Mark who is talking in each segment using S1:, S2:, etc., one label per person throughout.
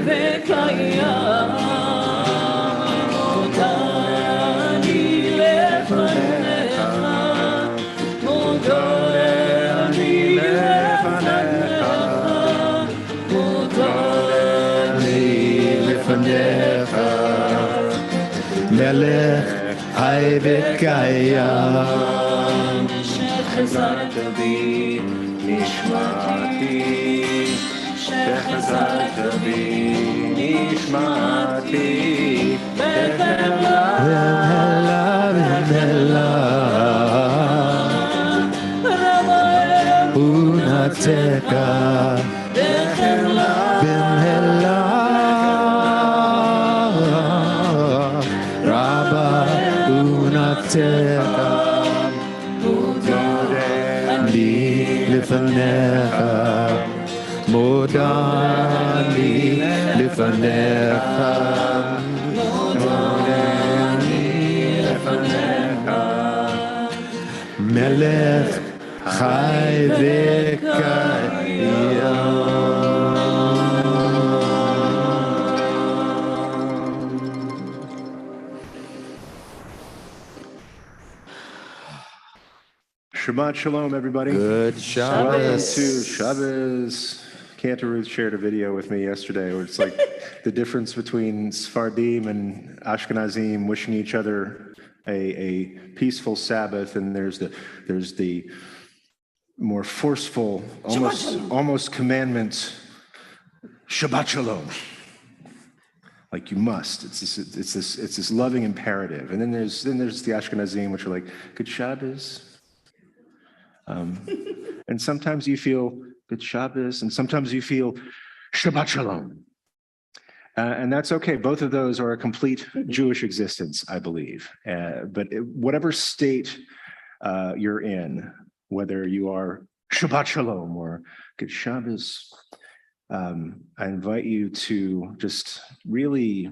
S1: וקיים מודעני לפניך מודעני לפניך מודעני לפניך
S2: מלך חי וקיים
S1: שחזרת בי נשמתי שחזרת בי נשמתי במהלה רבה
S2: אמונתך במהלה רבה אמונתך מודעני לפניך מודעני לפניך
S1: מודעני לפניך
S2: מלך חי וקיים
S3: Shabbat Shalom, everybody.
S2: Good
S3: Welcome
S2: Shabbos.
S3: to Shabbos. Cantor Ruth shared a video with me yesterday where it's like the difference between Sephardim and Ashkenazim wishing each other a peaceful Sabbath, and there's the more forceful, almost commandment, Shabbat Shalom. Like you must. It's this loving imperative, and then there's the Ashkenazim, which are like Good Shabbos. And sometimes you feel Good Shabbos, and sometimes you feel Shabbat Shalom. And that's okay. Both of those are a complete Jewish existence, I believe. But whatever state you're in, whether you are Shabbat Shalom or Good Shabbos, I invite you to just really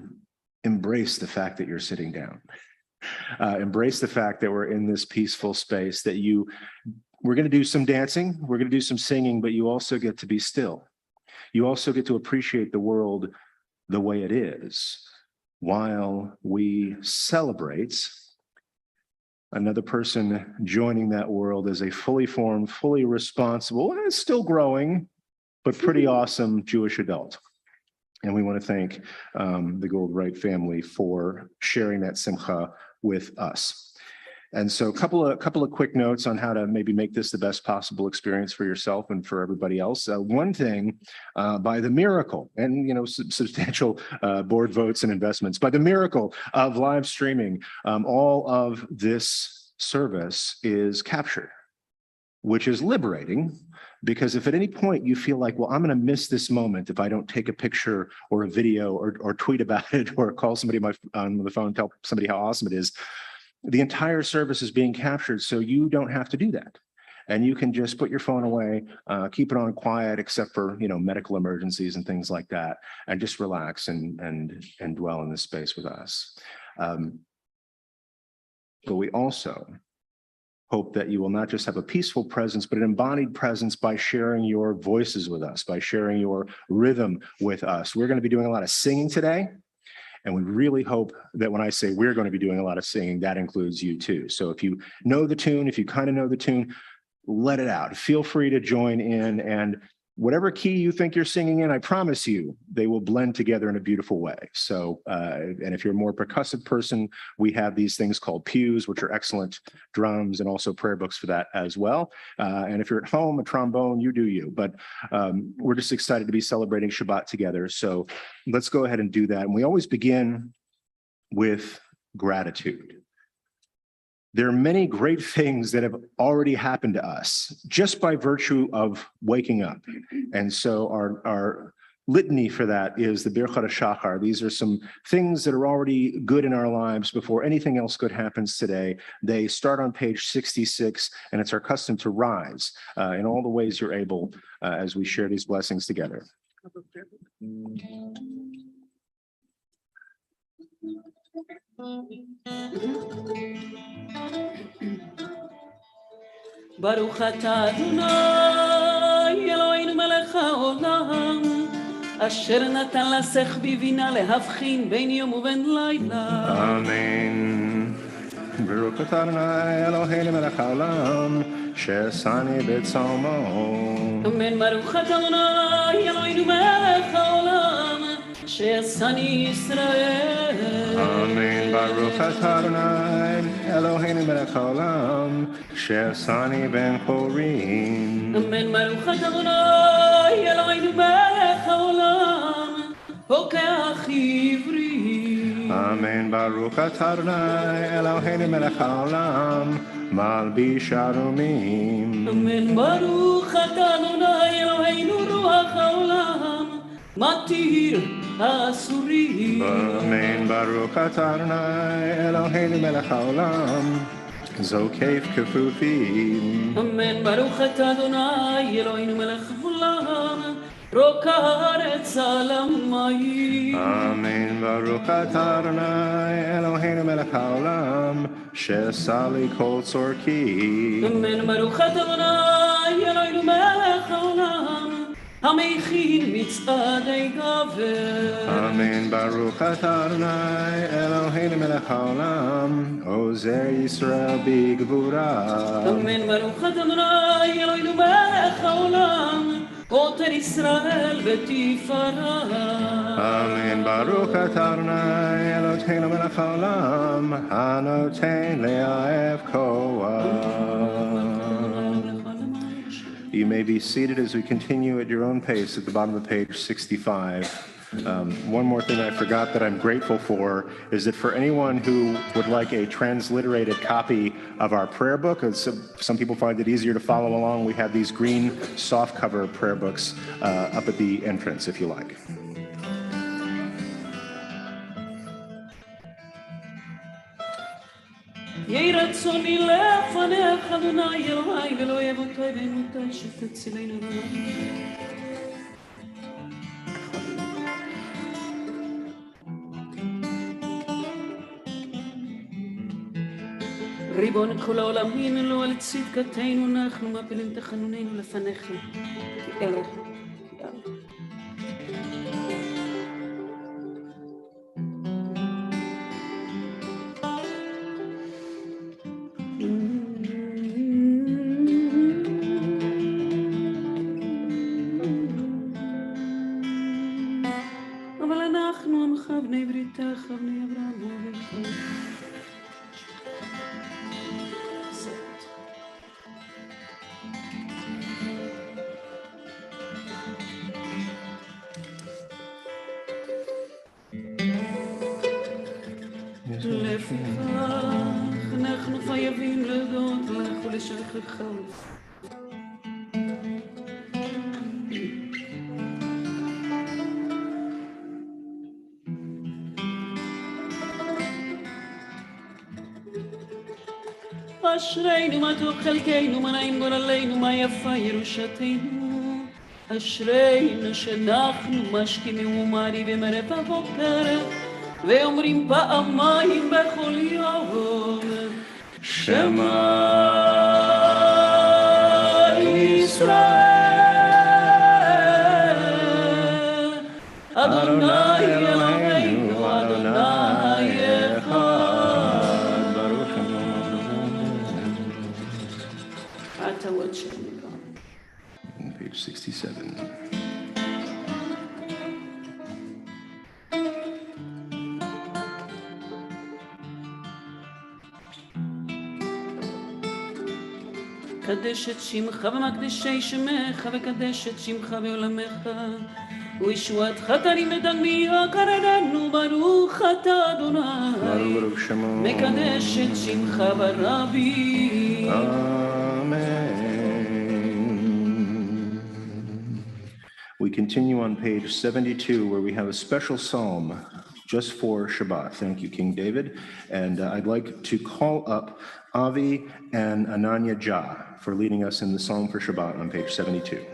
S3: embrace the fact that you're sitting down. Embrace the fact that we're in this peaceful space, that we're going to do some dancing, we're going to do some singing, but you also get to be still. You also get to appreciate the world the way it is while we celebrate another person joining that world as a fully formed, fully responsible, and still growing, but pretty awesome Jewish adult. And we want to thank the Goldwright family for sharing that simcha with us. And so a couple of quick notes on how to maybe make this the best possible experience for yourself and for everybody else. One thing, by the miracle, and substantial board votes and investments, by the miracle of live streaming, all of this service is captured, which is liberating. Because if at any point you feel like, well, I'm going to miss this moment if I don't take a picture or a video or tweet about it or call somebody on the phone, tell somebody how awesome it is, the entire service is being captured, so you don't have to do that. And you can just put your phone away, keep it on quiet, except for medical emergencies and things like that, and just relax and dwell in this space with us. But we also hope that you will not just have a peaceful presence, but an embodied presence by sharing your voices with us, by sharing your rhythm with us. We're going to be doing a lot of singing today. And we really hope that when I say we're going to be doing a lot of singing, that includes you too. So if you know the tune, if you kind of know the tune, let it out. Feel free to join in, and whatever key you think you're singing in, I promise you, they will blend together in a beautiful way. So, and if you're a more percussive person, we have these things called pews, which are excellent drums, and also prayer books for that as well. And if you're at home, a trombone, you do you. But we're just excited to be celebrating Shabbat together. So let's go ahead and do that. And we always begin with gratitude. There are many great things that have already happened to us just by virtue of waking up. And so our litany for that is the Birkat Shachar. These are some things that are already good in our lives before anything else good happens today. They start on page 66, and it's our custom to rise in all the ways you're able as we share these blessings together.
S1: Baruch atah Adonai Eloheinu melech haolam
S4: אשר נתן לשך בבינה להבחין בין יום ובין לילה.
S3: אמן. ברוך אתה אדוני אלוהינו מלך העולם, שעשני בצלמו.
S4: אמן. ברוך אתה אדוני אלוהינו מלך העולם, שעשני ישראל.
S3: אמן. ברוך אתה אדוני אלוהינו מלך העולם, שעשני בן חורין.
S4: אמן. ברוך אתה אדוני אלוהינו מלך העולם, פוקח עברי.
S3: אמן. ברוך אתה אדוני אלוהינו מלך העולם, מלביש ערומים.
S4: אמן. ברוך אתה אדוני אלוהינו רוח העולם, מתיר האסורים.
S3: אמן. ברוך אתה אדוני אלוהינו מלך העולם, זוקף כפופים.
S4: אמן. ברוך אתה אדוני אלוהינו מלך העולם, רוקע הארץ על המים.
S3: אמן. ברוך אתה אדוני אלוהינו מלך העולם, שעשה לי כל צורכי.
S4: אמן. ברוך אתה אדוני אלוהינו מלך העולם, המכין מצעדי גבר.
S3: אמן. ברוך אתה אדוני אלוהינו מלך העולם, עוזר ישראל בגבורה.
S4: אמן. ברוך אתה אדוני אלוהינו מלך העולם, עוטר ישראל בתפארה.
S3: אמן. ברוך אתה אדוני אלוהינו מלך העולם, הנותן לאהב כוח. You may be seated as we continue at your own pace at the bottom of page 65. One more thing I forgot that I'm grateful for is that for anyone who would like a transliterated copy of our prayer book, some people find it easier to follow along, we have these green softcover prayer books up at the entrance if you like.
S4: יהי רצוני לפניך אדוני אלוהי ולא יבוטי ואימותי שתצילנו אדוני. ריבון כל העולמים אלו על צדקתנו אנחנו מפילים תחנוננו לפניך כי ערך אבל אנחנו עמך בני בריתך בני אברהם אביך. לפיכך אנחנו חייבים להודות לך ולשבחך. אשרינו מה טוב חלקנו, מה נעים גורלנו, מה יפה ירושתנו. אשרינו שאנחנו משכימים ומעריבים ערב הבוקר, ואומרים פעמיים בכל יום שמע ישראל אדוני אלוהינו אדוני אחד ברוך אתה עוד שמע.
S3: Page 67.
S4: קדש את שמך ומקדשי שמך וקדש את שמך בעולמך וישועתך תרים את עמיה קרבנו ברוך אתה אדוני מקדש את שמך ברבי.
S3: We continue on page 72 where we have a special psalm just for Shabbat. Thank you, King David. And I'd like to call up Avi and Ananya Jah for leading us in the psalm for Shabbat on page 72.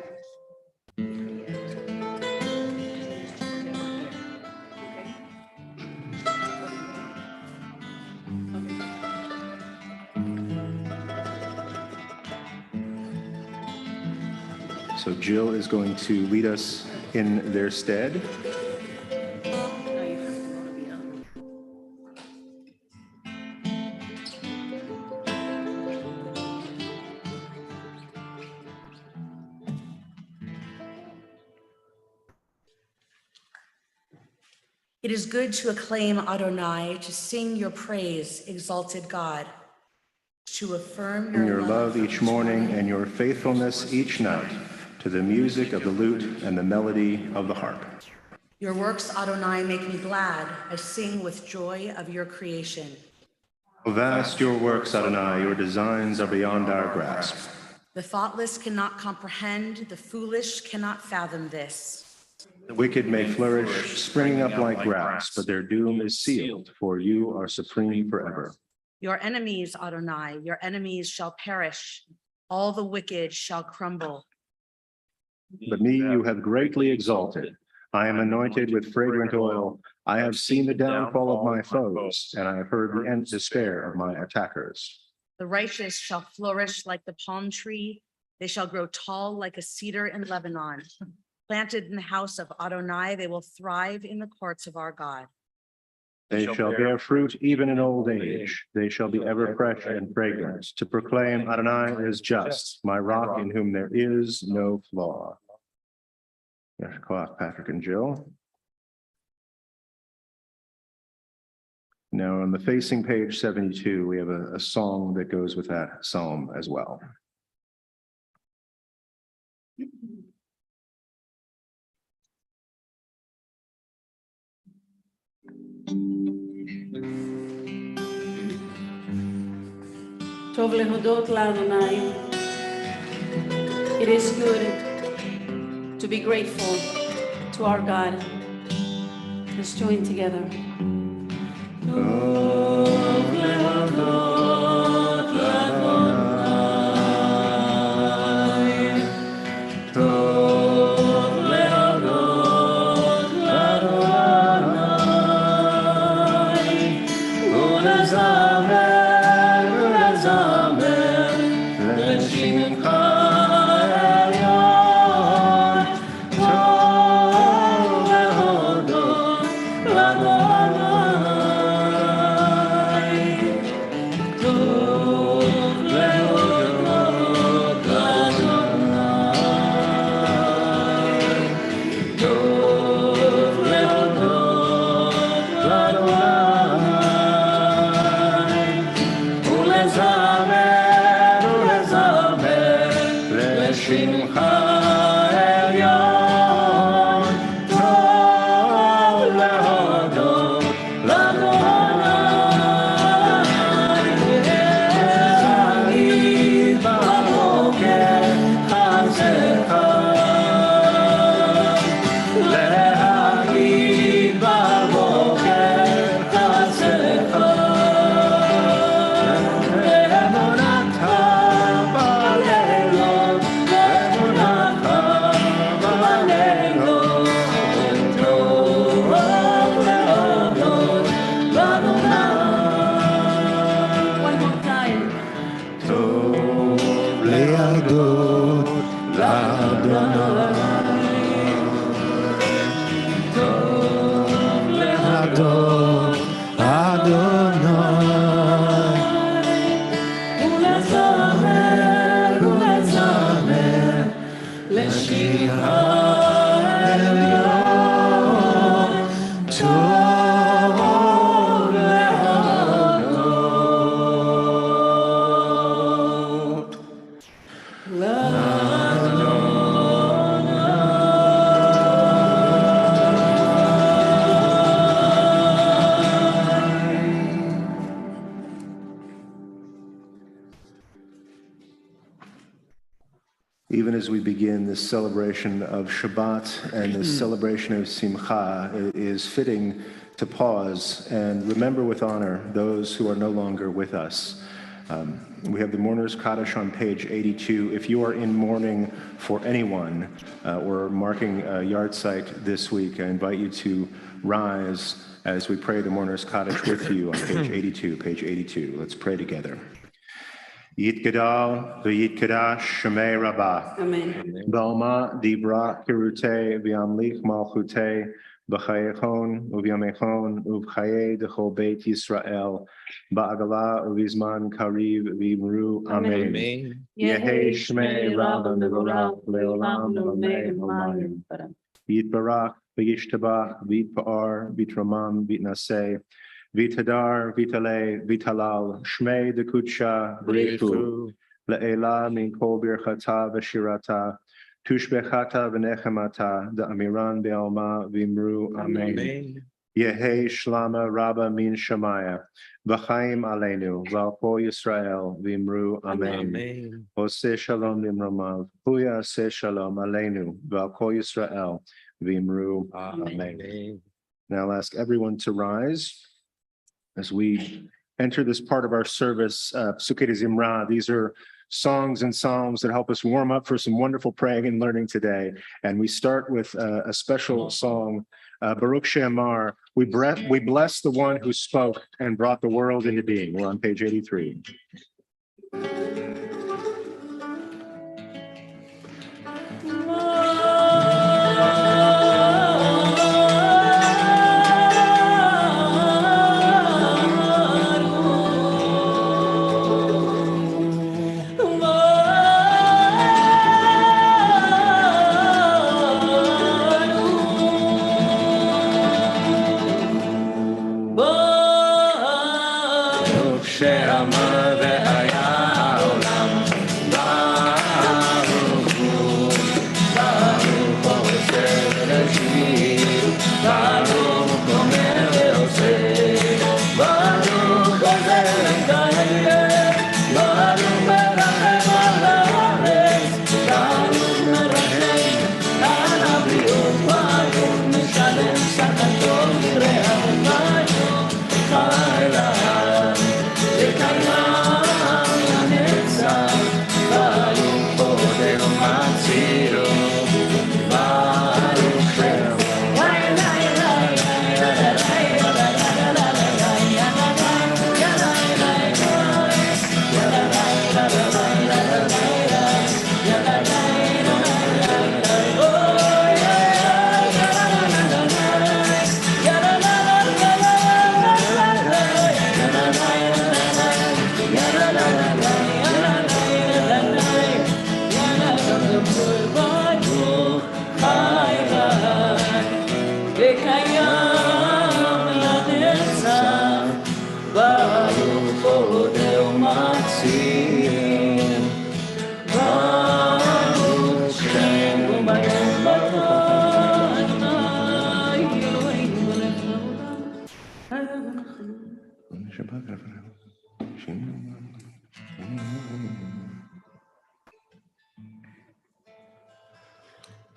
S3: So Jill is going to lead us in their stead.
S5: It is good to acclaim Adonai, to sing your praise, exalted God, to affirm
S3: Your love each morning and your faithfulness each night, to the music of the lute and the melody of the harp.
S5: Your works, Adonai, make me glad. I sing with joy of your creation.
S3: Vast your works, Adonai, your designs are beyond our grasp.
S5: The thoughtless cannot comprehend, the foolish cannot fathom this.
S3: The wicked may flourish, springing up like grass, but their doom is sealed, for you are supreme forever.
S5: Your enemies, Adonai, your enemies shall perish. All the wicked shall crumble.
S3: But me you have greatly exalted. I am anointed with fragrant oil. I have seen the downfall of my foes, and I have heard the end despair of my attackers.
S5: The righteous shall flourish like the palm tree. They shall grow tall like a cedar in Lebanon. Planted in the house of Adonai, they will thrive in the courts of our God.
S3: They shall bear fruit even in old age. They shall be ever fresh and fragrant, to proclaim Adonai is just, my rock in whom there is no flaw. Yes, Patrick and Jill. Now on the facing page 72, we have a song that goes with that psalm as well.
S4: טוב להודות לאדוני. It is good to be grateful to our God. Let's join together. טוב להודות לאדוני. טוב להודות לאדוני. ולזמר
S3: Even as we begin this celebration of Shabbat and this celebration of Simcha, it is fitting to pause and remember with honor those who are no longer with us. We have the Mourner's Kaddish on page 82. If you are in mourning for anyone or marking a yard site this week, I invite you to rise as we pray the Mourner's Kaddish with you on page 82, page 82. Let's pray together. Yitgadal v'yitgadash Shemei Rabbah.
S4: Amen.
S3: Ba'alma dibra kirute v'yamlich malchute b'chayechon u'v'yamechon u'v'chaye d'chol beit Yisrael ba'agala u'v'zman kariv v'imru amen. Yehi Shmei Rabba Mevorach le'olam v'amei olayim. Yitbarach v'yishtabach v'yitpa'ar v'yitramam v'yitnaseh v'yitadar v'yitaleh v'yitalal Shmei d'kudsha b'rechu le'ela min kol birchata v'shirata tushbechata v'nechemata da'amiran be'alma v'imru amen. Yehi Shlama Rabba min Shemaya v'chaim aleinu v'alpo Yisrael v'imru amen. Oseh shalom limramav huya se shalom aleinu v'alpo Yisrael v'imru amen. Now I'll ask everyone to rise as we enter this part of our service, Psukei Zimra. These are songs and psalms that help us warm up for some wonderful praying and learning today. And we start with a special song, Baruch She'amar. We bless the one who spoke and brought the world into being. We're on page 83.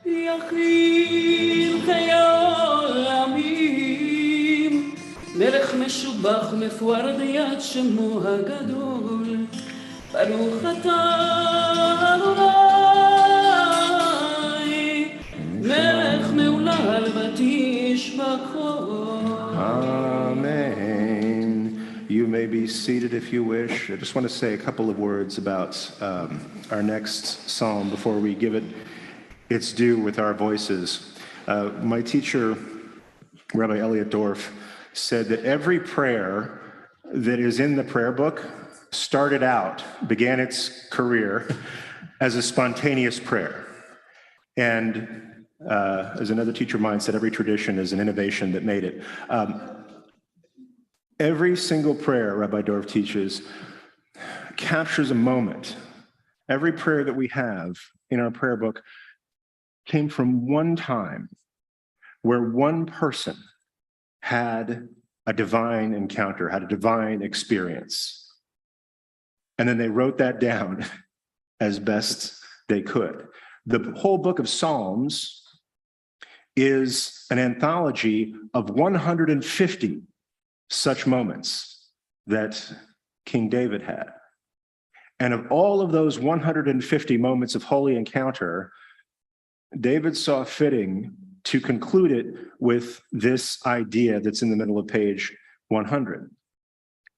S4: יחיל חיי העולמים, מלך משובח מפואר ביד שמו הגדול, ברוך אתה אדוני, מלך מהולל ותשבחו.
S3: Amen. You may be seated if you wish. I just want to say a couple of words about our next psalm before we give it its due with our voices. My teacher, Rabbi Elliot Dorff, said that every prayer that is in the prayer book began its career as a spontaneous prayer. And as another teacher of mine said, every tradition is an innovation that made it. Every single prayer, Rabbi Dorff teaches, captures a moment. Every prayer that we have in our prayer book came from one time where one person had a divine encounter, had a divine experience. And then they wrote that down as best they could. The whole book of Psalms is an anthology of 150 such moments that King David had. And of all of those 150 moments of holy encounter, David saw fitting to conclude it with this idea that's in the middle of page 100.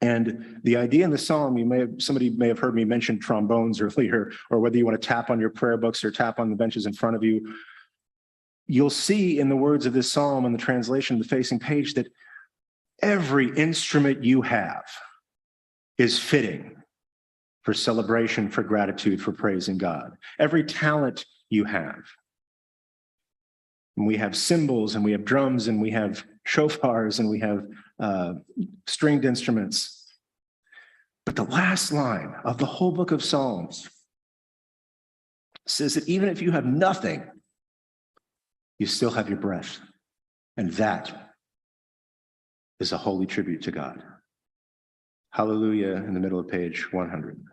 S3: And the idea in the psalm, somebody may have heard me mention trombones earlier, or whether you want to tap on your prayer books or tap on the benches in front of you. You'll see in the words of this psalm and the translation of the facing page that every instrument you have is fitting for celebration, for gratitude, for praising God. Every talent you have. And we have cymbals, and we have drums, and we have shofars, and we have stringed instruments. But the last line of the whole book of Psalms says that even if you have nothing, you still have your breath. And that is a holy tribute to God. Hallelujah in the middle of page 100.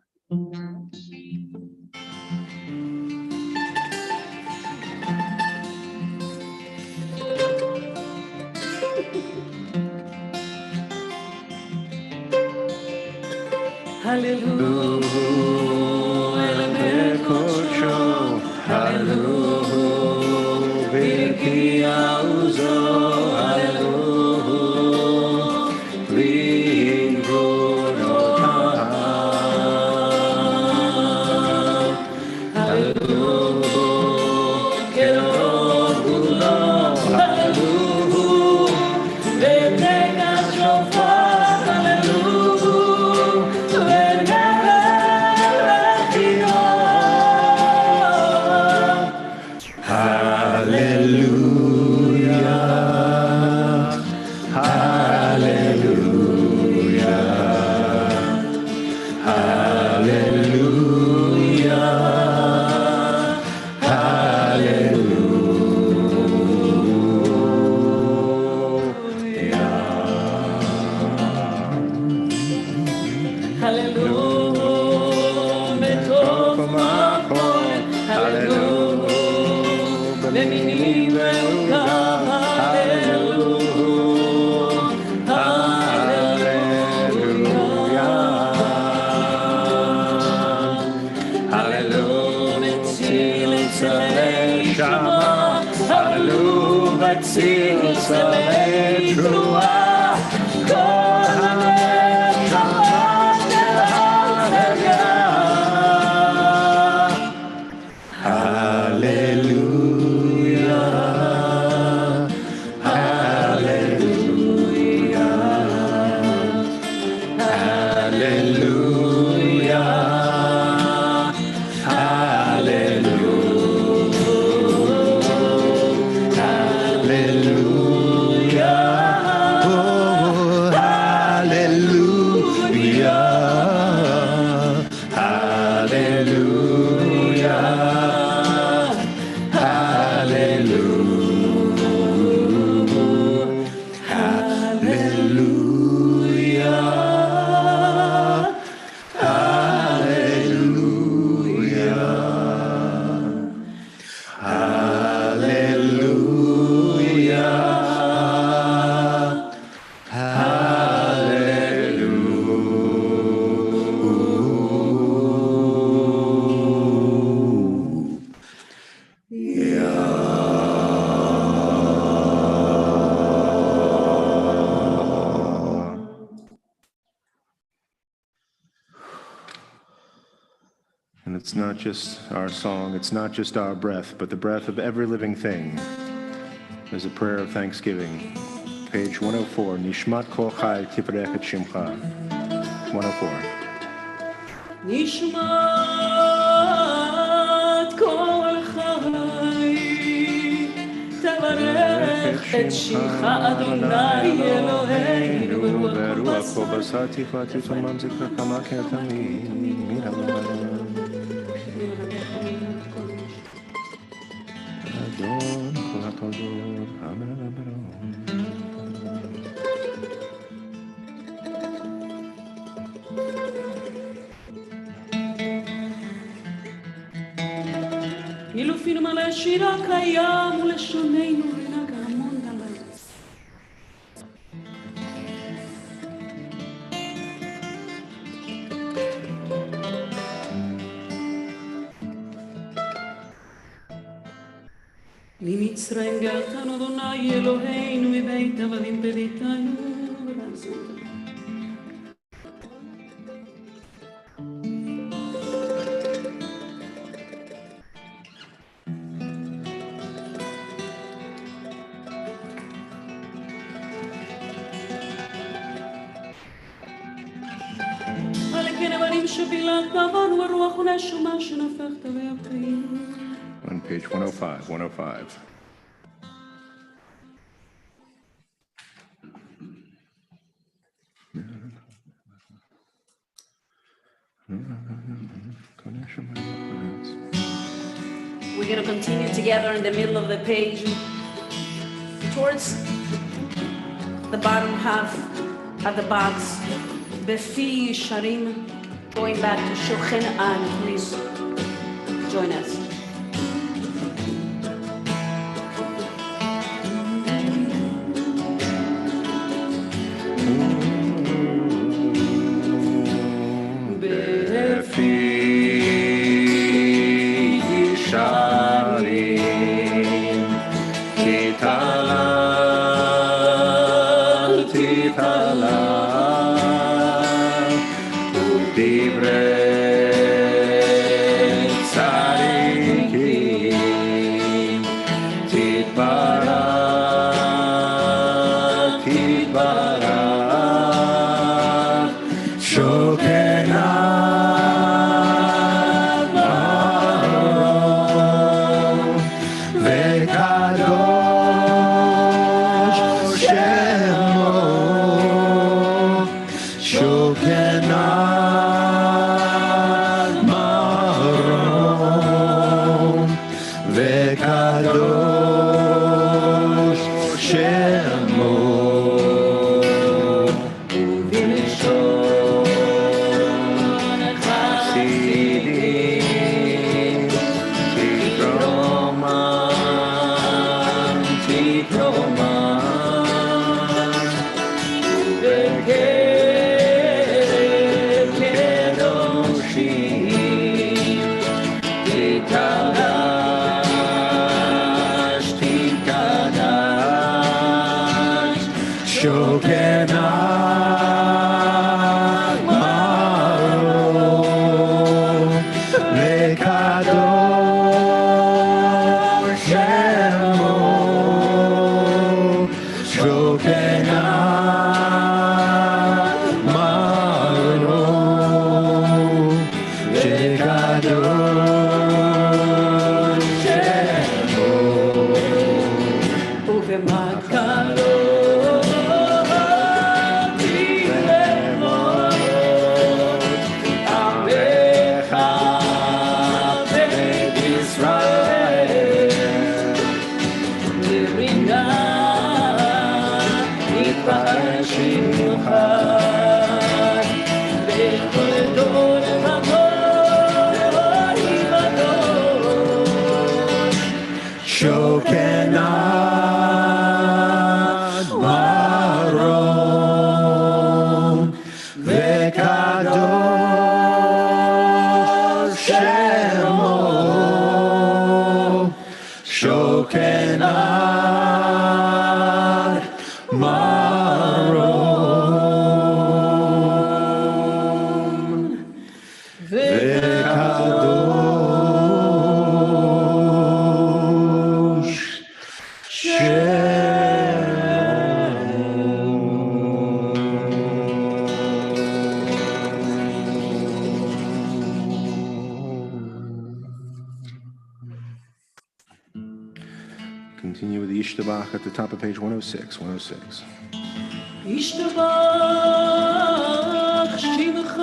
S3: It's not just our song, it's not just our breath, but the breath of every living thing. There's a prayer of thanksgiving. Page 104, Nishmat kol chai tiprech et shimcha. 104.
S4: Nishmat kol chai tiprech et shimcha Adonai Eloheinu
S3: berach kol basar tifati tumam zikra kama ke'atami mirah.
S4: אילופין מלא שירה קיים ולשוננו ונגע המון דלת. ממצרים גאלתנו אדוני אלוהינו מבית עבדים בביתנו ולעזור. כנבלים שבילת בנו ורוח ונשמה שנפחת ויפים.
S3: On page 105, 105.
S4: We're going to continue together in the middle of the page towards the bottom half of the box. Befi Sharim, going back to Shochen An. Please join us.
S3: Continue with the Yishtabach at the top of page 106, 106.
S4: ישתבח שמך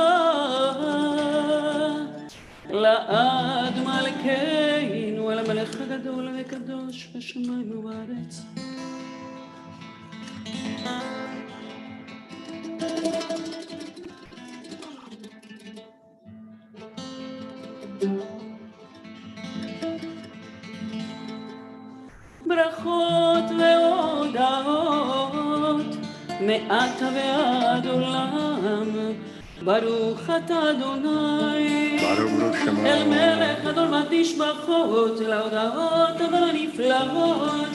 S4: לעד מלכנו אל המלך הגדול והקדוש בשמיים ובארץ. ברכות והודעות מעתה ועד עולם, ברוך אתה אדוני אל מלך הדור ותשבחות להודעות והנפלאות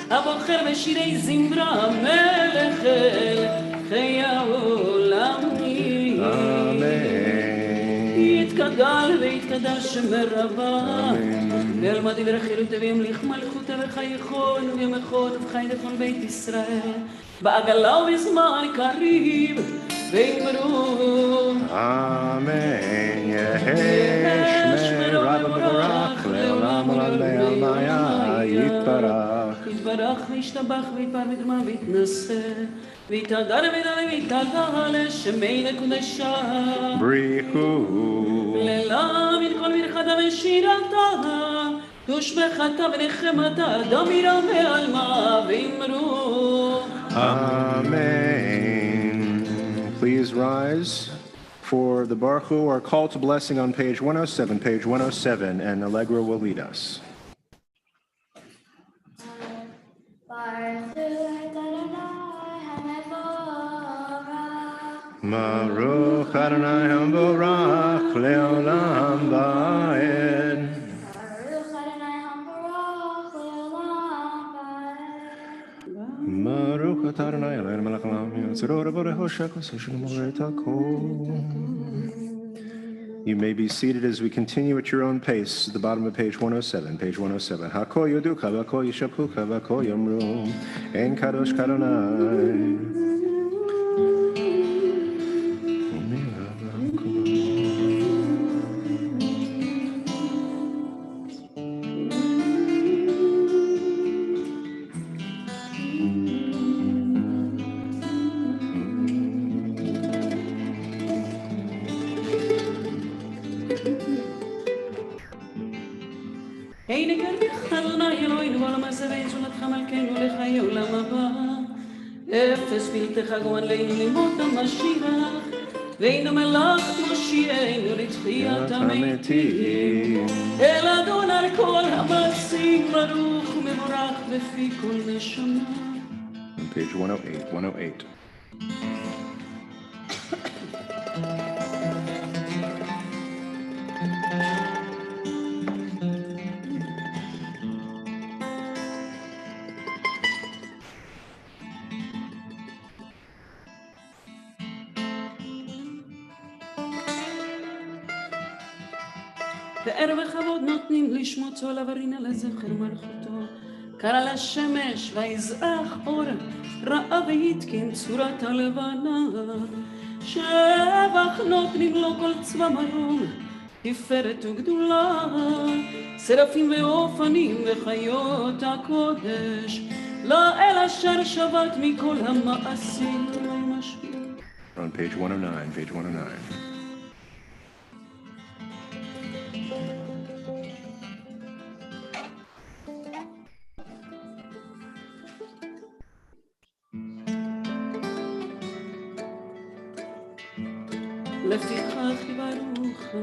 S4: הבוחר בשירי זמרה מלך אל חיי העולמים. יתגדל ויתקדש מרבה ואלמד יברכנו וימליך מלכותה וחייכון וימחות ובחי לכל בית ישראל בעגלה ובזמן קריב ואמרו
S3: Amen. Yeheshme Rabba Barak Leolam Maya Yitbarach.
S4: יתברך וישתבח ויתפאר ויתרומם ויתנשא ויתהדר ויתעלה לשמי לקודשה
S3: Brichu.
S4: לילה מכל מרחדה ושירתה תושבחתה ונחמתה דמירה ועלמה ואמרו
S3: Amen. Please rise for the Baruch Hu or call to blessing on page 107, and Allegra will lead us. Baruch Adonai Hamborach Leolam Vaed. Baruch Adonai Eloheinu melech haolam yitzro rabore hoshek v'soshin moret hakol. You may be seated as we continue at your own pace. The bottom of page 107, page 107. Hakol yoduka v'akol yishapuka v'akol yomru ein kadosh kadonai.
S4: הנה קרבך אדוני אלוהינו בעולם הזה ותזונתך מלכנו לחיי עולם הבא. אפס פלטך גואל לנו לימות המשיח ואינו מלאך מושיענו לתחיית המתים. אל אדון על כל המעשים ברוך ומבורך בפי כל נשמה.
S3: Page 108, 108.
S4: פאר וכבוד נותנים לשמותו לברינה לזכר מלכותו. קרא לשמש ויזרח אור ראה ויתקין צורת הלבנה. שבח נותנים לו כל צבא מרום תפארת וגדולה. שרפים ואופנים וחיות הקודש לאל אשר שבת מכל המעשים.
S3: On page 109, page 109.
S4: לפיכך יברך.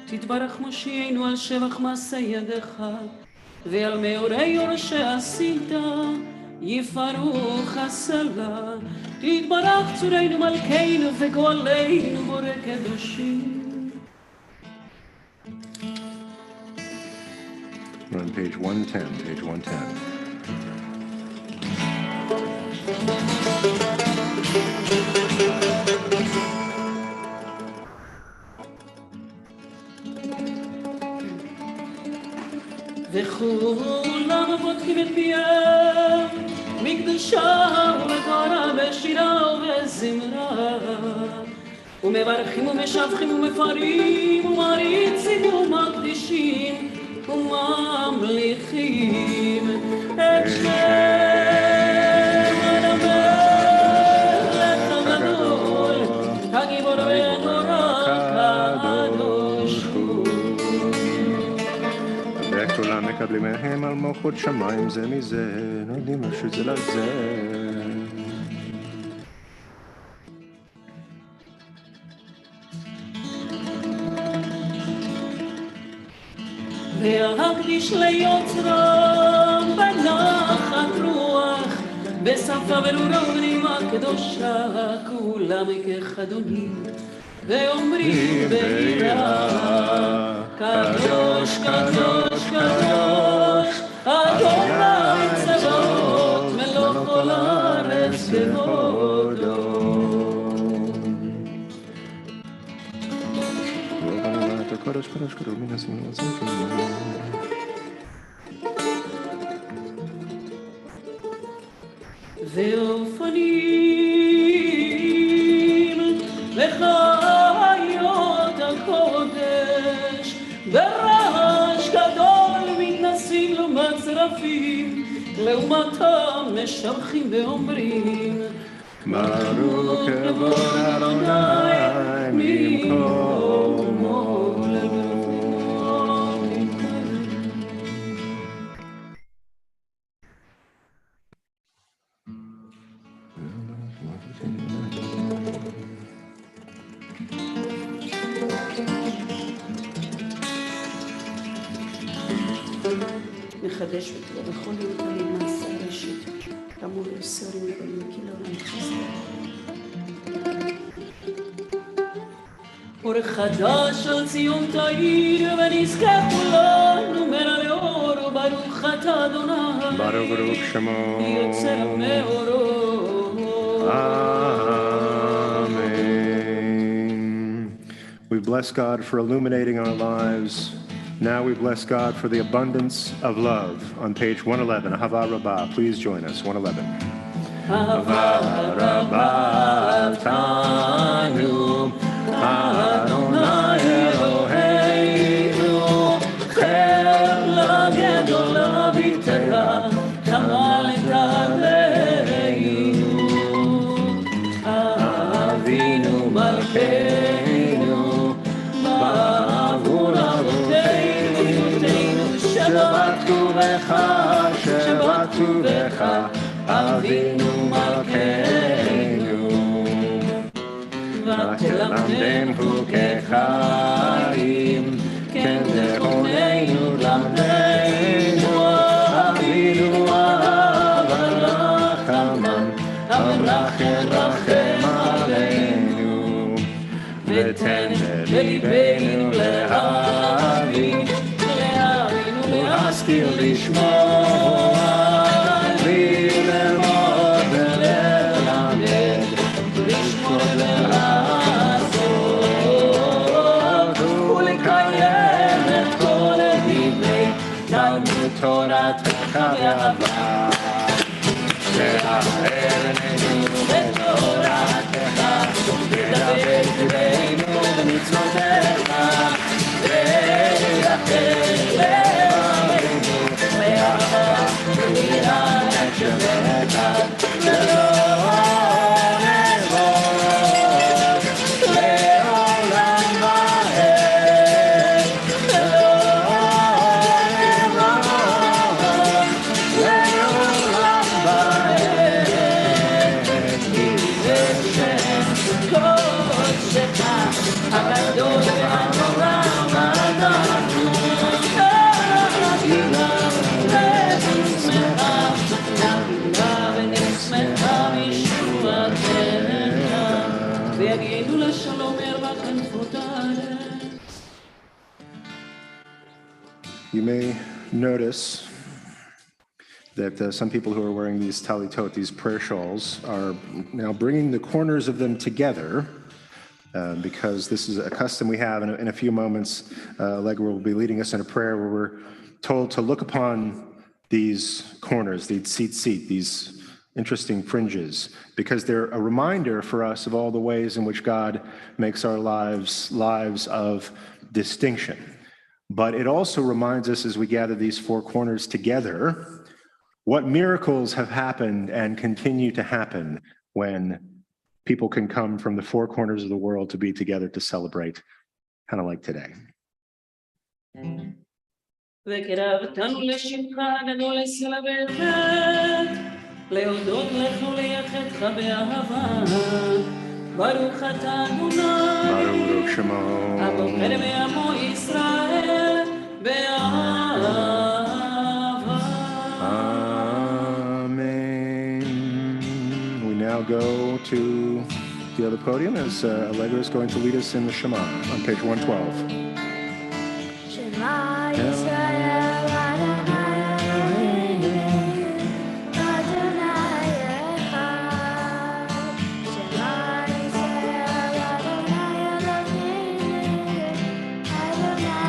S4: תתברך מושיענו על שבח מעשה ידך ועל מאורי יורשי עשית יפרו חסלה. תתברך צורנו מלכנו וגואלנו בורא קדושים.
S3: We're on page 110, page 110.
S4: וכולם בודקים את פיהם מקדושה ובתורה בשירה ובזמרה ומברכים ומשבחים ומפארים ומעריצים ומקדישים וממליכים את שם המלך הגדול הגיבור והנורא הקדוש הוא.
S3: וכולם מקבלים מהם על מלכות שמיים זה מזה, נותנים שזה לזה.
S4: והקדיש ליוצרם בנחת רוח בשפה ברורה ובנעימה קדושה כולם כחדונים ואומרים ביראה קדוש קדוש קדוש אדוני צבאות מלוך כל הארץ בהודו. ואופנים לחיות הקודש ברעש גדול מתנסים לו מצרפים לעומתם משבחים ואומרים
S3: ברוך כבוד אדוני ממקומו.
S4: מחדש ותראה בכל יום תמיד מעשה ראשית כאמור יוסרים לבנים כי לעולם חסד אור חדש על ציון תאיר ונזכה כולנו מראה לאור וברוך אתה אדוני
S3: ברוך שמו
S4: יוצר מאורו.
S3: Amen. We bless God for illuminating our lives. Now we bless God for the abundance of love. On page 111, Ahava Rabbah. Please join us, 111. Ahava Rabbah Tanu Adonai Eloheinu Chel Gadol Avitecha Kamal Taleinu Avinu Malkeinu Ba'avur Shabbat Kohanim, Avinu Malkeinu, ותלמדם חוקי חיים, כן זכרנו למדנו, אבינו אהב הרחמן, המלך ירחם עלינו, ותן לליבנו להבין, להשכיל לשמוע, ללמוד וללמד, לשמור ולעשות, ולקיים את כל דברי תלמוד תורתך באהבה. תאר עינינו בתורתך, תדבר דברינו במצוותיך, ויחל לבבינו לאהבה וליראת שמך ולא נבוש לעולם ועד ולא נבוש לעולם ועד כי זה שם קודשך הגדול והנורא You may notice that some people who are wearing these talitot, these prayer shawls, are now bringing the corners of them together because this is a custom we have. In a few moments, Allegra will be leading us in a prayer where we're told to look upon these corners, these seat, these interesting fringes, because they're a reminder for us of all the ways in which God makes our lives of distinction. But it also reminds us as we gather these four corners together, what miracles have happened and continue to happen when people can come from the four corners of the world to be together to celebrate, kind of like today.
S4: וקרבתנו לשמך הגדול אצל הברכת, להודות לך ולייחדך באהבה. ברוך אתה אדוני,
S3: ברוך שמו,
S4: הבוחר בעמו ישראל באהבה.
S3: Amen. We now go to the other podium as Allegra is going to lead us in the Shema on page 112.
S6: Shema Yisrael Adonai Eloheinu Adonai Echad. Shema Yisrael Adonai Eloheinu Adonai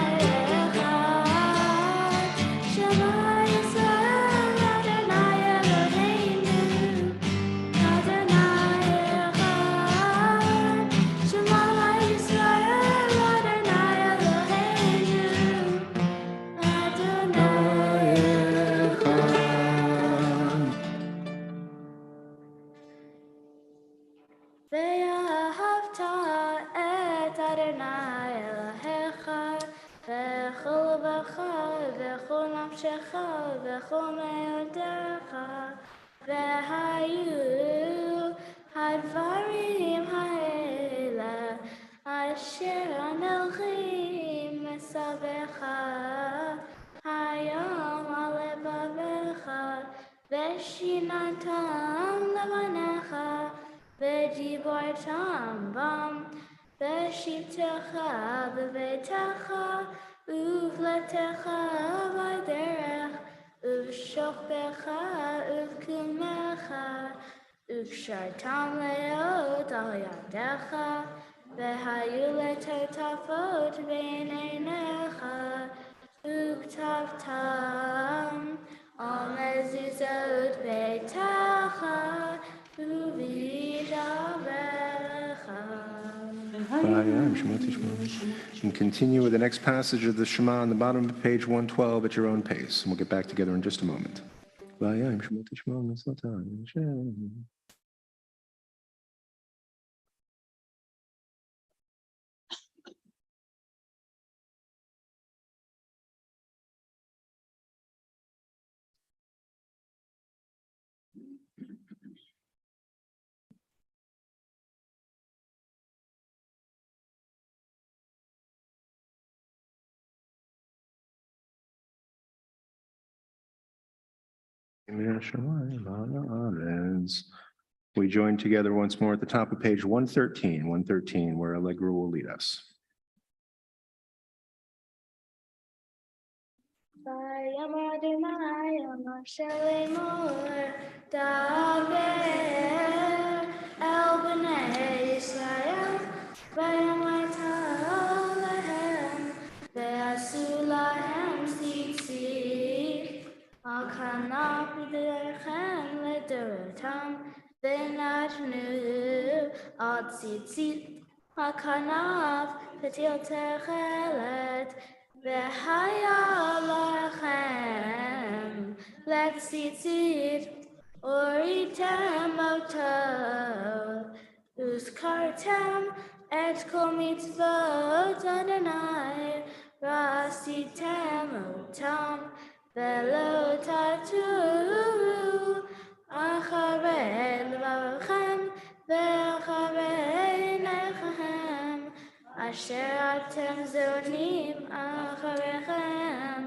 S6: ואהבת את אדוני אלוהיך בכל לבבך וכל נפשך וכל מאודך, והיו הדברים האלה אשר אנוכי מסבך היום על לבבך, ושיננתם לבניך ודיברתם בם בשבתך בביתך ובלתך בדרך ובשוכבך ובקומך, וקשרתם להיות על ידך, והיו לטוטפות בין עיניך, וכתבתם על מזוזות ביתך ובדברך.
S3: And continue with the next passage of the Shema on the bottom of page 112 at your own pace. And we'll get back together in just a moment. We join together once more at the top of page 113, where Allegra will lead us.
S6: ויאמר אדוני אל משה לאמור, דבר אל בני ישראל, ואמרת להם, ועשו להם ציצית על כנף בדרכם לדורותם, ונתנו על ציצית על כנף פתיל תכלת, והיה לכם לציצית הוריתם אותו, וזכרתם את כל מצוות אדוני ועשיתם אותם, ולא תטורו אחרי לבבכם ואחרי עיניכם אשר אתם זונים אחריכם,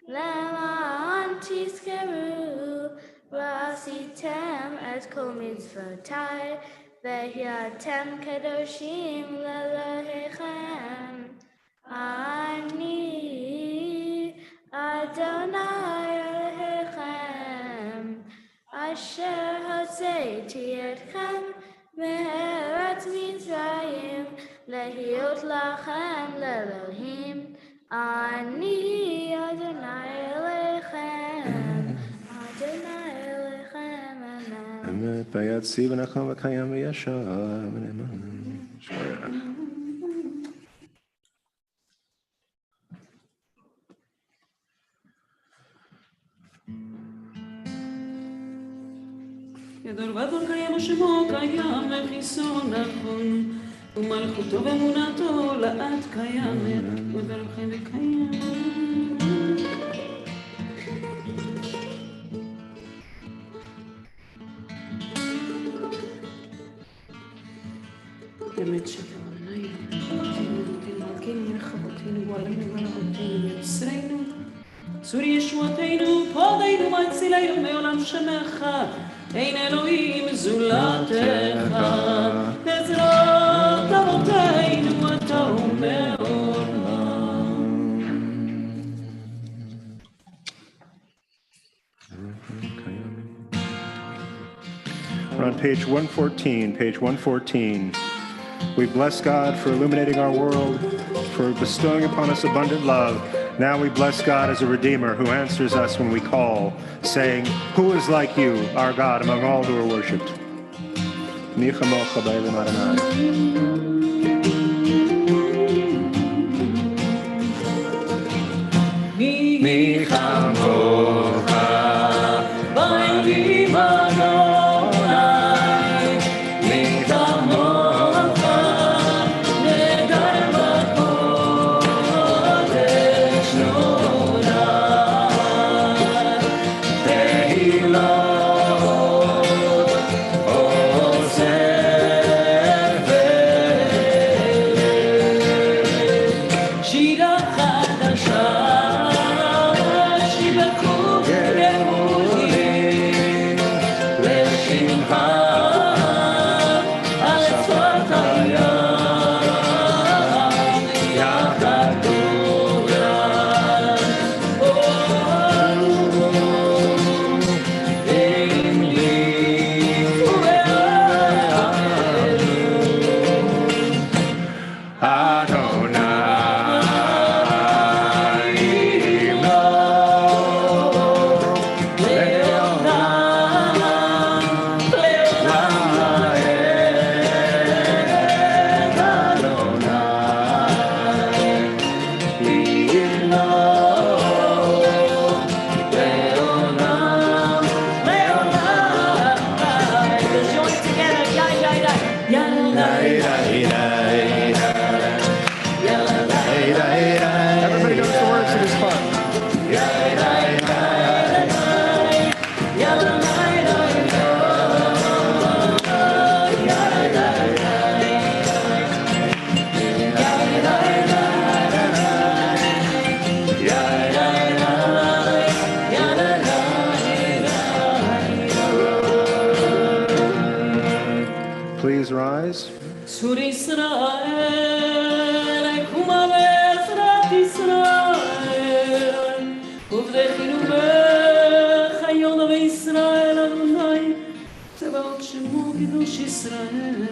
S6: למען תזכרו ועשיתם את כל מצוותיי, והייתם קדושים לאלוהיכם. אני אדוני אלוהיכם, אשר הוצאתי אתכם מארץ מצרים, להיות לכם לאלוהים. אני אדוני אלוהיכם, אדוני אלוהיכם, אמן.
S3: ויציב ונכון וקיים וישר ונאמן.
S4: גדול ואדון קיים ושמו קיים וחיסון נכון, ומלכותו ואמונתו לעד קיימת, וברכם וקיים. באמת שכרניים, מלכינו מלכבותינו גואלנו ולאבותינו יצרנו, צור ישועתנו פודינו והצילנו מעולם שמך, אין אלוהים זולתך, עזרת אבותינו אתה ומעולם.
S3: We're on page 114. We bless God for illuminating our world, for bestowing upon us abundant love. Now we bless God as a Redeemer who answers us when we call, saying, "Who is like you, our God, among all who are worshipped?" Mi chamocha b'elim Adonai. Mi chamocha b'elim Adonai. Mi chamocha please rise?
S4: צור ישראל, קומה בעזרת ישראל, ובדכינו בחיון בישראל אדוני, צבאות שמו קדוש ישראל,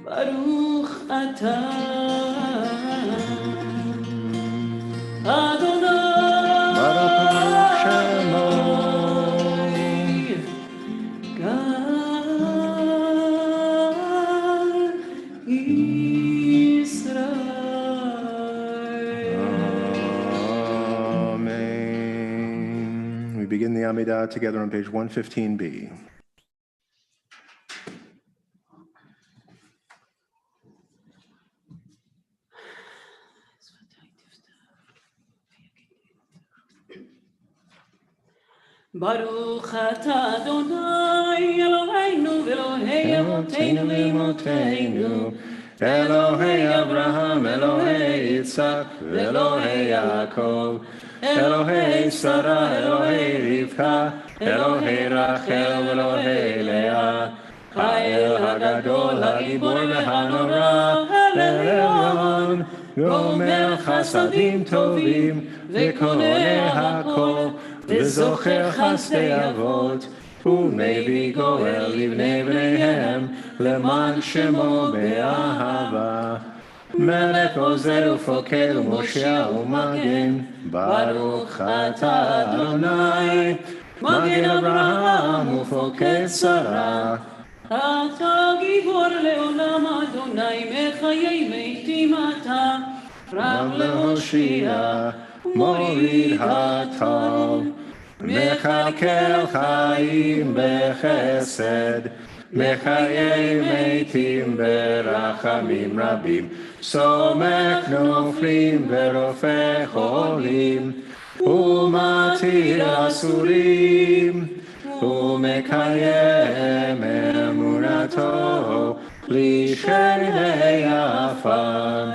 S4: ברוך אתה, אדוני.
S3: Begin the Amidah together on page 115b.
S4: ברוך אתה אדוני אלוהינו ואלוהי אבותינו ואמותינו, אלוהי אברהם, אלוהי יצחק ואלוהי יעקב, אלוהי שרה, אלוהי רבקה, אלוהי רחל ואלוהי לאה, האל הגדול, הגיבור והנורא, העליון, גומר חסדים טובים, וקונה הכל, וזוכר חסדי אבות, ומביא גואל לבני בניהם, למען שמו באהבה. מלך עוזר ופוקד ומושיע ומגן, ברוך אתה אדוני, מגן אברהם ופוקד שרה. אתה גיבור לעולם אדוני, מחיי מתים אתה, רב להושיע, מוריד הטוב, מקלקל חיים בחסד, מחיי מתים ברחמים רבים, סומך נופלים ורופא חולים, ומתיר אסורים, ומקיים אמונתו לשני עפר.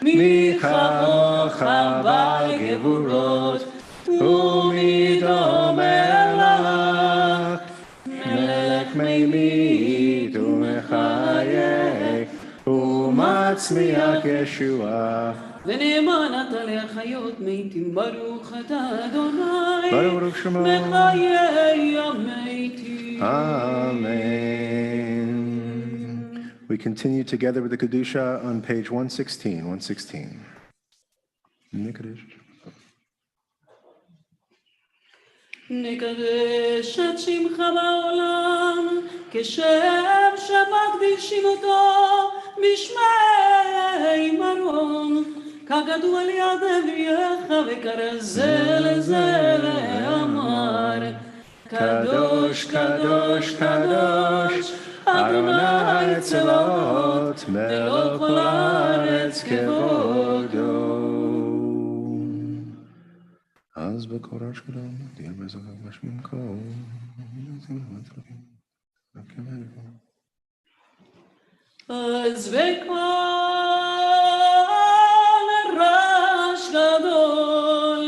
S4: מי כמוך בגבורות, ומי דומה לך, מלך ממית ומחייך, ומצמיח ישועה. ונאמן אתה להחיות מתים, ברוך אתה אדוני,
S3: ברוך שמו,
S4: מחיי המתים.
S3: Amen. We continue together with the Kedusha on page 116. 116.
S4: נקדש את שמך בעולם, כשם שמקדישים אותו בשמי מרום, כגדו על יד אביך וכרזה לזה לאמר, קדוש קדוש קדוש אדוני צבאות, מלך כל הארץ כבודו. אז בקורא שלום, תהיה בזכר משמים כל. אז בקול רעש גדול,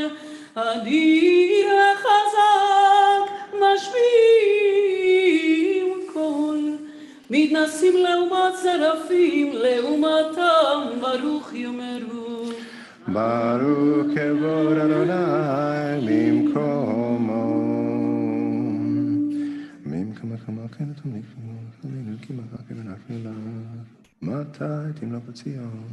S4: אדיר וחזק, משמיעים קול, מתנסים לעומת שרפים, לעומתם ברוך יאמרו.
S3: ברוך כבוד אדוני ממקומו. ממקומו כן תמליכו, חלינו כי מחר כבנפני לך, מתי תמלוך בציון.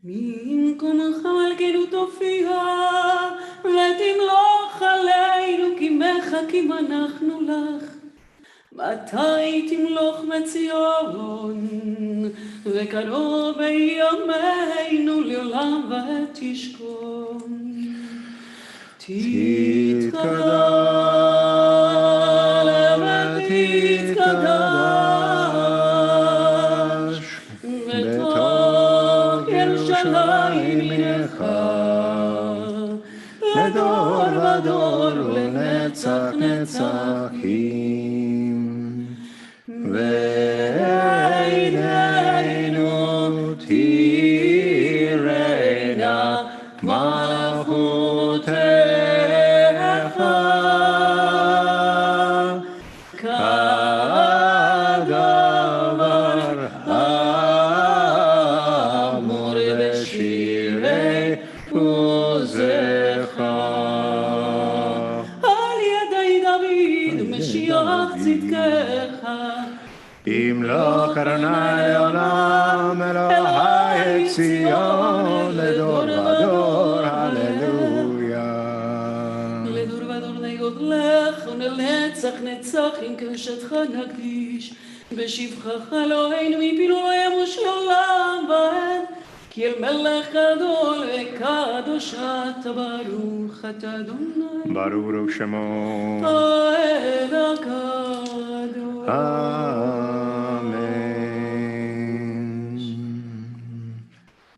S4: ממקומך מלכנו תופיע, ותמלוך עלינו, כי מחכים אנחנו לך. מתי תמלוך בציון, וקרוב בימינו לעולם ותשכון. תתקדש ותתקדש, בתוך ירושלים עירך, לדור ודור ולנצח נצחים. ועינינו
S3: Shalom Elohai Tzion Ledor Vador. Hallelujah.
S1: לדור ודור לגודלך ולנצח נצח עם קדושתך נקדיש בשבחך אלוהינו מפינו לא ימוש לעולם ועד כי אל מלך גדול וקדוש אתה ברוך אתה אדוני
S3: Baruch Shemo.
S1: האל הקדוש.
S3: Amen.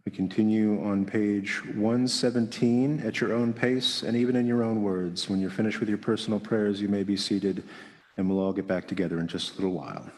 S3: We continue on page 117 at your own pace and even in your own words. When you're finished with your personal prayers, you may be seated, and we'll all get back together in just a little while.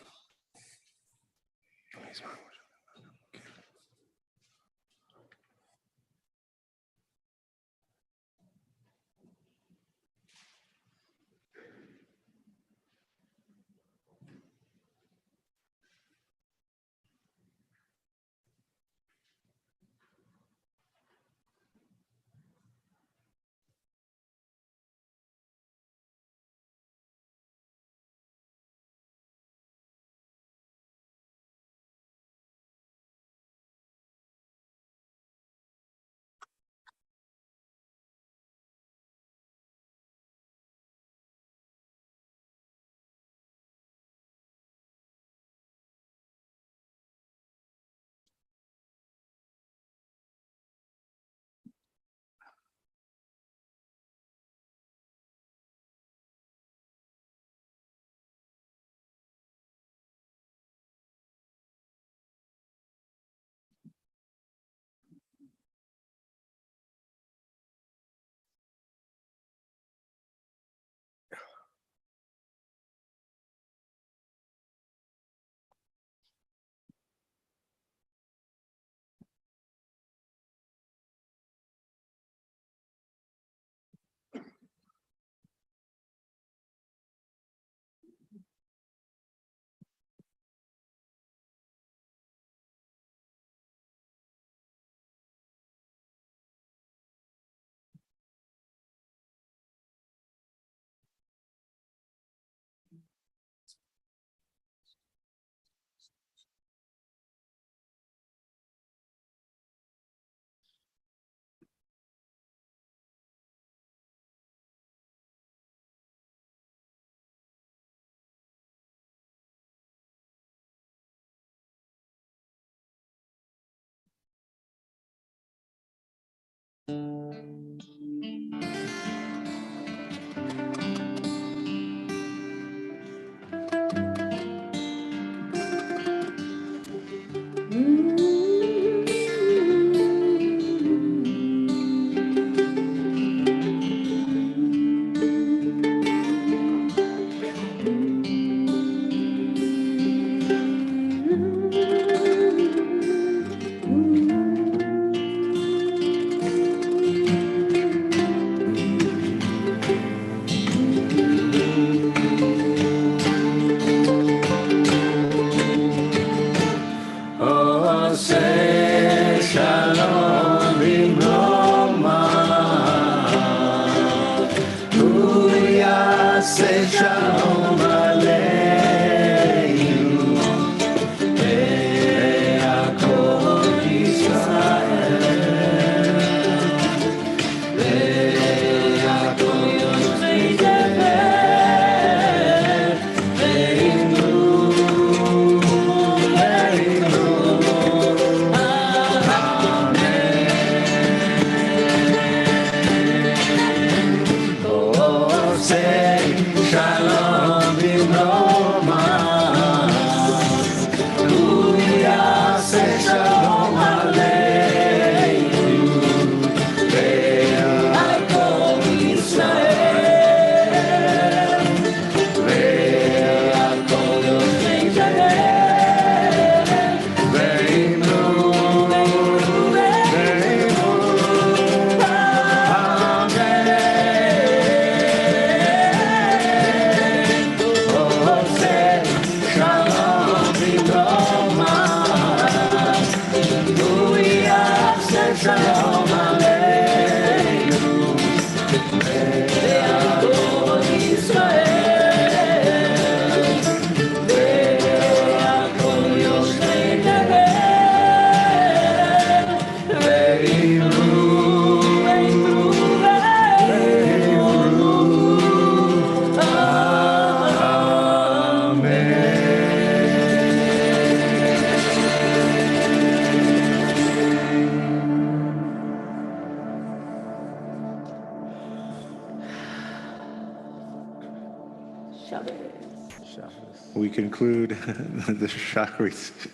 S3: we conclude the Shacharit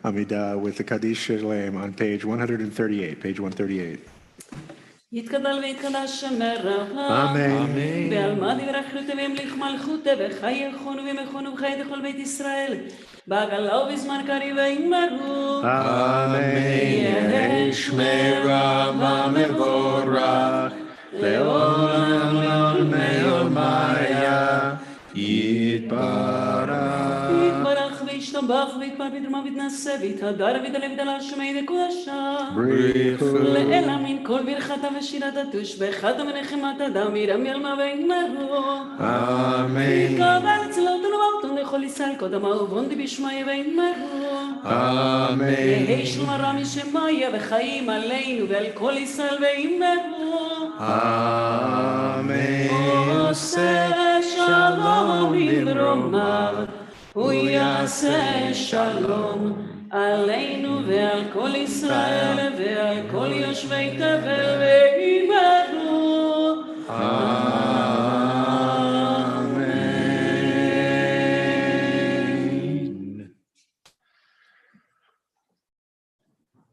S3: Amidah with the Kaddish Shalem on page 138, page 138.
S1: יתגדל ויתקדש שמך,
S3: אמן.
S1: ועל מה דברך וימליך מלכותה, וחי יכונו ומכונו וחי לכל בית ישראל, בעגלה ובזמן קריב ויאמרו,
S3: אמן. יהי שמרה ומבורך, לעולם לעולמי עולמיה, יתברך.
S1: יתברך וישתבח ויתפאר ויתרומם ויתנשא ויתהדר ויתעלה ויתעלה שמי וקודשה.
S3: בריחו.
S1: לאלה מן כל ברכתה ושירתה תושבחת ונחמת אדם ירם ילמה ויאמרו.
S3: אמן.
S1: קבל צלות ולבלתון לכל ישראל קודם אהובון דבשמיא ויאמרו.
S3: אמן.
S1: יהי שלמה משמיא וחיים עלינו ועל כל ישראל ויאמרו.
S3: אמן.
S1: עושה שלום במרומיו, הוא יעשה שלום עלינו ועל כל ישראל ועל כל יושבי תבל ויאמרו.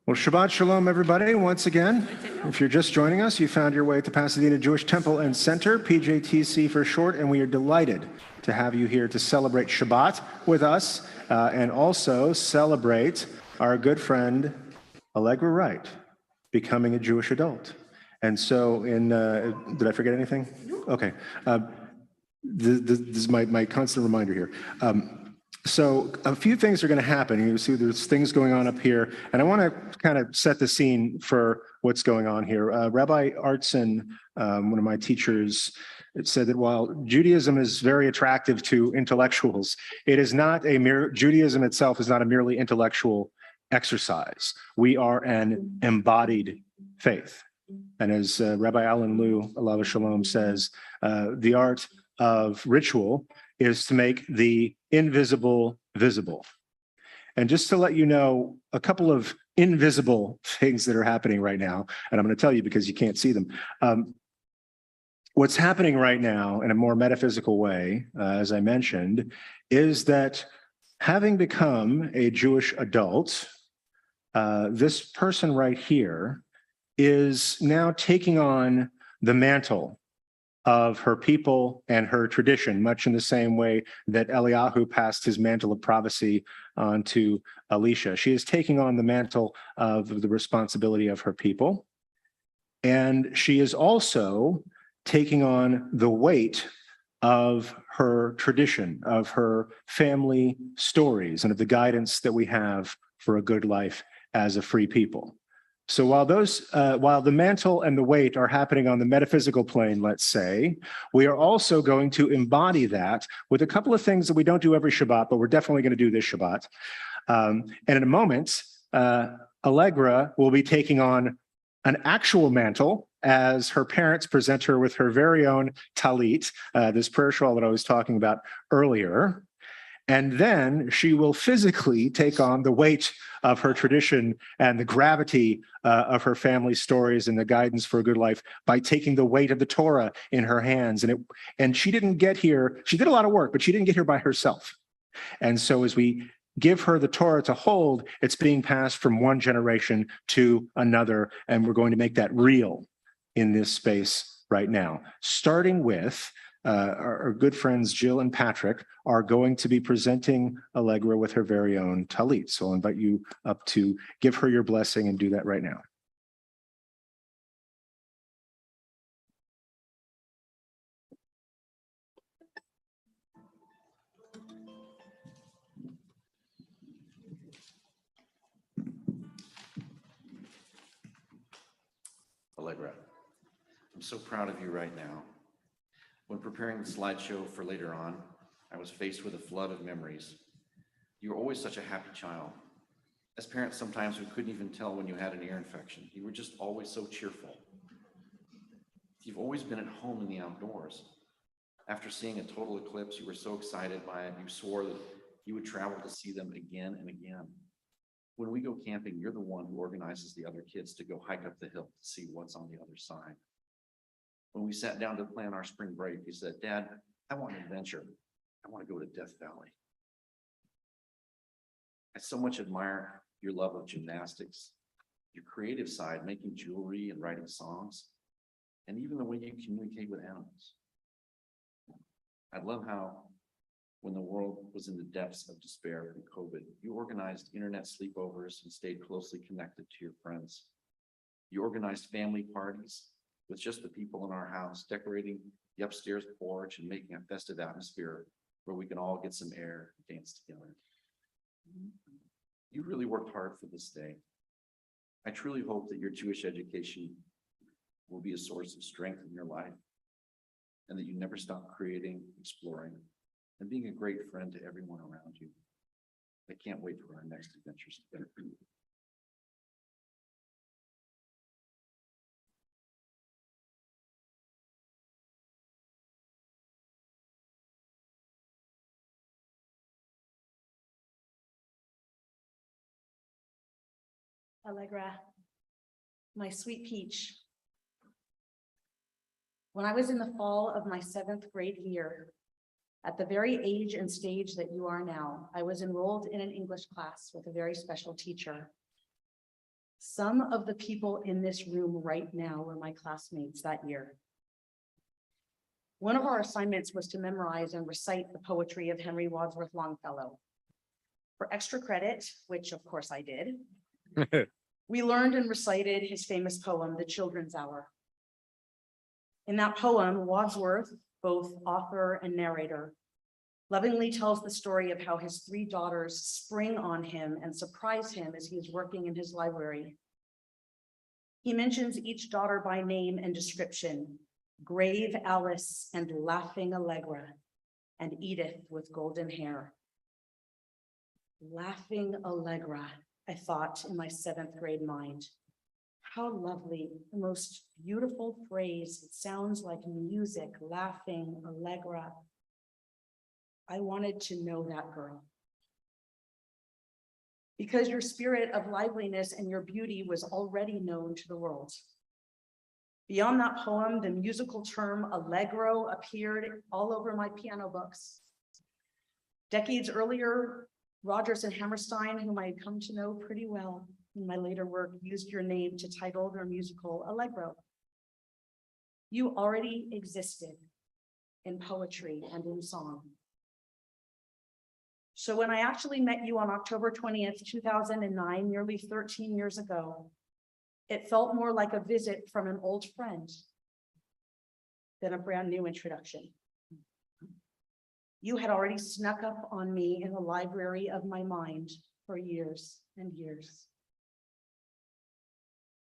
S3: Well, Shabbat Shalom, everybody. Once again, if you're just joining us, you found your way to Pasadena Jewish Temple and Center, PJTC for short, and we are delighted to have you here to celebrate Shabbat with us and also celebrate our good friend Allegra Wright becoming a Jewish adult. And so did I forget anything? Okay. This is my constant reminder here. So a few things are going to happen. You see there's things going on up here, and I want to kind of set the scene for what's going on here. Rabbi Artson, one of my teachers, said that while Judaism is very attractive to intellectuals, it is not Judaism itself is not a merely intellectual exercise. We are an embodied faith. And as Rabbi Alan Liu, Alav Shalom, says, the art of ritual is to make the invisible visible. And just to let you know, a couple of invisible things that are happening right now, and I'm going to tell you because you can't see them. What's happening right now in a more metaphysical way, as I mentioned, is that having become a Jewish adult, this person right here is now taking on the mantle of her people and her tradition, much in the same way that Eliyahu passed his mantle of prophecy on to Elisha. She is taking on the mantle of the responsibility of her people. And she is also taking on the weight of her tradition, of her family stories, and of the guidance that we have for a good life as a free people. So while the mantle and the weight are happening on the metaphysical plane, let's say, we are also going to embody that with a couple of things that we don't do every Shabbat, but we're definitely going to do this Shabbat. And in a moment, Allegra will be taking on an actual mantle as her parents present her with her very own talit, this prayer shawl that I was talking about earlier. And then she will physically take on the weight of her tradition and the gravity of her family stories and the guidance for a good life by taking the weight of the Torah in her hands. And she didn't get here, she did a lot of work, but she didn't get here by herself. And so as we give her the Torah to hold, it's being passed from one generation to another, and we're going to make that real in this space right now, starting with our good friends Jill and Patrick are going to be presenting Allegra with her very own talit. So I'll invite you up to give her your blessing and do that right now.
S7: Allegra, I'm so proud of you right now. When preparing the slideshow for later on, I was faced with a flood of memories. You were always such a happy child. As parents, sometimes we couldn't even tell when you had an ear infection. You were just always so cheerful. You've always been at home in the outdoors. After seeing a total eclipse, you were so excited by it, you swore that you would travel to see them again and again. When we go camping, you're the one who organizes the other kids to go hike up the hill to see what's on the other side. When we sat down to plan our spring break, he said, "Dad, I want an adventure. I want to go to Death Valley." I so much admire your love of gymnastics, your creative side, making jewelry and writing songs, and even the way you communicate with animals. I love how when the world was in the depths of despair from COVID, you organized internet sleepovers and stayed closely connected to your friends. You organized family parties with just the people in our house, decorating the upstairs porch and making a festive atmosphere where we can all get some air and dance together. You really worked hard for this day. I truly hope that your Jewish education will be a source of strength in your life, and that you never stop creating, exploring, and being a great friend to everyone around you. I can't wait for our next adventures together.
S5: Allegra, my sweet peach. When I was in the fall of my 7th grade year, at the very age and stage that you are now, I was enrolled in an English class with a very special teacher. Some of the people in this room right now were my classmates that year. One of our assignments was to memorize and recite the poetry of Henry Wadsworth Longfellow. For extra credit, which of course I did, we learned and recited his famous poem, The Children's Hour. In that poem, Wadsworth, both author and narrator, lovingly tells the story of how his 3 daughters spring on him and surprise him as he is working in his library. He mentions each daughter by name and description: grave Alice and laughing Allegra, and Edith with golden hair. Laughing Allegra, I thought in my 7th grade mind. How lovely, the most beautiful phrase. It sounds like music, laughing Allegra. I wanted to know that girl. Because your spirit of liveliness and your beauty was already known to the world. Beyond that poem, the musical term allegro appeared all over my piano books. Decades earlier, Rodgers and Hammerstein, whom I had come to know pretty well in my later work, used your name to title their musical Allegro. You already existed in poetry and in song. So when I actually met you on October 20th, 2009, nearly 13 years ago, it felt more like a visit from an old friend than a brand new introduction. You had already snuck up on me in the library of my mind for years and years.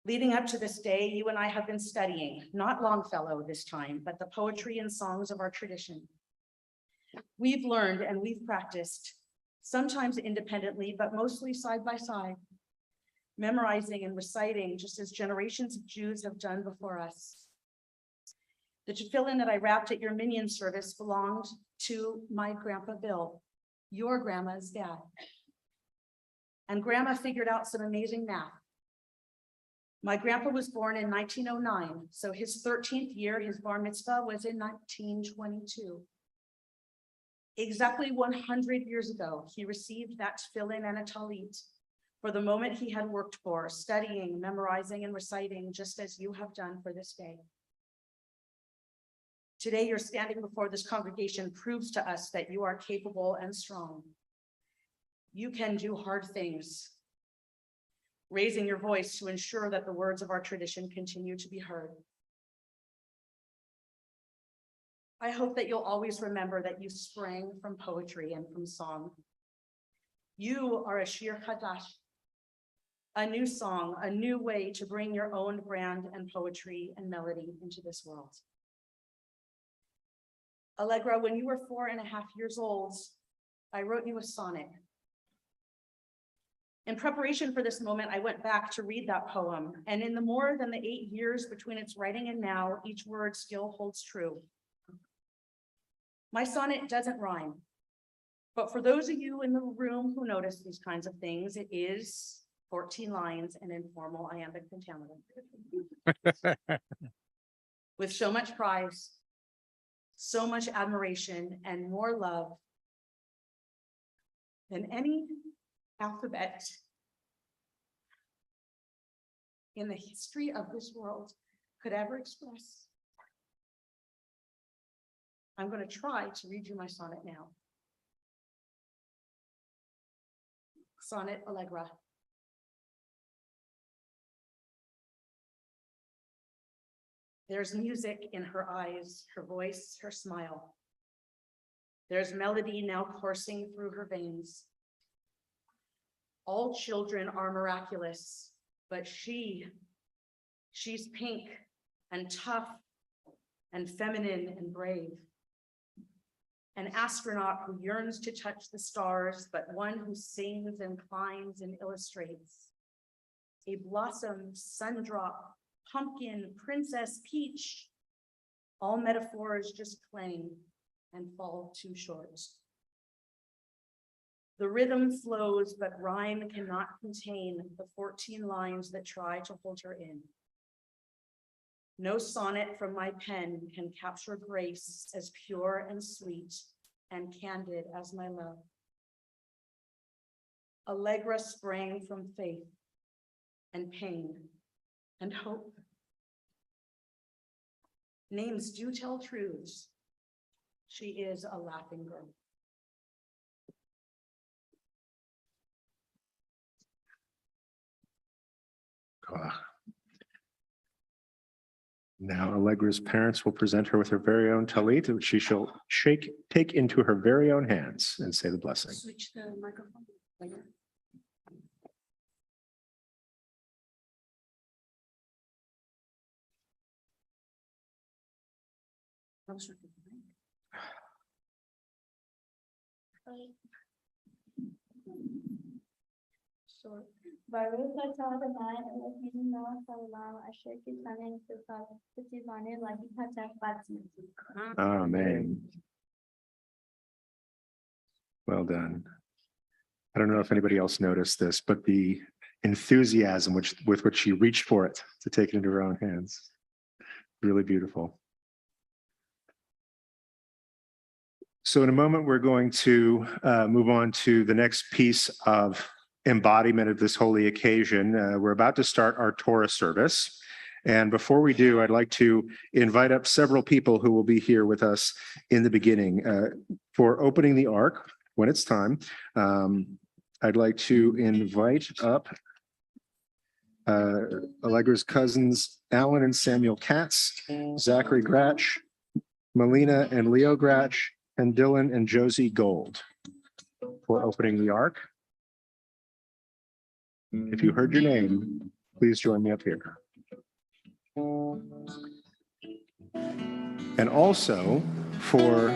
S5: Leading up to this day, you and I have been studying, not Longfellow this time, but the poetry and songs of our tradition. We've learned and we've practiced, sometimes independently, but mostly side by side, memorizing and reciting just as generations of Jews have done before us. The tefillin that I wrapped at your minyan service belonged to my grandpa Bill, your grandma's dad. And grandma figured out some amazing math. My grandpa was born in 1909, so his 13th year, his bar mitzvah, was in 1922. Exactly 100 years ago, he received that tefillin and a talit for the moment he had worked for, studying, memorizing, and reciting, just as you have done for this day. Today, your standing before this congregation proves to us that you are capable and strong. You can do hard things, raising your voice to ensure that the words of our tradition continue to be heard. I hope that you'll always remember that you sprang from poetry and from song. You are a shir chadash, a new song, a new way to bring your own brand and poetry and melody into this world. Allegra, when you were 4.5 years old, I wrote you a sonnet. In preparation for this moment, I went back to read that poem, and in the more than the 8 years between its writing and now, each word still holds true. My sonnet doesn't rhyme, but for those of you in the room who notice these kinds of things, it is 14 lines and informal iambic pentameter. With so much pride, so much admiration, and more love than any alphabet in the history of this world could ever express. I'm going to try to read you my sonnet now. Sonnet Allegra. There's music in her eyes, her voice, her smile. There's melody now coursing through her veins. All children are miraculous, but she's pink and tough and feminine and brave. An astronaut who yearns to touch the stars, but one who sings and climbs and illustrates. A blossom, sundrop, pumpkin, princess, peach, all metaphors just cling and fall too short. The rhythm flows, but rhyme cannot contain the 14 lines that try to hold her in. No sonnet from my pen can capture grace as pure and sweet and candid as my love. Allegra sprang from faith and pain and hope. Names do tell truths. She is a laughing girl.
S3: Now Allegra's parents will present her with her very own talit, which she shall take into her very own hands and say the blessing.
S1: Switch the microphone. Later.
S6: Sure. Baruch atah Adonai Eloheinu melech haolam asher kitane v'tivane lahipatech b'atzmi.
S3: Amen. Well done. I don't know if anybody else noticed this, but the enthusiasm with which she reached for it to take it into her own hands. Really beautiful. So in a moment, we're going to move on to the next piece of embodiment of this holy occasion. We're about to start our Torah service. And before we do, I'd like to invite up several people who will be here with us in the beginning. For opening the ark, when it's time, I'd like to invite up Allegra's cousins, Alan and Samuel Katz, Zachary Gratch, Melina and Leo Gratch, and Dylan and Josie Gold for opening the ark. If you heard your name, please join me up here. And also for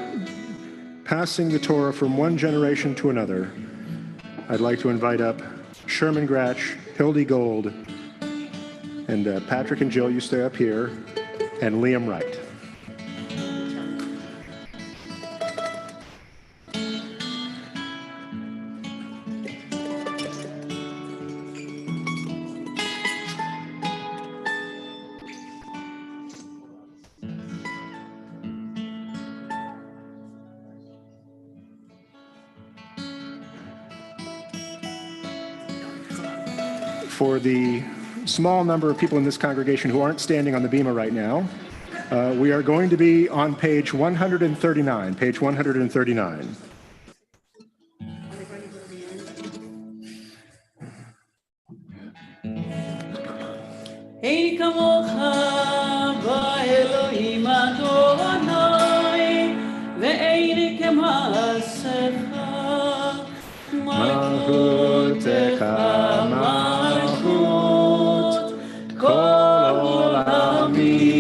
S3: passing the Torah from one generation to another, I'd like to invite up Sherman Gratch, Hildy Gold, and Patrick and Jill, you stay up here, and Liam Wright. For the small number of people in this congregation who aren't standing on the bema right now, we are going to be on page 139, page 139.
S1: אין כמוך באלוהים אדוני, ואין כמעשיך.
S2: מלכותך מלכות כל עולמים,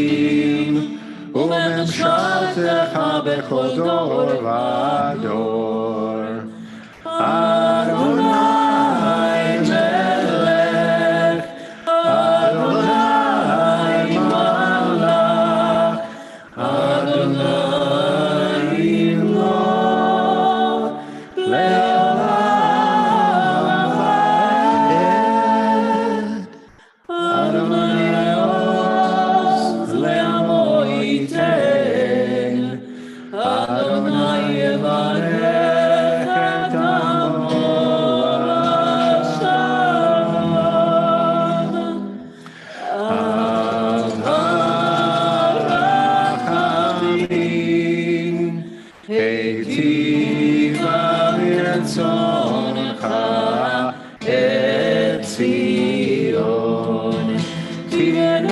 S2: וממשלתך בכל דור ודור. אדוני מלך, אדוני מלך, אדוני ימלוך לעולם ועד. אדוני עוז לעמו ייתן, אדוני Zion, Tivnei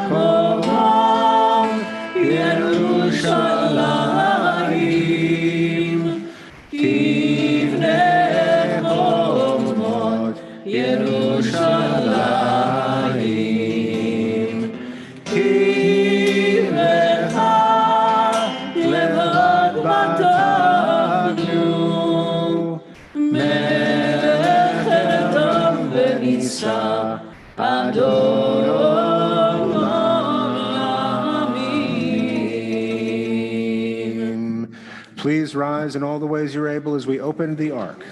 S2: Chovam Yerushalayim, Tivnei Chomot Yerushalayim, Ki lecha levad batavnu, melech etam v'nitza adon olamim.
S3: Please rise in all the ways you're able as we open the ark.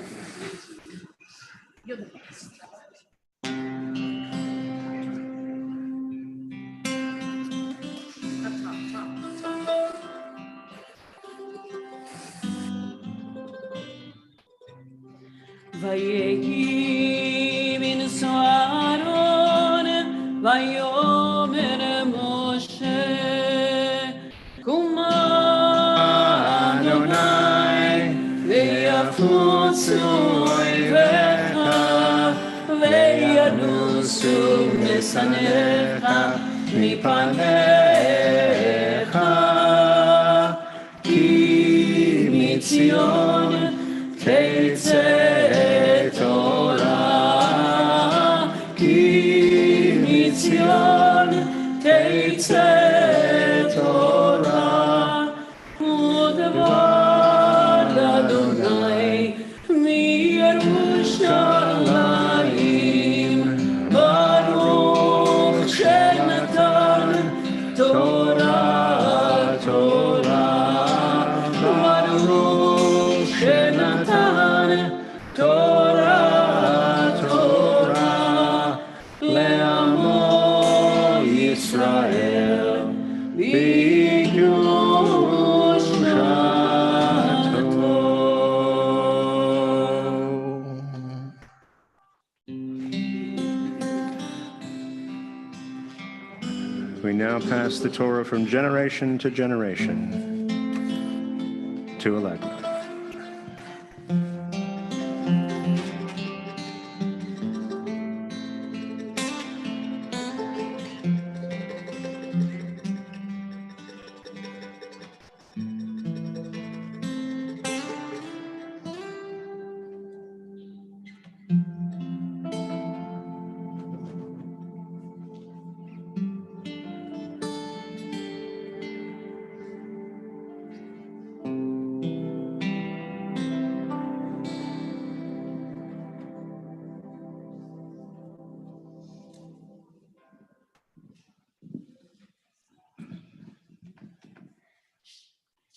S1: ויהי מנשוא אהרון, ויאמר משה, קומה
S2: Adonai,
S1: ויפוצו אויביך, וינוסו משנאיך מפניך, כי מציון תצא תורה, כי מציון תצא תורה, ודבר אדוני מירושלים, ברוך שנתן תורה, תורה, ברוך שנתן תורה, תורה, לעמו ישראל, בקדושתו.
S3: We now pass the Torah from generation to generation to Allegra.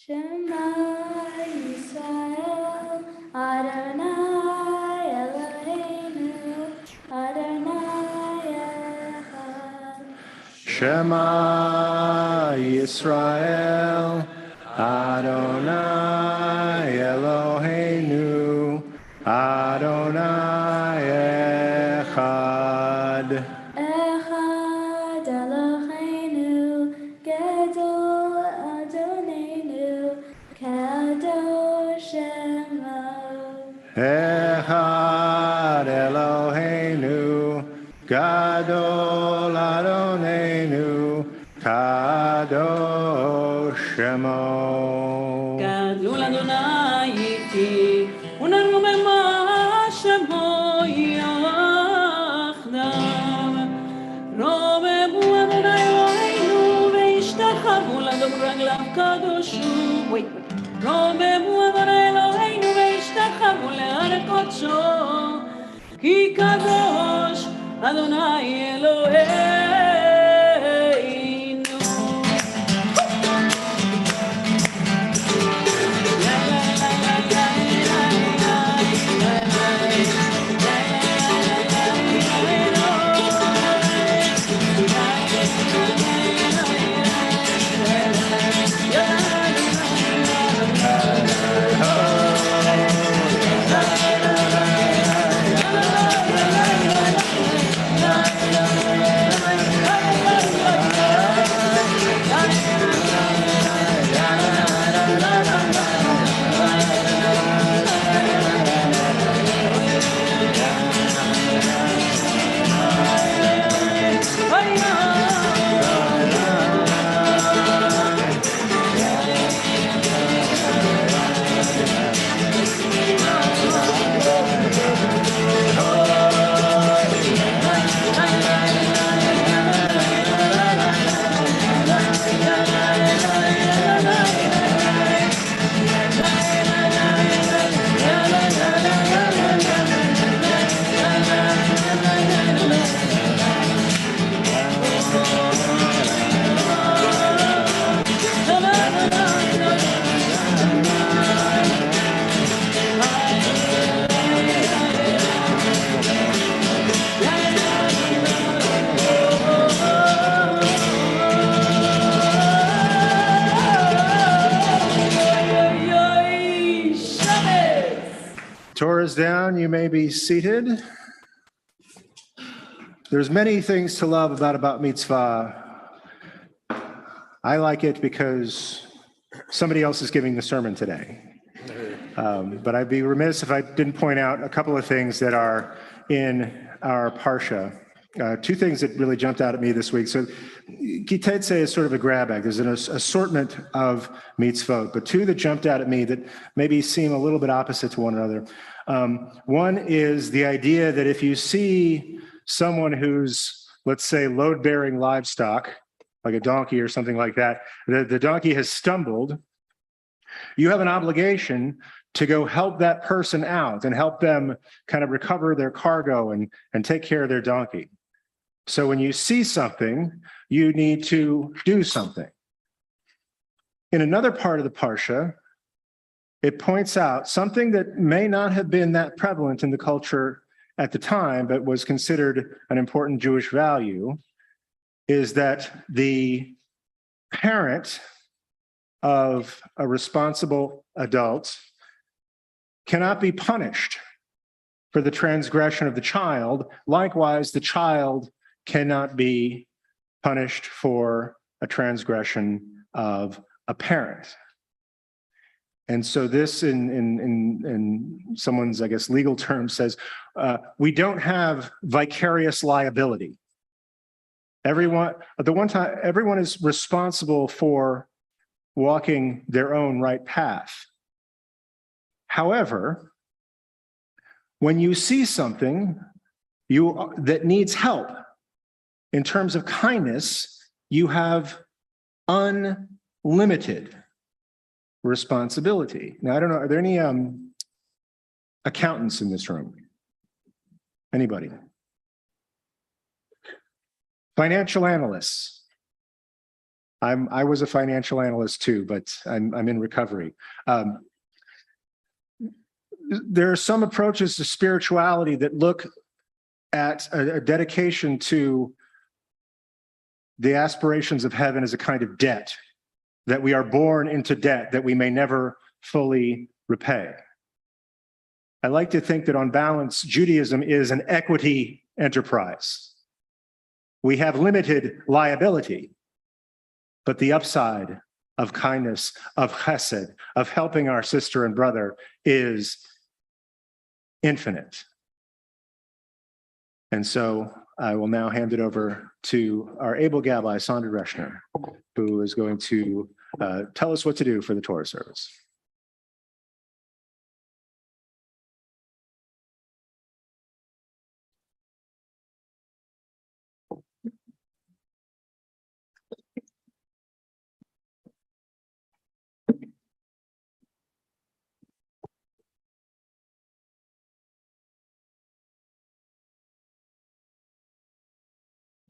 S6: Shema Yisrael, Adonai Eloheinu, Adonai Echad.
S3: Shema Yisrael, Adonai Eloheinu, Adonai Echad.
S6: Echad Eloheinu, Gadol Adonenu, Kadosh Shemo.
S3: Echad Eloheinu, Gadol Adonenu, Kadosh Shemo.
S1: גדול אדוני איתי, ונרוממה שמו יחדיו. רוממו אדוני אלוהינו, וישתחוו לדום רגליו קדושו. רוממו אדוני אלוהינו, וישתחוו להר קודשו. כי קדוש אדוני אלוהינו.
S3: is down, you may be seated. There's many things to love about mitzvah. I like it because somebody else is giving the sermon today. But I'd be remiss if I didn't point out a couple of things that are in our parsha. Two things that really jumped out at me this week. So PJTC is sort of a grab bag. There's an assortment of mitzvot, but two that jumped out at me that maybe seem a little bit opposite to one another. One is the idea that if you see someone who's, let's say, load-bearing livestock, like a donkey or something like that, the donkey has stumbled, you have an obligation to go help that person out and help them kind of recover their cargo and take care of their donkey. So when you see something, you need to do something. In another part of the parsha, it points out something that may not have been that prevalent in the culture at the time, but was considered an important Jewish value, is that the parent of a responsible adult cannot be punished for the transgression of the child. Likewise, the child cannot be punished for a transgression of a parent. And so this, in someone's, I guess, legal terms, says we don't have vicarious liability. Everyone is responsible for walking their own right path. However, when you see something that needs help in terms of kindness, you have unlimited responsibility. Now, I don't know, are there any accountants in this room? Anybody? Financial analysts. I was a financial analyst too, but I'm in recovery. There are some approaches to spirituality that look at a dedication to the aspirations of heaven as a kind of debt, that we are born into debt that we may never fully repay. I like to think that on balance, Judaism is an equity enterprise. We have limited liability, but the upside of kindness, of chesed, of helping our sister and brother is infinite. And so I will now hand it over to our able Gabbai, Sandra Reshner, who is going to tell us what to do for the Torah service.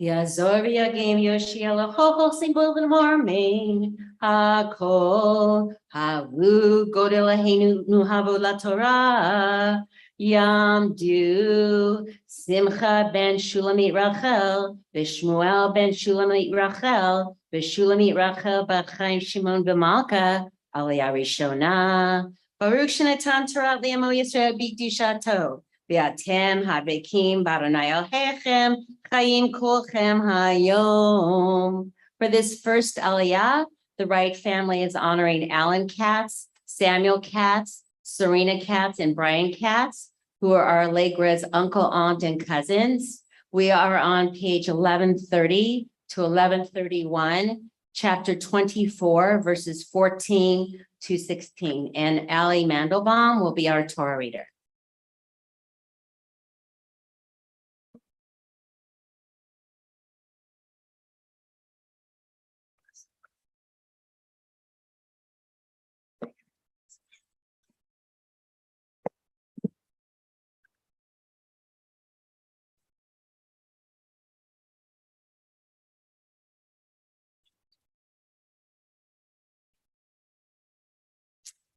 S4: Yazor v'yagim Yoshia l'chochol simbol v'marmein hakol havu godel lahenu nuhavu laTorah yamdu Simcha ben Shulamit Rachel v'Shmuel ben Shulamit Rachel v'Shulamit Rachel b'Chaim Shimon b'Malka Aliyah Rishona Baruch Shenatan Torah L'Amo Yisrael B'Kedushato V'atem habekim b'Adonai Elohechem Chayim kolchem hayom. For this first Aliyah, the Wright family is honoring Alan Katz, Samuel Katz, Serena Katz, and Brian Katz, who are our Allegra's uncle, aunt, and cousins. We are on page 1130 to 1131, chapter 24, verses 14 to 16. And Ali Mandelbaum will be our Torah reader.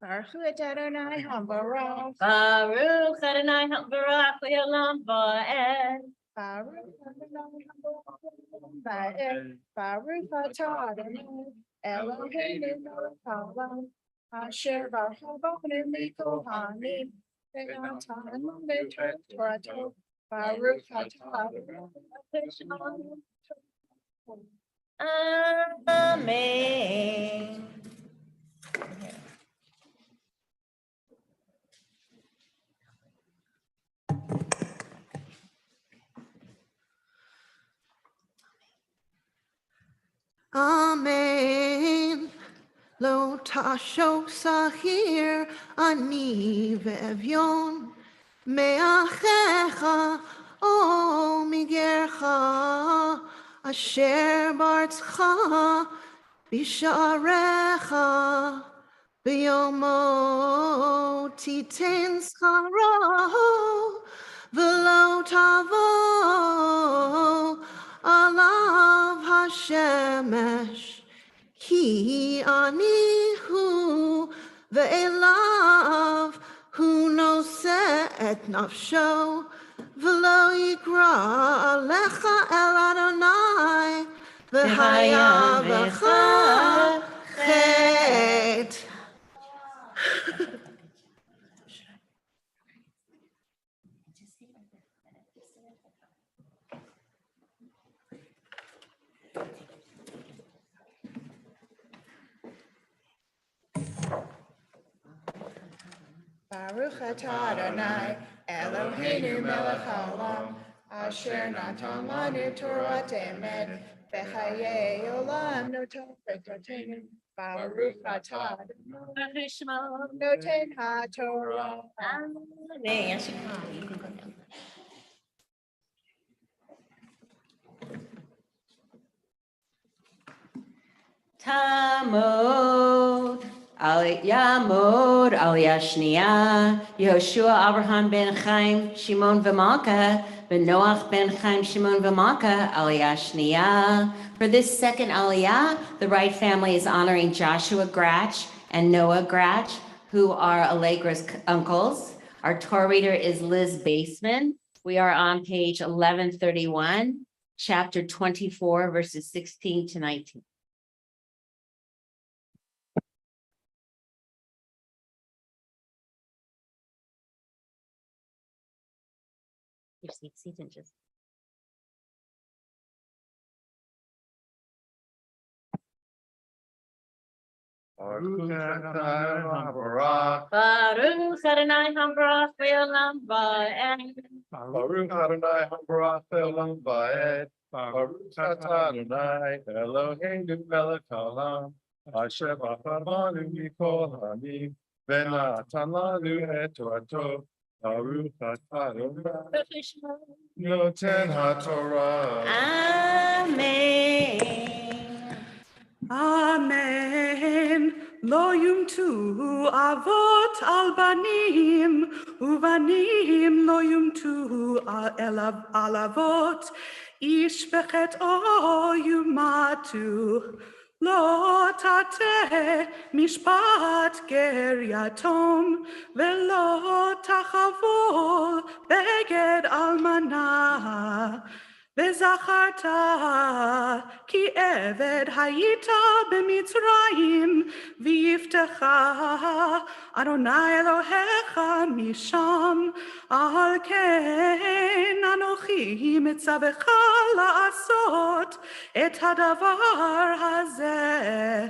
S5: Baruch Adonai HaBarach.
S4: Baruch Adonai HaBarach Le'olam Va'ed.
S5: Baruch Adonai HaBarach. Baruch Atah Adonai Eloheinu melech haolam. Asher b'chol b'nei Kohanim
S2: Baruch
S8: Amen.
S2: Amen. Lo tasho sahir ani ve'evion me'achecha o migercha asher bartzcha bisharecha biyomo titen scharo v'lo tavo alav hashemesh Ki anihu ve'elav hu noseh et nafsho v'lo yikra alecha el Adonai v'hayavecha chet.
S9: Baruch atah Adonai, Eloheinu melech haolam, asher natan lanu Torah emet, v'chayei olam noten b'tortenu. Baruch atah Adonai, noten haTorah.
S8: Amen. Yes, you can. You can go down. Tamod, Yamod, Aliyah Shniya, Yehoshua Abraham ben Chaim, Shimon v'Malka, ben Noach ben Chaim, Shimon v'Malka, Aliyah Shniya. For this second Aliyah, the Wright family is honoring Joshua Gratch and Noah Gratch, who are Allegra's uncles. Our Torah reader is Liz Baseman. We are on page 1131, chapter 24, verses 16 to 19. Your seat inches.
S10: Baruch Adonai HaBarach.
S8: Baruch Adonai HaBarach Ve'olam Va'ed.
S10: Baruch Adonai HaBarach Ve'olam Va'ed. Baruch atah Adonai Eloheinu melech haolam, asher bachar banu mikol ha'amim, v'natan lanu et torato. Baruch atah Adonai noten haTorah.
S8: Amen.
S1: Amen. Lo yumtu avot al banim, uvanim lo yumtu al avot, ish bechet o yumatu. Lo tate mishpat ger yatom, velo tachavol beged almana. וזכרת כי עבד היית במצרים, ויפתח אדוני אלוהיך משם. על כן אנוכי מצווך לעשות את הדבר הזה.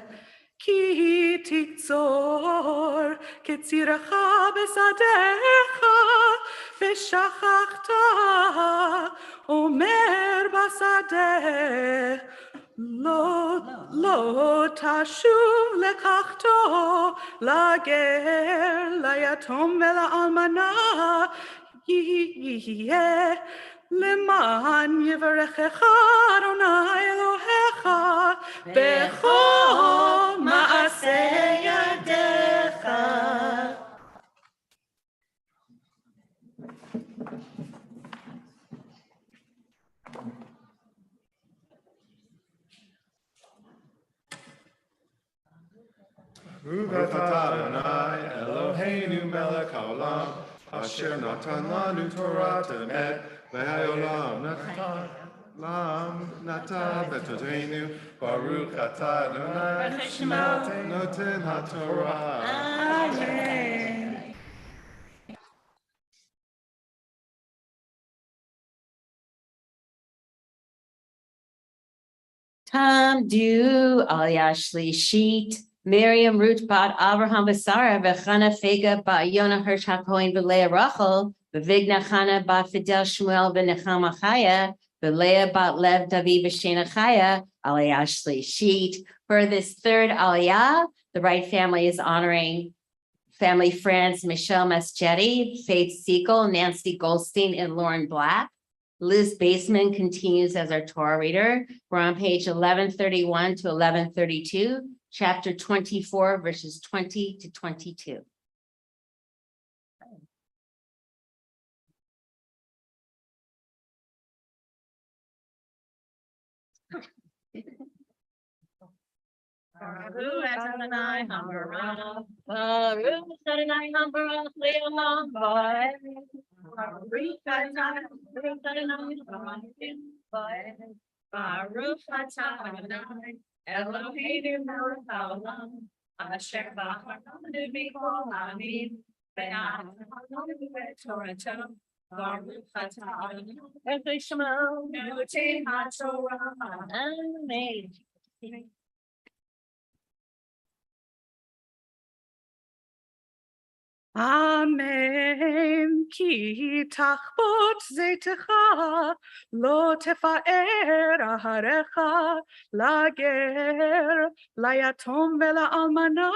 S1: כי תקצור כצירך בשדך, ושכחת אומר בשדה. לא תשוב לקחתו לגר, ליתום ולאלמנה, יהיה למען יברכך אדוני אלוהיך בכל מעשה ידיך.
S10: Baruch atah Adonai Eloheinu melech haolam, asher natan lanu Torah emet, v'haolam natan b'tortenu. Baruch atah Adonai noten haTorah.
S8: Amen. Hamdu Aliyah Shlishit, Miriam Ruth Bat Abraham Basara, Vechana Fega Bat Yona Hirsch HaKohen B'Leah Rachel, B'Vigna Chana Bat Fidel Shmuel B'Nechama Chaya, B'Leah Bat Lev David B'Shena Chaya, Aliyah Shlishit. For this third Aliyah, the Wright family is honoring family friends Michelle Maschetti, Faith Siegel, Nancy Goldstein, and Lauren Black. Liz Baseman continues as our Torah reader. We're on page 1131 to 1132, chapter 24, verses 20 to 22. Baruch Adonai Habarach, Baruch Adonai Habarach Le'olam Va'ed. Baruch Adonai Habarach, Baruch Adonai Eloheinu melech haolam, asher b'charanu b'kol ha'amim, v'na'atanu b'torato. Baruch Adonai Shema Noten HaTorah. Amen.
S11: Amen. Ki tachbot zeitecha, lo tefa'er aharecha, lager, layatom vela'almana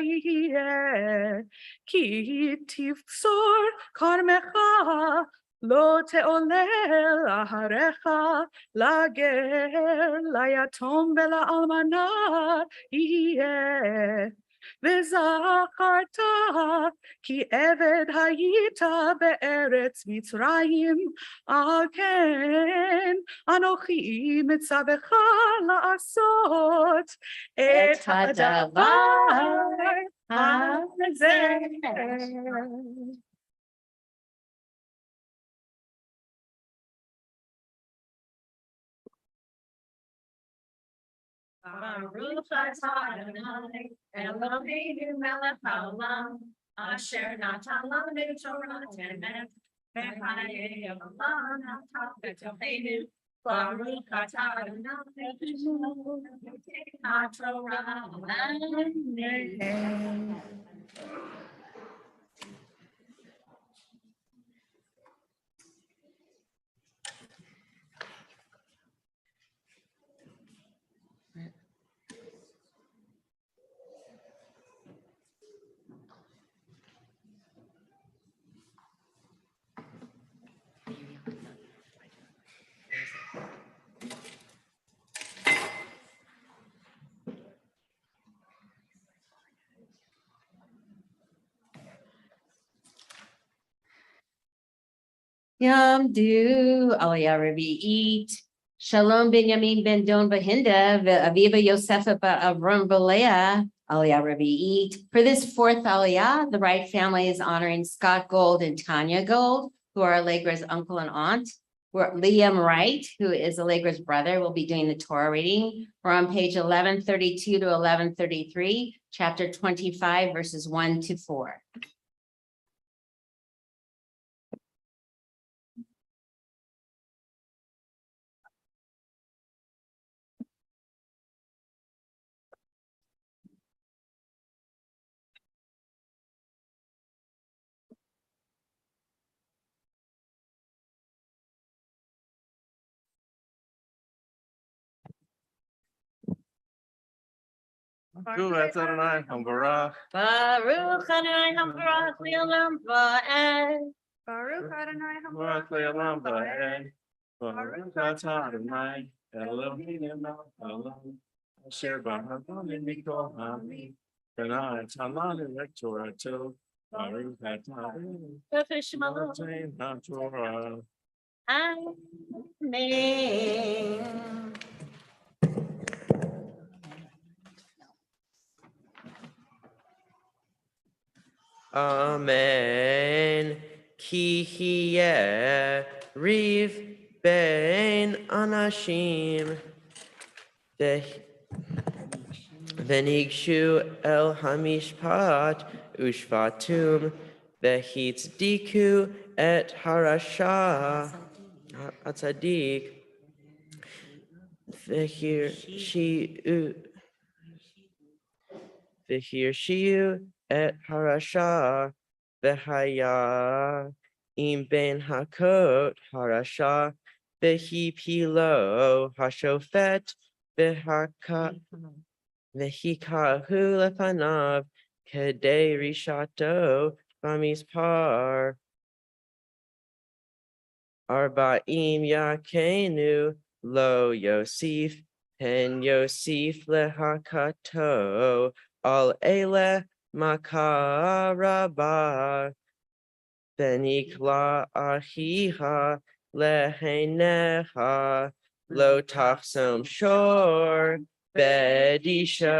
S11: yihye. Ki tifsor karmecha, lo te'olel aharecha, lager, layatom vela'almana yihye. V'zacharta ki eved hayita be'eretz Mitzrayim, al ken anochi mitzavecha la'asot et hadavar hazeh.
S6: Baruch Adonai Eloheinu melech haolam, asher natan lanu Torah temet, v'chayei olam natan b'tocheinu. Baruch Adonai Noten HaTorah. Amen.
S8: Yamdu Aliyah Revi'it. Shalom Binyamin Ben Don Bahinda Aviva Yosefa Avram Balea Aliyah Revi'it. For this fourth Aliyah, the Wright family is honoring Scott Gold and Tanya Gold, who are Allegra's uncle and aunt. Liam Wright, who is Allegra's brother, will be doing the Torah reading. We're on page 1132 to 1133, chapter 25, verses 1 to 4.
S10: Baruch Adonai Habarach,
S8: Baruch Adonai Habarach Le'olam Va'ed.
S11: Baruch Adonai
S10: Baruch Le'olam Va'ed. Baruch Adonai Eloheinu melech haolam, asher b'charanu b'kol ha'amim, v'na'atan lanu b'torato. Baruch Adonai Noten HaTorah.
S8: Amen.
S12: Amen. Ki hiye riv ben anashim v'nigshu el hamishpat ushvatum v'hitzdiku et harasha atzadik V'hir shiu et harasha v'haya im ben hakot harasha v'hi pilo hashofet v'hikahu lefanav kedei rishato bamispar arba'im yakenu lo Yosef pen Yosef lehakato al ele makaraba benikla ahiha leheneha lo tachsom shor bedisha.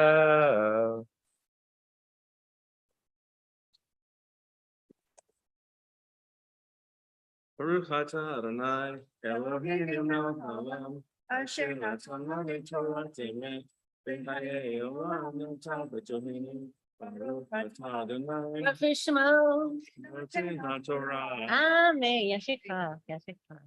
S10: Baruch atah Adonai, Eloheinu melech haolam, asher natan לנו תורת אמת, בחיי עולם נתן בתוכנו. Baruch atah Adonai, נותן התורה.
S8: Amen. Yashika. Yashika.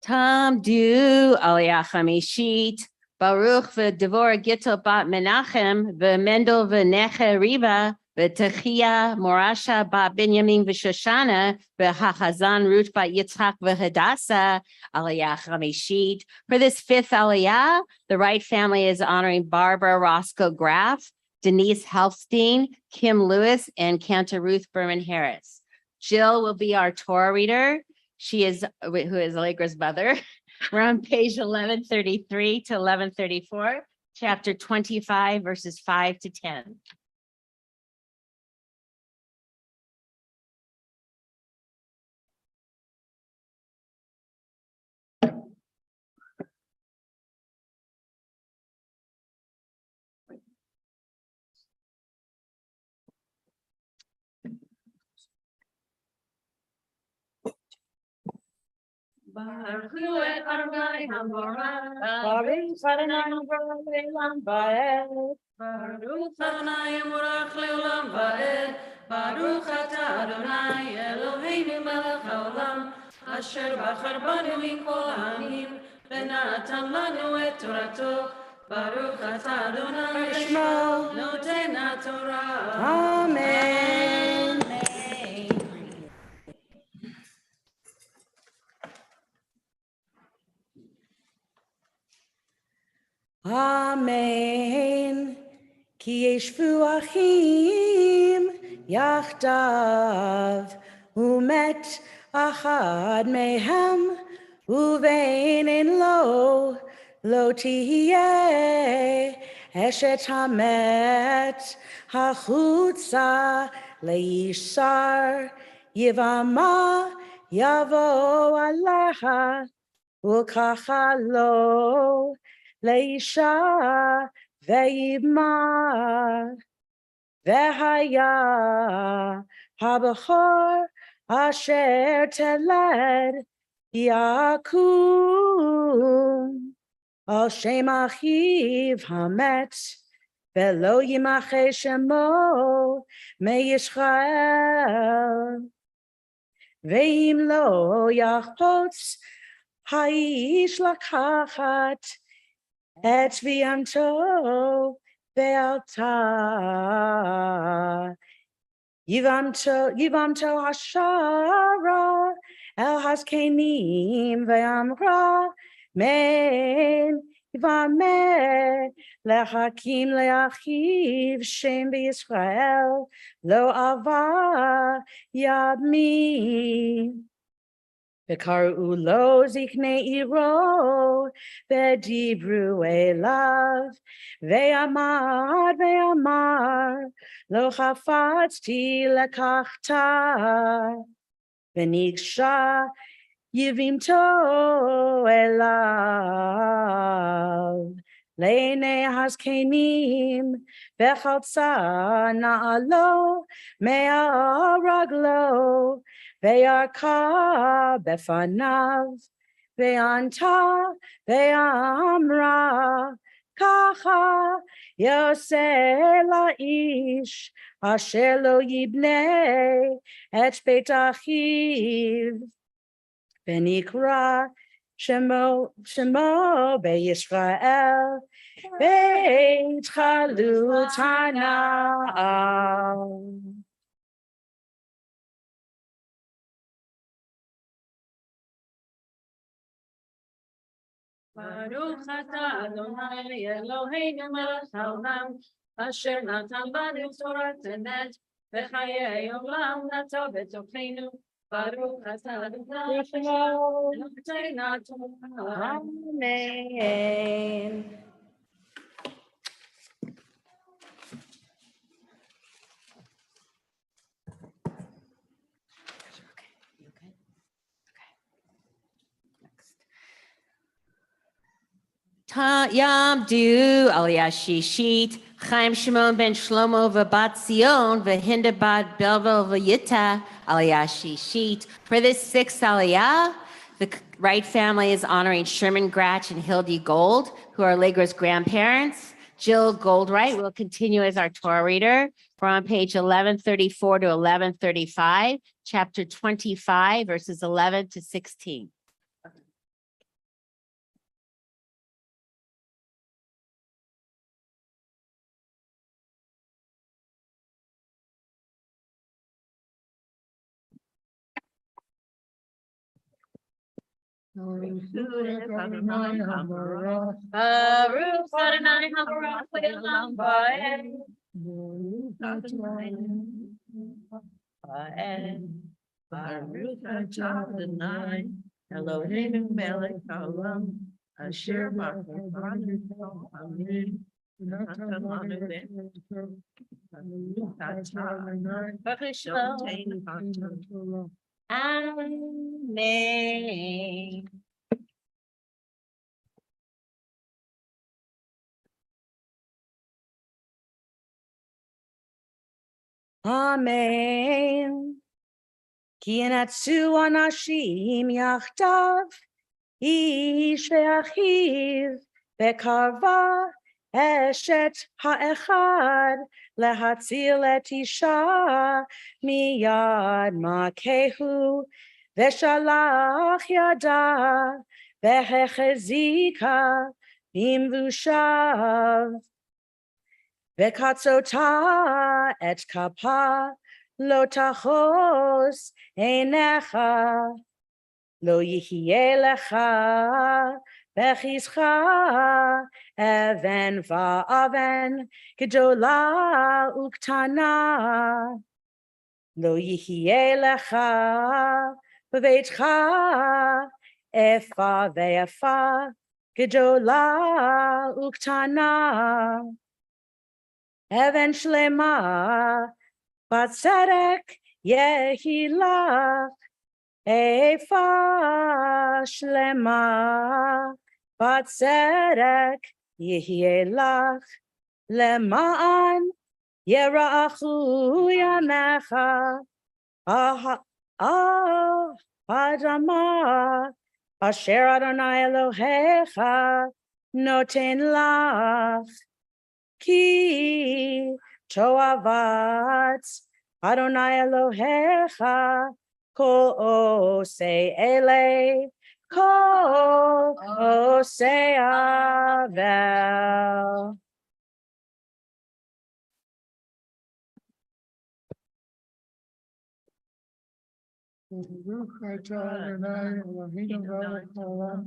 S8: Tam du aliyah chamishit, Baruch v'devor Gittel bat Menachem, v'Mendel v'Neche Riba, v'Techia Morasha bat Binyamin v'Shoshana, v'Hachazan Ruth bat Yitzchak v'Hadassah, aliyah chamishit. For this fifth aliyah, the Wright family is honoring Barbara Roscoe Graff, Denise Helfstein, Kim Lewis, and Cantor Ruth Berman Harris. Jill will be our Torah reader. She is, who is Allegra's mother. We're on page 1133 to 1134, chapter 25, verses 5 to 10.
S6: Baruch et Adonai Hamorah, Baruch Adonai Hamorah le'olam va'ed, Baruch
S1: Adonai Yamorach le'olam va'ed, Baruch atah Adonai Eloheinu melech haolam, asher bachar banu mikol ha'amim, ונתן לנו את תורתו, ברוך אתה אדוני
S2: Shema.
S1: נותן התורה.
S2: Amen. Amen. Ki yeshvu achim yachdav umet achad mehem uvein lo tihye eshet hamet hachutza leishar yivama yavo aleha ukachalo Leisha ve'yibma ve'haya habachor asher teled yakum al shem achiv hamet ve'lo yimache shemo me'yishrael ve'im lo yachpotz ha'ish lakachat Et viamto be'alta Yivamto hashara El haskenim ve'amra Men Yivame lehakim leachiv Shem b'Yisrael Lo ava yadmi Bekaru lo zikne iro, bedibru elav, ve'amar, lo chafatzti lekachta, v'niksha yivimto elav. Le'nei haskenim, v'chaltza na'alo, me'araglo, Ve'arka befanav, וענתה ואמרה, ככה יעשה לאיש אשר לא יבנה את בית אחיו, ונקרא שמו בישראל בית חלות הנעל.
S6: ברוך אתה אדוני אלוהינו מלך העולם, אשר נתן בנו תורת אמת, וחיי עולם נטע בתוכנו. ברוך אתה אדוני נותן התורה.
S2: אמן.
S8: Yamdu Aliyah Shishit, Chaim Shimon ben Shlomo v'bat Zion v'hinda bat Belvel v'yita Aliyah Shishit. For this sixth Aliyah, the Wright family is honoring Sherman Gratch and Hildy Gold, who are Allegra's grandparents. Jill Goldwright will continue as our Torah reader. We're on page 1134 to 1135, chapter 25, verses 11 to 16.
S6: Baruch Adonai Habarach Le'olam Va'ed. Baruch Adonai Eloheinu melech haolam, asher b'chesed amin. Natan lanu Baruch Adonai noten haTorah.
S8: Amen.
S2: Amen. כי ינצו אנשים יחדיו, איש ואחיו, וקרבה אשת האחד, להציל את אישה מיד מכהו, ושלח ידה, והחזיקה במבושיו. וקצותה את כפה, לא תחוס עיניך, לא יהיה לך בכיסך אבן ואבן, גדולה וקטנה, לא יהיה לך בביתך איפה ואיפה, גדולה וקטנה. אבן שלמה בצדק יהי לך, איפה שלמה בצדק יהיה לך, למען ירחו ימיך. האדמה אשר אדוני אלוהיך נותן לך, כי תועבת אדוני אלוהיך כל עושי אלה, כל עושי עוול.
S6: Baruch atah Adonai Eloheinu melech haolam,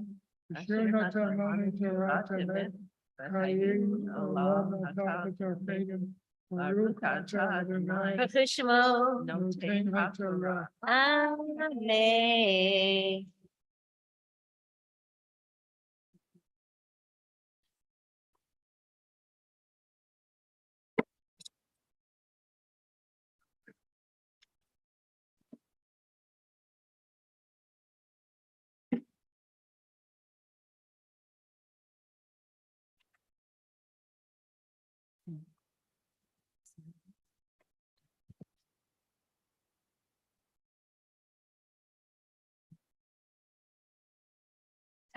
S6: asher natan lanu Torah emet, v'chayei olam natan b'torfenu. Baruch atah Adonai noten haTorah.
S8: Amen.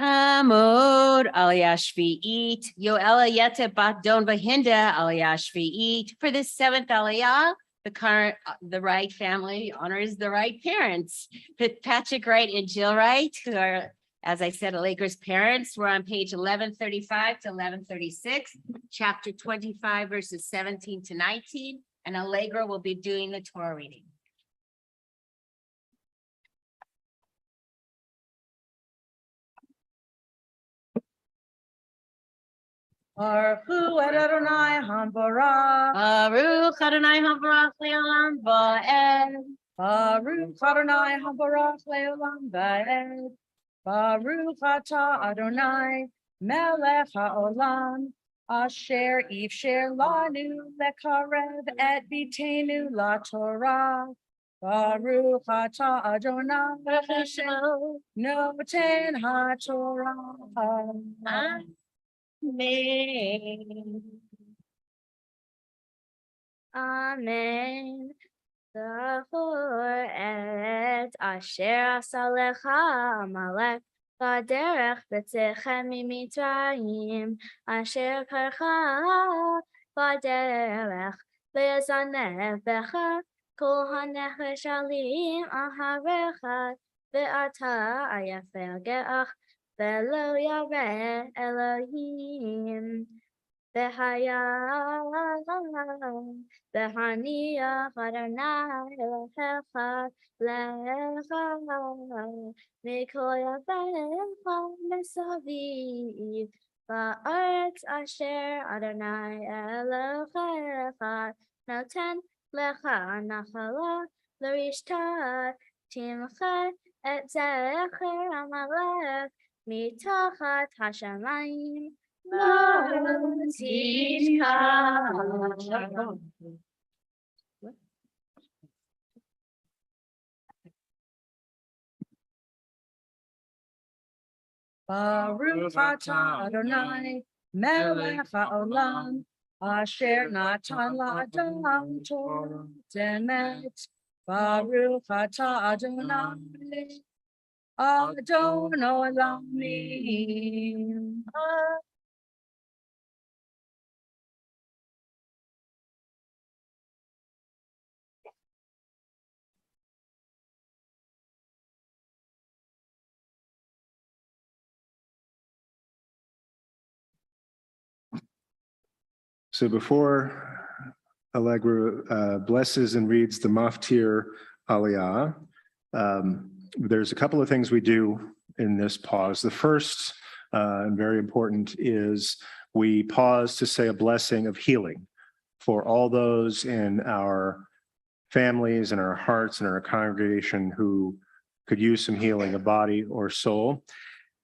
S8: Tamod aliyah shvi'it, Yoela yete bat don vahinda aliyah shvi'it. For this seventh aliyah, the Wright family honors the Wright parents, Patrick Wright and Jill Wright, who are, as I said, Allegra's parents. We're on page 1135 to 1136, chapter 25, verses 17 to 19, and Allegra will be doing the Torah reading.
S2: Baruch Adonai Hambarach.
S8: Baruch Adonai Habarach Le'olam Va'ed.
S2: Baruch Adonai Hambarach Le'olam Va'ed. Baruch Ata Adonai Melech HaOlam. Asher Ifsher Lanu Lekarev Et Bitenu LaTorah. Baruch Ata Adonai Noten HaTorah.
S8: Amen.
S13: Amen. Zachor et asher asalecha Amalek baderech b'tzechem mimitzrayim asher karcha baderech v'yazanev becha kol hanefesh alim aharecha ve'ata ayafer geach ve'lo yareh Elohim. Behania Adonai Elohecha Lecha Mikoya Becha Mesaviv Ba'aretz Asher Adonai Elohecha Noten Lecha Nachala L'rishta Timcha Et Zecher Amalek Mitachat Hashamayim
S2: Baruch Atah Adonai Melech HaOlam Asher Natan La'adam Torah Demet. Baruch Atah Adonai Adon Olamim.
S3: So before Allegra blesses and reads the Maftir Aliyah, there's a couple of things we do in this pause. The first, and very important, is we pause to say a blessing of healing for all those in our families and our hearts and our congregation who could use some healing of body or soul,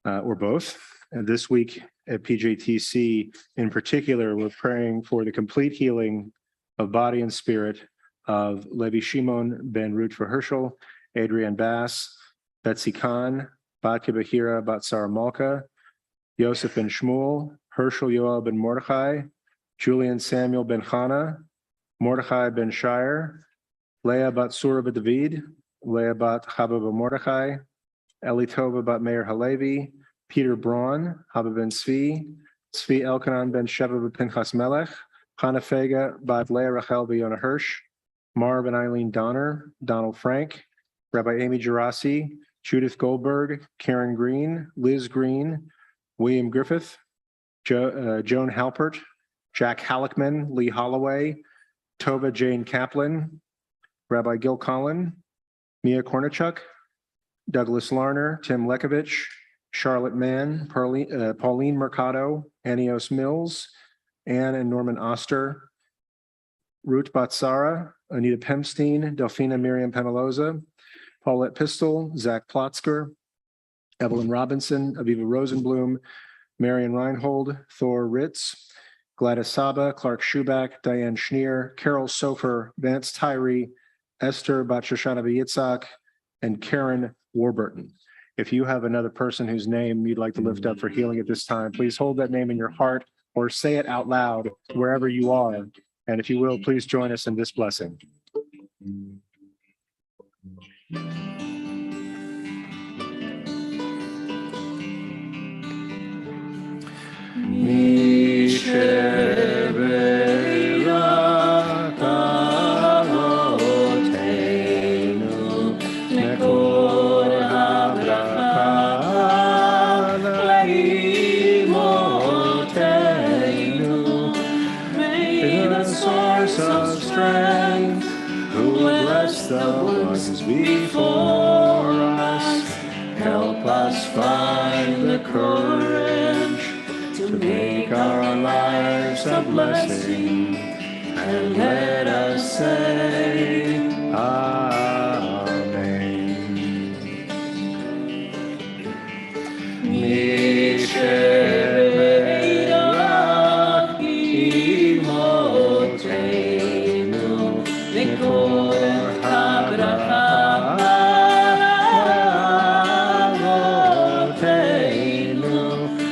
S3: or both. And this week at PJTC in particular, we're praying for the complete healing of body and spirit of Levi Shimon ben Ruth Herschel, Adrian Bass, Betsy Khan, Batke Bahira Bat Sarah Malka, Yosef ben Shmuel, Herschel Yoel ben Mordechai, Julian Samuel ben Chana, Mordechai ben Shire, Leah bat Surah bat David, Leah bat Chaba ben Mordechai, Eli Tova bat Meir Halevi, Peter Braun, Haba ben Tzvi, Tzvi Elkanan ben Sheva ben Pinchas Melech, Chana Fega bat Leah Rachel ben Hirsch, Mara ben Eileen Donner, Donald Frank, Rabbi Amy Gerasi, Judith Goldberg, Karen Green, Liz Green, William Griffith, Joan Halpert, Jack Halleckman, Lee Holloway, Tova Jane Kaplan, Rabbi Gil Collin, Mia Kornichuk, Douglas Larner, Tim Lekovich, Charlotte Mann, Pauline Mercado, Anios Mills, Ann and Norman Oster, Ruth Batsara, Anita Pemstein, Delphina Miriam Penaloza, Paulette Pistol, Zach Plotzker, Evelyn Robinson, Aviva Rosenblum, Marion Reinhold, Thor Ritz, Gladys Saba, Clark Schubach, Diane Schneer, Carol Sofer, Vance Tyree, Esther Batshoshana Yitzhak, and Karen Warburton. If you have another person whose name you'd like to lift up for healing at this time, please hold that name in your heart or say it out loud wherever you are. And if you will, please join us in this blessing. before us. Help us find the courage to make our lives a blessing, and let us say Amen. Mishebeirach imotenu v'kol habracha avotenu.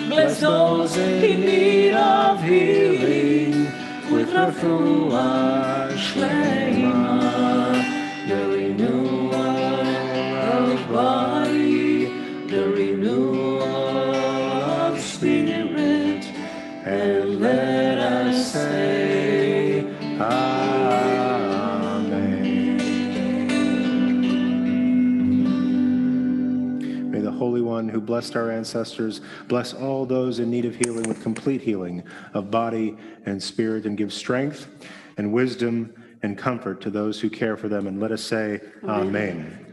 S3: Bless those in need of healing with refuah shlema, the renewal of body, the renewal of spirit, and let us say Amen. May the Holy One who blessed our ancestors bless all those in need of healing with complete healing of body and spirit, and give strength and wisdom and comfort to those who care for them. And let us say Amen.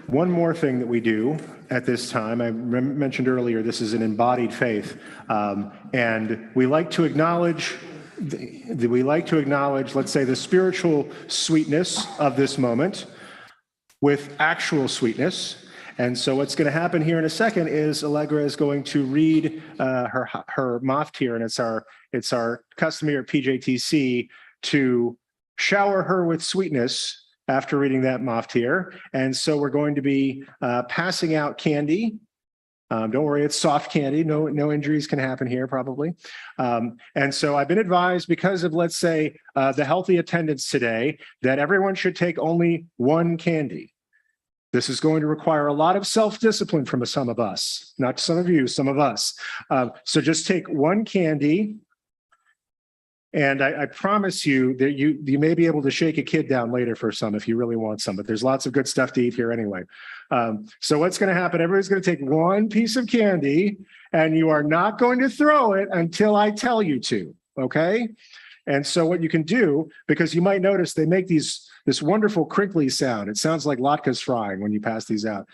S3: One more thing that we do at this time, I mentioned earlier, this is an embodied faith, and we like to acknowledge, let's say, the spiritual sweetness of this moment with actual sweetness. And so what's going to happen here in a second is Allegra is going to read her maftir, and it's our custom here at PJTC to shower her with sweetness after reading that maftir. And so we're going to be passing out candy. Don't worry, it's soft candy. No injuries can happen here, probably. And so I've been advised, because of, let's say, the healthy attendance today, that everyone should take only one candy. This is going to require a lot of self-discipline from some of us, not some of you, some of us. So just take one candy. And I promise you that you may be able to shake a kid down later for some if you really want some, but there's lots of good stuff to eat here anyway. So what's going to happen, everybody's going to take one piece of candy, and you are not going to throw it until I tell you to, okay? And so what you can do, because you might notice they make this wonderful crinkly sound. It sounds like latkes frying when you pass these out.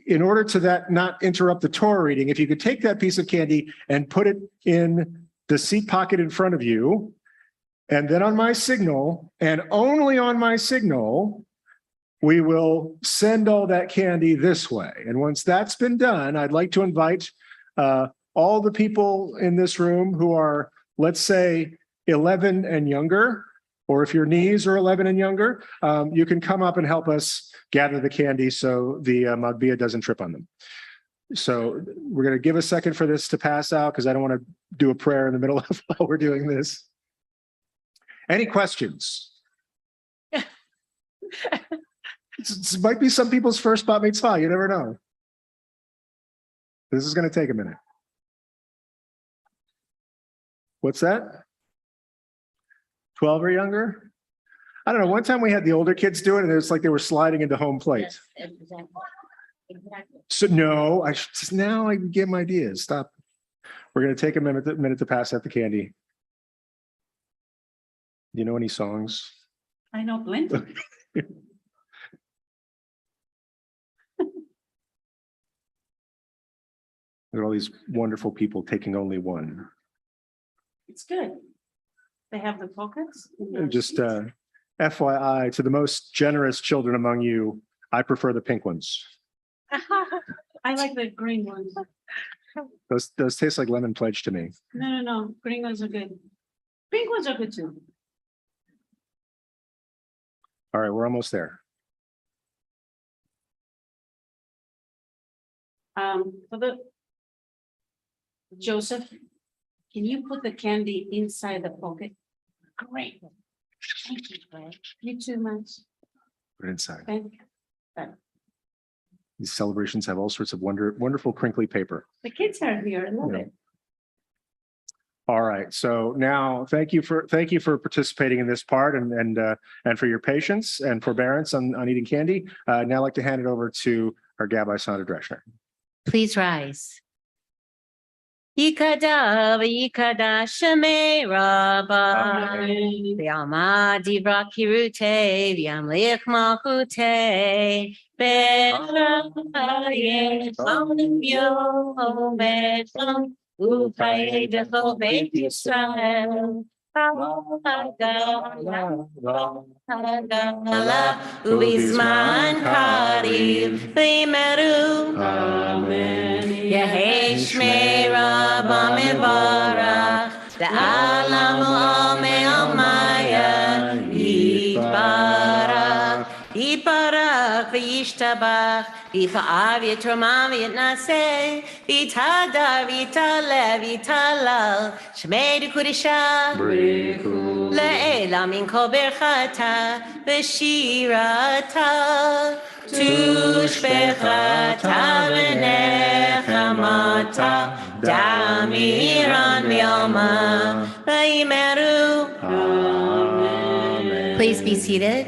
S3: In order to not interrupt the Torah reading, if you could take that piece of candy and put it in the seat pocket in front of you, and then on my signal, and only on my signal, we will send all that candy this way. And once that's been done, I'd like to invite all the people in this room who are, let's say, 11 and younger, or if your knees are 11 and younger, you can come up and help us gather the candy so the magbia doesn't trip on them. So we're going to give a second for this to pass out, because I don't want to do a prayer in the middle of while we're doing this. Any questions? This might be some people's first bat mitzvah. You never know. This is going to take a minute. What's that? 12 or younger? I don't know. One time we had the older kids do it, and it was like they were sliding into home plate.
S8: Yes, exactly.
S3: So no, now I give them ideas. Stop. We're going to take a minute to pass out the candy. Do you know any songs?
S1: I know plenty.
S3: Look at all these wonderful people taking only one.
S1: It's good. They have the pockets.
S3: Just FYI, to the most generous children among you, I prefer the pink ones.
S1: I like the green ones.
S3: Those taste like lemon pledge to me.
S1: No. Green ones are good. Pink ones are good too.
S3: All right, we're almost there.
S1: For the Joseph, can you put the candy inside the pocket? Great. Thank you, Greg. You too much.
S3: Put it inside.
S1: Thank you.
S3: These celebrations have all sorts of wonderful crinkly paper.
S1: The kids are here. I love it.
S3: All right. So now, thank you for participating in this part, and for your patience and forbearance on eating candy. Now I'd like to hand it over to our Gabbai Sandra Dreschner.
S8: Please rise. Yikada v'yikada shemei rabba. V'yama divra kirute v'yamlich malchute. B'chayim chom yomed chom u'chayei b'chol beit Yisrael. Hagala ubizman kariv v'yimeru.
S1: Amen.
S8: Yehei shmei rabba mevarach ve'alam u'amei almaya yitbarach yitbarach v'yishtabach v'yifa'av yitromam v'yitnaseh v'yitadar v'yitaleh v'yitalal shmei d'kudisha le'ela min kol berchata v'shirata tushbechata v'nechamata damiran v'yoma v'yimeru.
S1: Amen.
S8: Please be seated.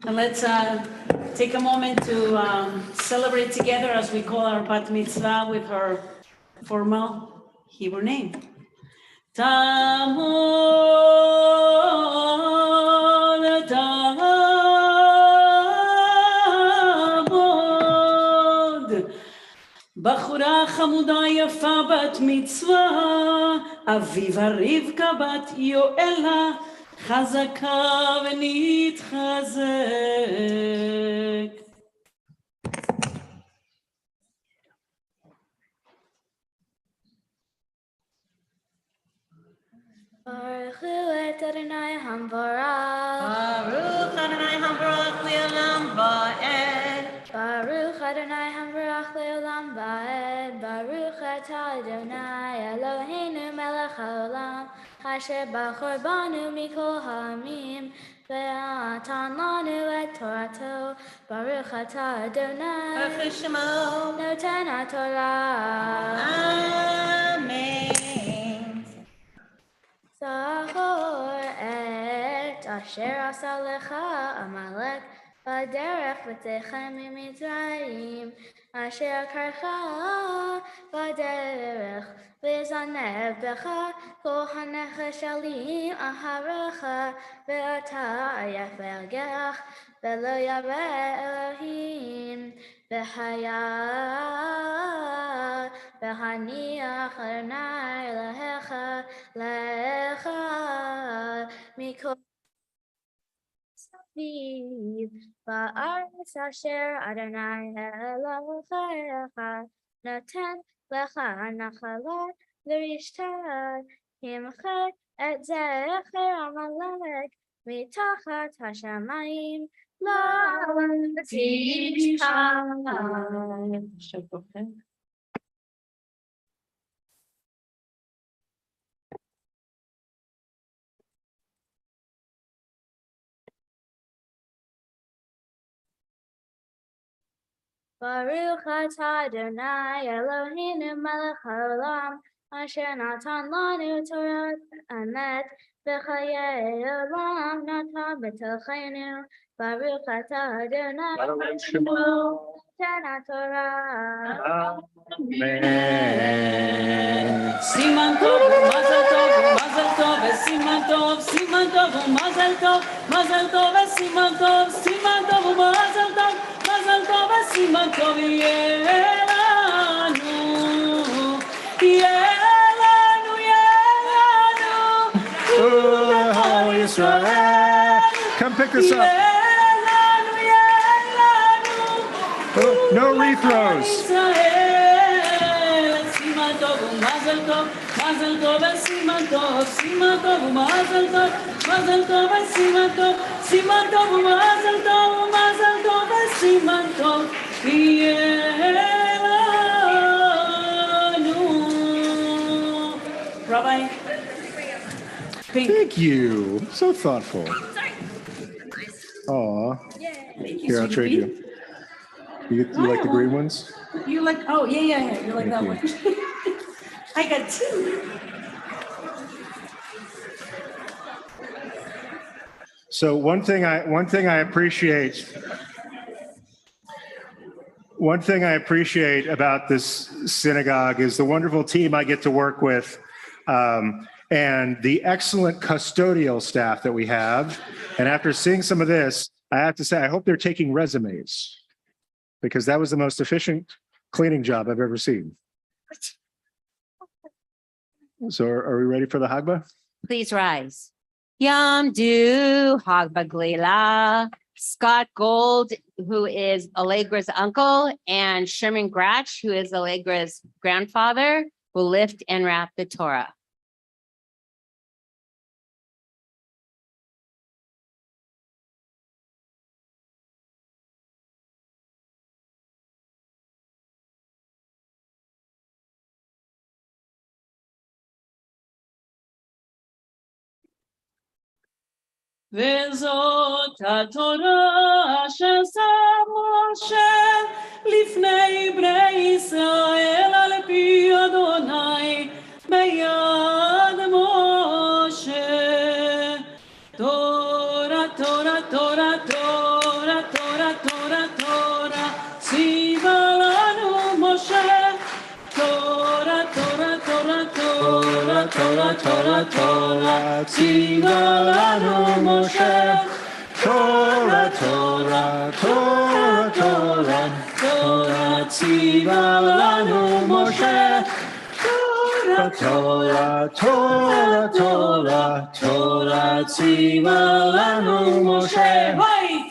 S4: And let's take a moment to celebrate together as we call our bat mitzvah with her formal Hebrew name. Tamod, Tamod. בחורה חמודה יפה בת מצווה, אביבה רבקה בת יואלה, חזקה ונתחזק.
S13: ברכו את אדוני המבורך.
S8: Baruch Adonai hambarach le'olam va'ed.
S13: Baruch Adonai hamvarach le'olam va'ed. Baruch atah Adonai Eloheinu melech haolam, asher bachor banu mikol ha'amim, ve'natan lanu et torato. Baruch atah Adonai
S8: Baruch Shemo.
S13: noten haTorah.
S8: Amen.
S13: Zachor et asher asa lecha Amalek b'derech v'techem mimitzrayim, asher karcha b'derech v'zanev becha kohanecha shalim aharecha ve'ata yafer gerach ve'lo yareh Elohim v'haya v'haniach Adonai Elohecha lecha mikol saviv ba'aretz asher Adonai Elohecha noten lecha nachalat v'rishtat himchet et zecher Amalek mitachat hashamayim lo tishchai. Baruch atah Adonai Eloheinu melech haolam, asher natan lanu Torah emet v'chayei olam natan b'tochenu. Baruch atah Adonai noten haTorah.
S1: Amen. Siman tov, mazel tov, mazel tov, siman tov, siman tov, mazel tov, mazel tov, siman tov, siman tov, mazel tov, mazel tov, siman tov, yelanu, yelanu, yelanu,
S3: Oh, Israel. Come pick this up.
S1: yelanu, yelanu.
S3: Oh, no rethrows.
S1: Siman tov, mazel tov, mazel tov, siman tov, siman tov, mazel tov, mazel tov, siman tov, siman tov, mazel tov, mazel tov, siman tov, yelanu. Rabbi, pink.
S3: Thank you. So thoughtful. Aw. Here, I'll trade you. You like the green ones?
S4: You like, oh, yeah, you like that one. I got two.
S3: So one thing I appreciate One thing I appreciate about this synagogue is the wonderful team I get to work with, and the excellent custodial staff that we have. And after seeing some of this, I have to say, I hope they're taking resumes, because that was the most efficient cleaning job I've ever seen. So are we ready for the Hagbah?
S8: Please rise. Yamdu Hagbah Glila. Scott Gold, who is Allegra's uncle, and Sherman Gratch, who is Allegra's grandfather, will lift and wrap the Torah.
S1: וזאת התורה אשר שם משה לפני בני ישראל על פי אדוני ביד משה. תורה, תורה, תורה, תורה, תורה, תורה, תורה, ציווה לנו משה. תורה, תורה, תורה, תורה, תורה, תורה, תורה, ציווה לנו משה. תורה, תורה, תורה, תורה, תורה, ציווה לנו משה. תורה, תורה, תורה, תורה, תורה, ציווה לנו משה.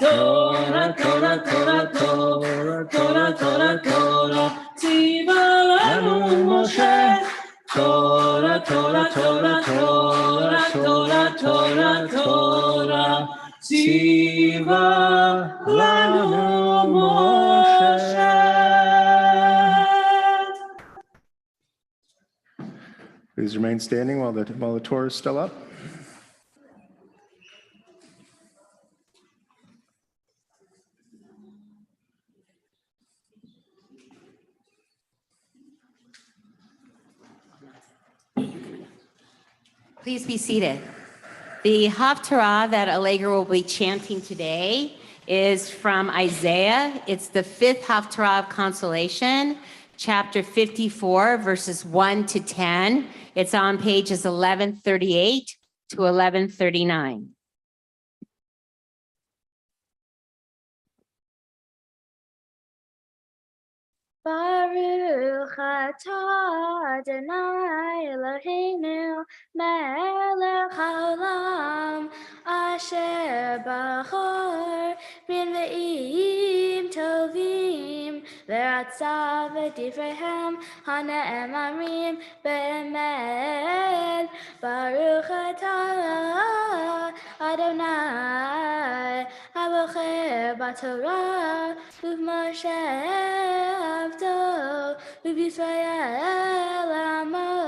S1: תורה, תורה, תורה, תורה, תורה, תורה, תורה, ציווה לנו משה. תורה, תורה, תורה, תורה, תורה, תורה, תורה, ציווה לנו משה.
S3: Please remain standing while the Torah is still up.
S8: Please be seated. The Haftarah that Allegra will be chanting today is from Isaiah. It's the 5th Haftarah of Consolation, chapter 54, verses 1 to 10. It's on pages 1138 to 1139.
S13: Baruch atah Adonai Eloheinu melech haolam asher bachor b'nvi'im tovim v'ratza v'divrehem hane'emarim be'emet. Baruch atah Adonai abocher b'torah u'v'Moshe ובישראל עמו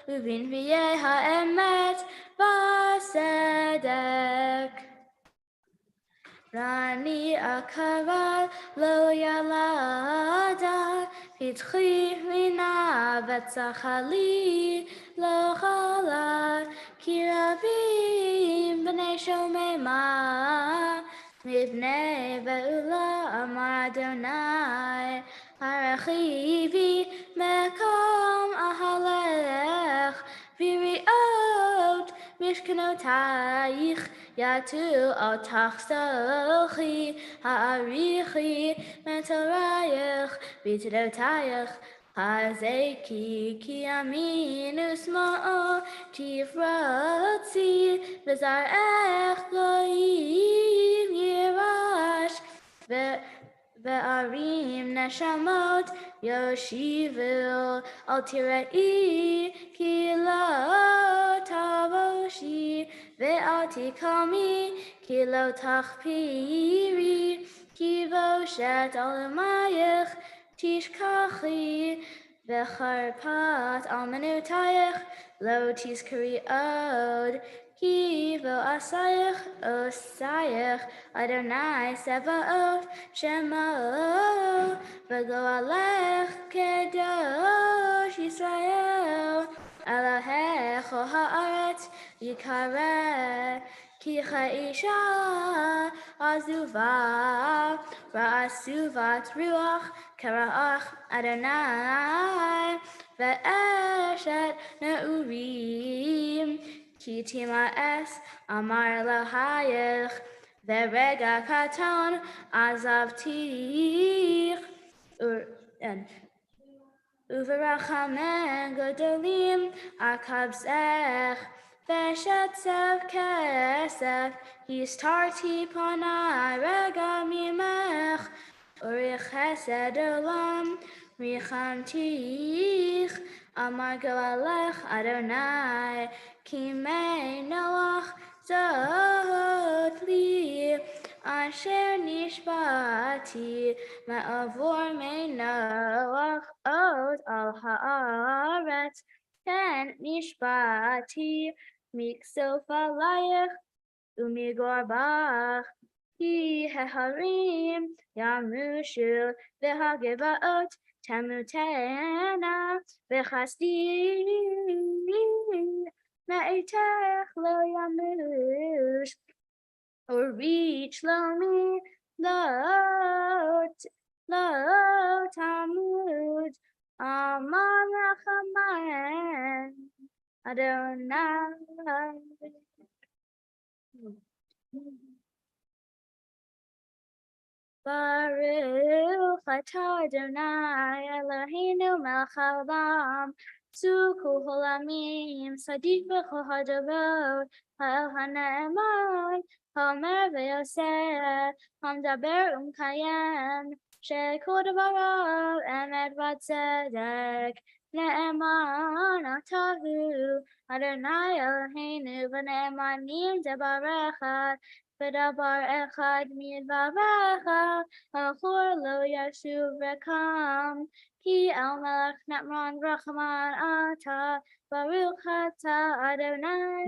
S13: ובנביאי האמת בסדק. רני עקרה לא ילדה פתחי מינה וצחלי לא חלה כי רבים בני שוממה מבני בעולה אמר אדוני הרחיבי מקום אהלך ויריעות משכנותייך יטו אותך סלחי העריכי מתורייך בתורתייך חזקי כי ימין ושמאל תפרוצי וזרעך גויים יירש וערים נשמות יושיבו אל תראי כי לא תבושי ואל תקומי כי לא תחפירי כי בושת עולמייך תשכחי וחרפת אלמנותייך לא תזכרי עוד כי ועשייך עושייך אדוני צבאות שמו וגואלך קדוש ישראל אלוהי כל הארץ יקרא כי כאישה עזובה Ba'asuvat ruach kara'ach Adonai ve'eshet ne'urim ki tima'es amar lahayich ve'rega katon azavtich uverachameh godolim akabzech ve'shetzev kesef histarti panai rega mimech Uri chesed olam richamtich amar goalech Adonai kimei noach zot li asher nishbati ma'avor mei noach od al haaretz ken nishbati miksof alayich umigor bach Ki heharim yamushu v'hagevaot tamutena v'chasdi ma'itech lo yamush urich lomi lo tamud amar rachamayim Adonai. Baruch atah Adonai Eloheinu melech haolam Tzidku holamim Sadiq b'chol hadorot Ha'el ha'ne'eman Ha'omer v'yoseh Ha'medaber u'mkayem Shekol devarav emet v'tzedek Ne'eman atahu Adonai Eloheinu v'ne'emanim debarecha V'dabar echad midvarecha, ha'chor lo yashuv rekam, ki el melech netman rachaman ata, baruch atah Adonai,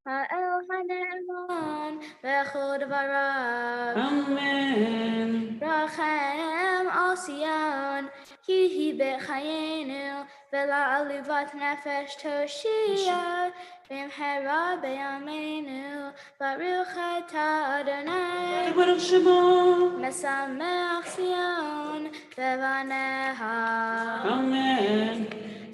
S13: ha'el ha'ne'eman, v'echol devarav.
S1: Amen.
S13: Rachem al Sion, ki hi b'chayenu, v'la'aluvat nefesh toshia, b'mhera b'yameinu, baruch atah Adonai,
S1: Baruch Shema.
S13: mesamech Sion, v'vaneha.
S1: Amen.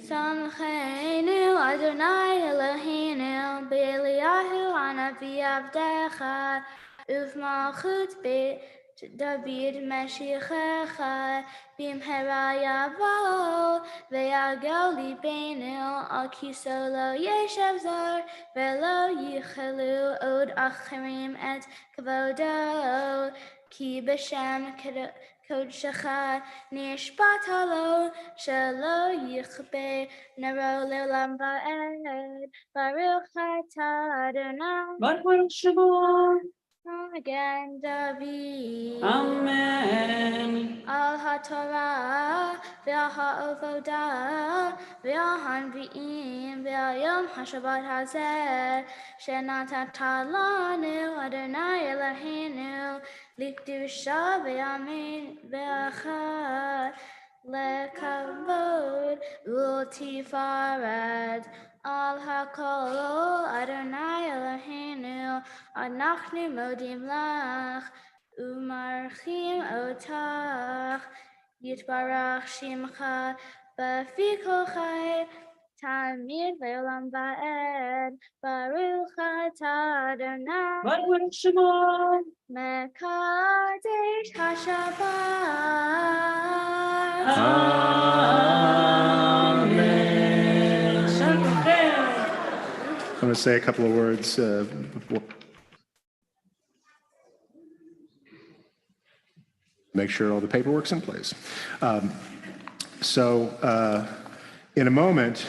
S13: Samcheinu Adonai Eloheinu, b'Eliyahu hanavi avdecha, uv'malchut beit David Mashiachecha, b'mhera yavo, v'yagel libeinu, al kiso lo yeshev zor, ve'lo yichelu od achirim et kavodo, ki b'shem kodshecha nishbat lo, shelo yichbe nero le'olam va'ed, baruch atah Adonai.
S1: Baruch Shema.
S13: Again, David.
S1: Amen.
S13: Al HaTorah, Ve'al HaAvodah, Ve'al HaNvi'im, Ve'al Yom HaShabbat Hazeh, Shenatata lanu Adonai Eloheinu, Likdusha Ve'amin Ve'achad, Lekavod U'Tifaret, Al HaKol Adonai Eloheinu, Anachnu modim lach, umarchim otach, yitbarach shimcha, b'fi kol chai, tamid le'olam va'ed, baruch atah Adonai,
S1: Baruch Shema.
S13: mekadesh hashabbat.
S1: Amen.
S3: I'm going to say a couple of words before. Make sure all the paperwork's in place. In a moment,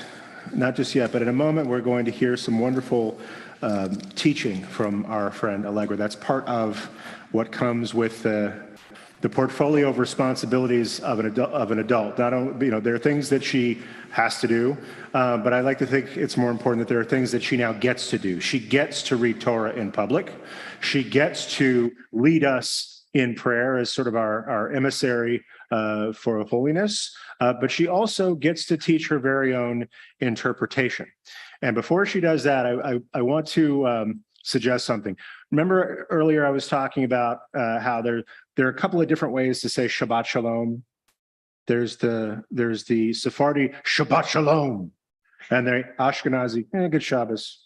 S3: not just yet, but in a moment, we're going to hear some wonderful teaching from our friend Allegra. That's part of what comes with the portfolio of responsibilities of an adult. Not only, there are things that she has to do, but I like to think it's more important that there are things that she now gets to do. She gets to read Torah in public. She gets to lead us in prayer as sort of our emissary for holiness, but she also gets to teach her very own interpretation. And before she does that, I want to suggest something. Remember earlier I was talking about how there are a couple of different ways to say Shabbat Shalom. There's the Sephardi Shabbat Shalom, and the Ashkenazi Good Shabbos.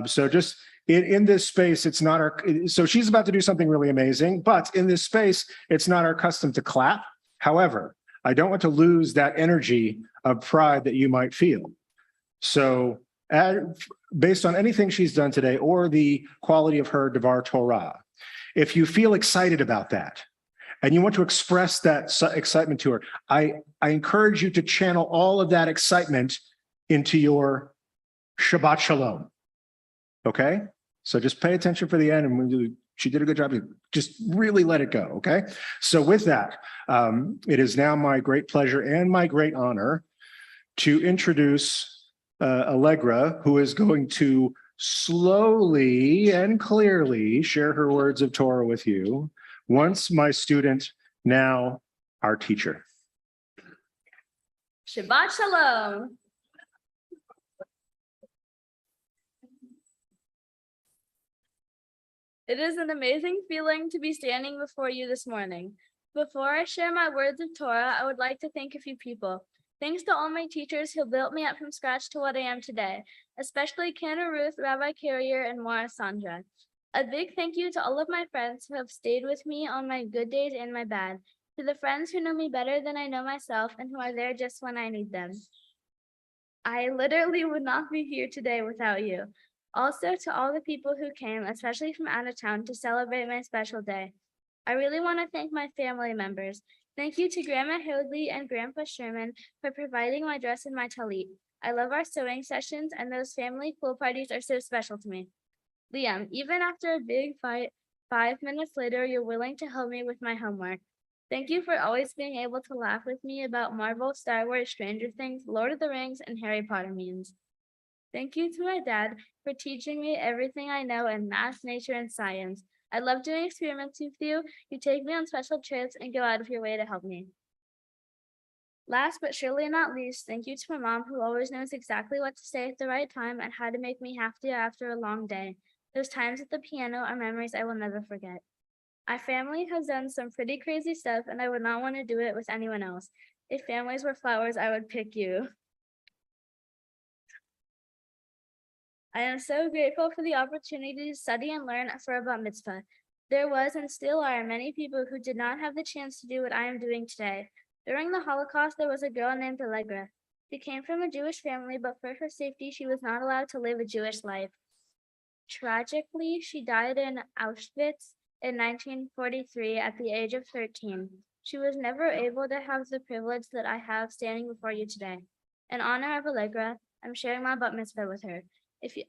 S3: So just in this space, it's not our. So she's about to do something really amazing, but in this space, it's not our custom to clap. However, I don't want to lose that energy of pride that you might feel. So, based on anything she's done today or the quality of her Devar Torah, if you feel excited about that and you want to express that excitement to her, I encourage you to channel all of that excitement into your Shabbat Shalom. Okay? So just pay attention for the end, and she did a good job. Just really let it go, okay? So with that, it is now my great pleasure and my great honor to introduce Allegra, who is going to slowly and clearly share her words of Torah with you. Once my student, now our teacher.
S13: Shabbat Shalom. It is an amazing feeling to be standing before you this morning. Before I share my words of Torah, I would like to thank a few people. Thanks to all my teachers who built me up from scratch to what I am today, especially Canna Ruth, Rabbi Carrier, and Maura Sandra. A big thank you to all of my friends who have stayed with me on my good days and my bad, to the friends who know me better than I know myself and who are there just when I need them. I literally would not be here today without you. Also to all the people who came, especially from out of town, to celebrate my special day. I really want to thank my family members. Thank you to Grandma Hildley and Grandpa Sherman for providing my dress and my talit. I love our sewing sessions, and those family pool parties are so special to me. Liam, even after a big fight, 5 minutes later, you're willing to help me with my homework. Thank you for always being able to laugh with me about Marvel, Star Wars, Stranger Things, Lord of the Rings, and Harry Potter memes. Thank you to my dad for teaching me everything I know in math, nature, and science. I love doing experiments with you. You take me on special trips and go out of your way to help me. Last but surely not least, thank you to my mom, who always knows exactly what to say at the right time and how to make me happy after a long day. Those times at the piano are memories I will never forget. My family has done some pretty crazy stuff, and I would not want to do it with anyone else. If families were flowers, I would pick you. I am so grateful for the opportunity to study and learn for a bat mitzvah. There was and still are many people who did not have the chance to do what I am doing today. During the Holocaust, there was a girl named Allegra. She came from a Jewish family, but for her safety, she was not allowed to live a Jewish life. Tragically, she died in Auschwitz in 1943 at the age of 13. She was never able to have the privilege that I have standing before you today. In honor of Allegra, I'm sharing my bat mitzvah with her.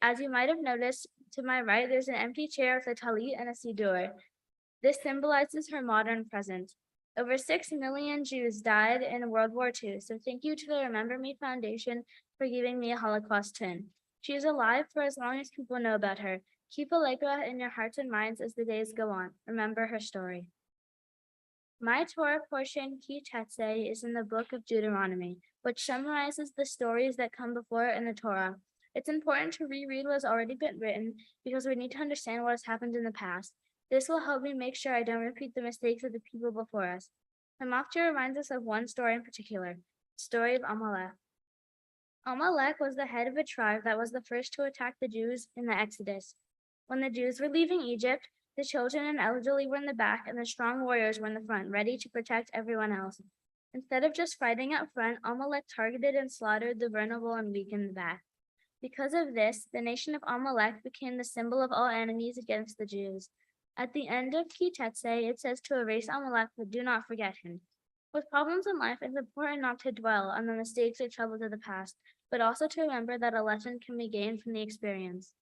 S13: As you might have noticed, to my right, there's an empty chair with a talit and a siddur. This symbolizes her modern present. Over 6 million Jews died in World War II, so thank you to the Remember Me Foundation for giving me a Holocaust twin. She is alive for as long as people know about her. Keep Allegra in your hearts and minds as the days go on. Remember her story. My Torah portion, PJTC, is in the book of Deuteronomy, which summarizes the stories that come before it in the Torah. It's important to reread what has already been written because we need to understand what has happened in the past. This will help me make sure I don't repeat the mistakes of the people before us. My Maftir reminds us of one story in particular, the story of Amalek. Amalek was the head of a tribe that was the first to attack the Jews in the Exodus. When the Jews were leaving Egypt, the children and elderly were in the back and the strong warriors were in the front, ready to protect everyone else. Instead of just fighting up front, Amalek targeted and slaughtered the vulnerable and weak in the back. Because of this, the nation of Amalek became the symbol of all enemies against the Jews. At the end of PJTC, it says to erase Amalek, but do not forget him. With problems in life, it's important not to dwell on the mistakes or troubles of the past, but also to remember that a lesson can be gained from the experience.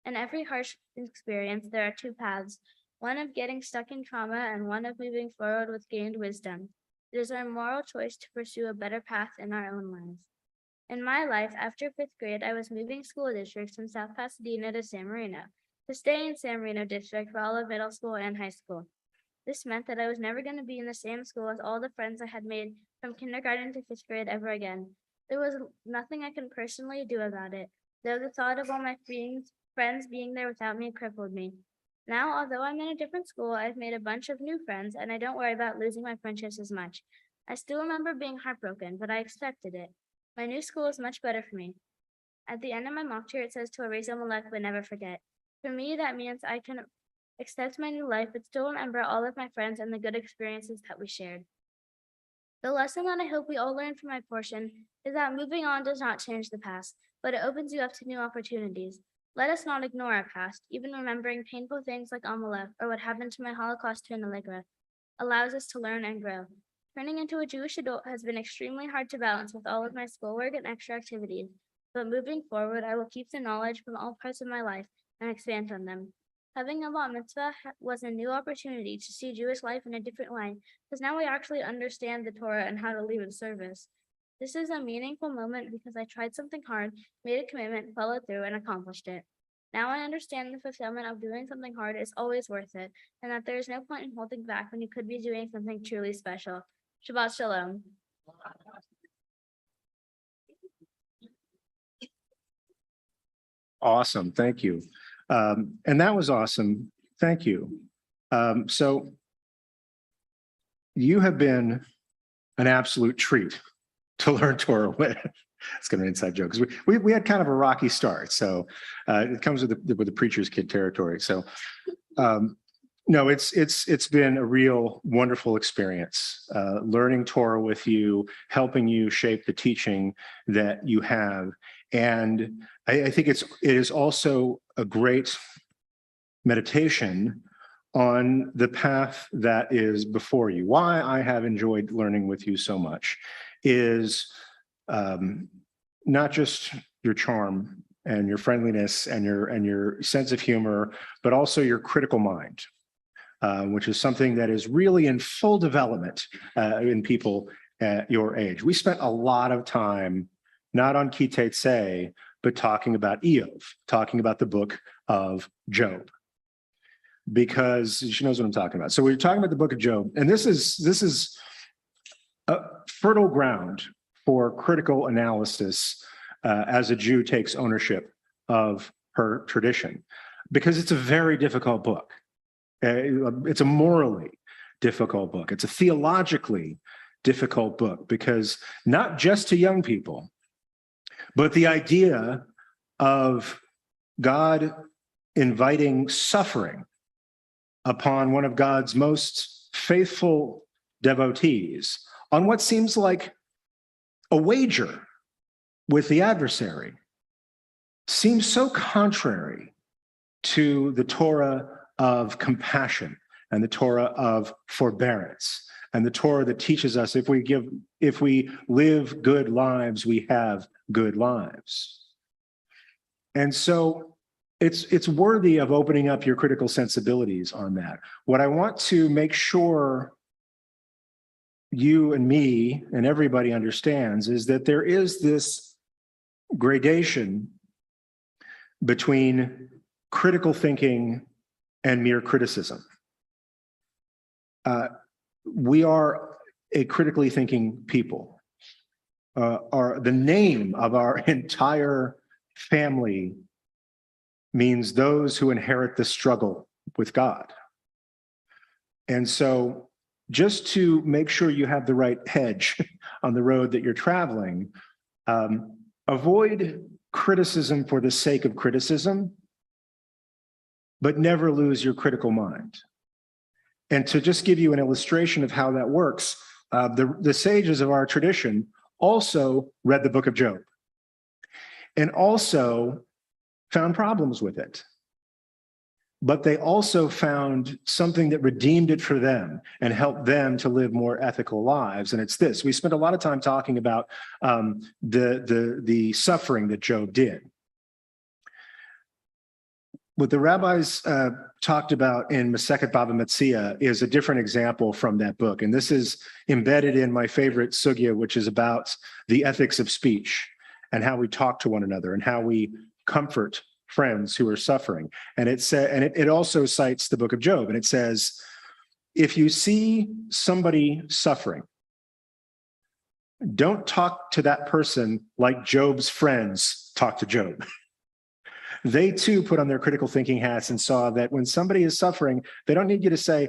S13: In every harsh experience, there are two paths, one of getting stuck in trauma and one of moving forward with gained wisdom. It is our moral choice to pursue a better path in our own lives. In my life, after 5th grade, I was moving school districts from South Pasadena to San Marino, to stay in San Marino district for all of middle school and high school. This meant that I was never going to be in the same school as all the friends I had made from kindergarten to 5th grade ever again. There was nothing I could personally do about it, though the thought of all my friends being there without me crippled me. Now, although I'm in a different school, I've made a bunch of new friends, and I don't worry about losing my friendships as much. I still remember being heartbroken, but I expected it. My new school is much better for me. At the end of my mock chair, it says to erase Amalek but never forget. For me, that means I can accept my new life, but still remember all of my friends and the good experiences that we shared. The lesson that I hope we all learn from my portion is that moving on does not change the past, but it opens you up to new opportunities. Let us not ignore our past, even remembering painful things like Amalek or what happened to my Holocaust twin Allegra allows us to learn and grow. Turning into a Jewish adult has been extremely hard to balance with all of my schoolwork and extra activities, but moving forward, I will keep the knowledge from all parts of my life and expand on them. Having a bat mitzvah was a new opportunity to see Jewish life in a different way, because now I actually understand the Torah and how to lead a service. This is a meaningful moment because I tried something hard, made a commitment, followed through, and accomplished it. Now I understand the fulfillment of doing something hard is always worth it, and that there is no point in holding back when you could be doing something truly special. Shabbat Shalom.
S3: Awesome. Thank you. And that was awesome. Thank you. So you have been an absolute treat to learn Torah with. It's kind of an inside joke because we had kind of a rocky start. So it comes with the preacher's kid territory. So no, it's been a real wonderful experience learning Torah with you, helping you shape the teaching that you have. And I think it is also a great meditation on the path that is before you. Why I have enjoyed learning with you so much is not just your charm and your friendliness and your sense of humor, but also your critical mind, which is something that is really in full development in people at your age. We spent a lot of time not on PJTC, but talking about Eov, talking about the book of Job, because she knows what I'm talking about. So we're talking about the book of Job, and this is a fertile ground for critical analysis as a Jew takes ownership of her tradition, because it's a very difficult book. It's a morally difficult book. It's a theologically difficult book, because not just to young people, but the idea of God inviting suffering upon one of God's most faithful devotees on what seems like a wager with the adversary seems so contrary to the Torah of compassion and the Torah of forbearance and the Torah that teaches us if we live good lives, we have good lives. And so it's worthy of opening up your critical sensibilities on that. What I want to make sure you and me and everybody understands is that there is this gradation between critical thinking and mere criticism. We are a critically thinking people. The name of our entire family means those who inherit the struggle with God. And so just to make sure you have the right hedge on the road that you're traveling, avoid criticism for the sake of criticism, but never lose your critical mind. And to just give you an illustration of how that works, the sages of our tradition also read the book of Job and also found problems with it. But they also found something that redeemed it for them and helped them to live more ethical lives. And it's this: we spent a lot of time talking about the suffering that Job did. What the rabbis talked about in Masechet Baba Metzia is a different example from that book. And this is embedded in my favorite sugya, which is about the ethics of speech and how we talk to one another and how we comfort friends who are suffering. And it also cites the book of Job. And it says, if you see somebody suffering, don't talk to that person like Job's friends talk to Job. They too put on their critical thinking hats and saw that when somebody is suffering, they don't need you to say,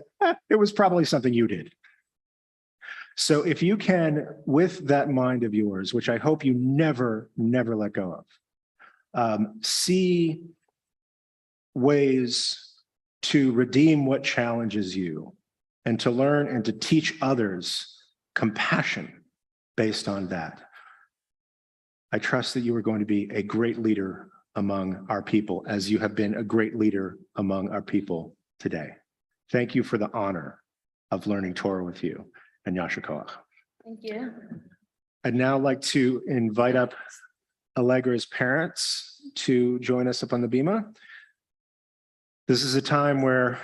S3: it was probably something you did. So if you can, with that mind of yours, which I hope you never let go of, see ways to redeem what challenges you and to learn and to teach others compassion based on that. I trust that you are going to be a great leader among our people, as you have been a great leader among our people today. Thank you for the honor of learning Torah with you, and Yasher Koach.
S4: Thank you.
S3: I'd now like to invite up Allegra's parents to join us up on the bima. This is a time where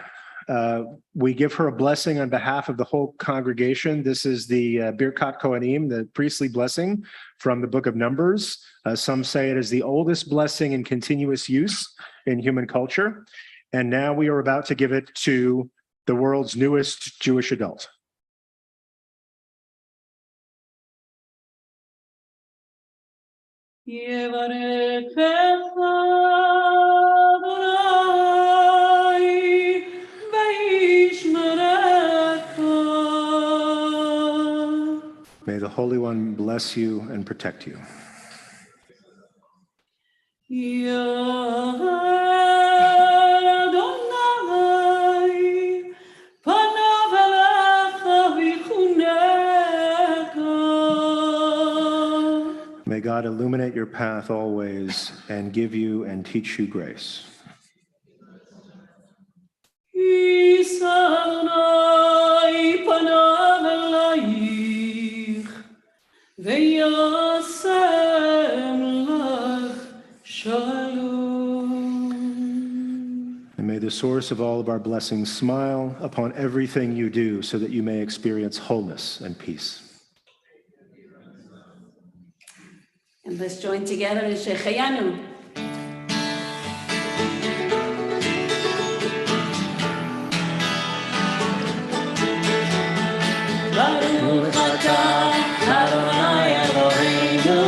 S3: we give her a blessing on behalf of the whole congregation. This is the Birkat Kohanim, the priestly blessing from the book of Numbers. Some say it is the oldest blessing in continuous use in human culture. And now we are about to give it to the world's newest Jewish adult. May the Holy One bless you and protect you. May God illuminate your path always and give you and teach you grace. And may the source of all of our blessings smile upon everything you do so that you may experience wholeness and peace.
S4: And let's join together in Shechayanu. Baruch atah Adonai Eloheinu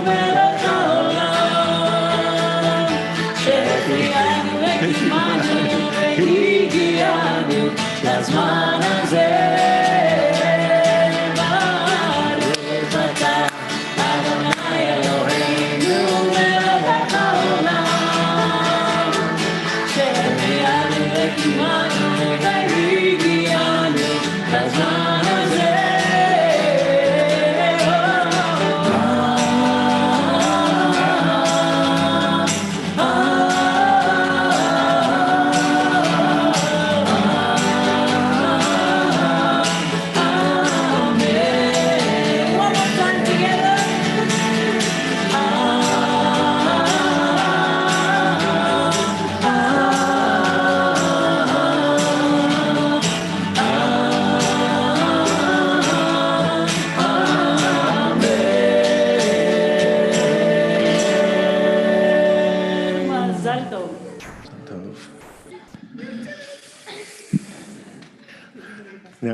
S4: melech haolam, שהחיינו וקימנו והגיענו לזמן הזה. ברוך אתה אדוני אלוהינו מלך העולם, שהחיינו וקימנו והגיענו לזמן הזה.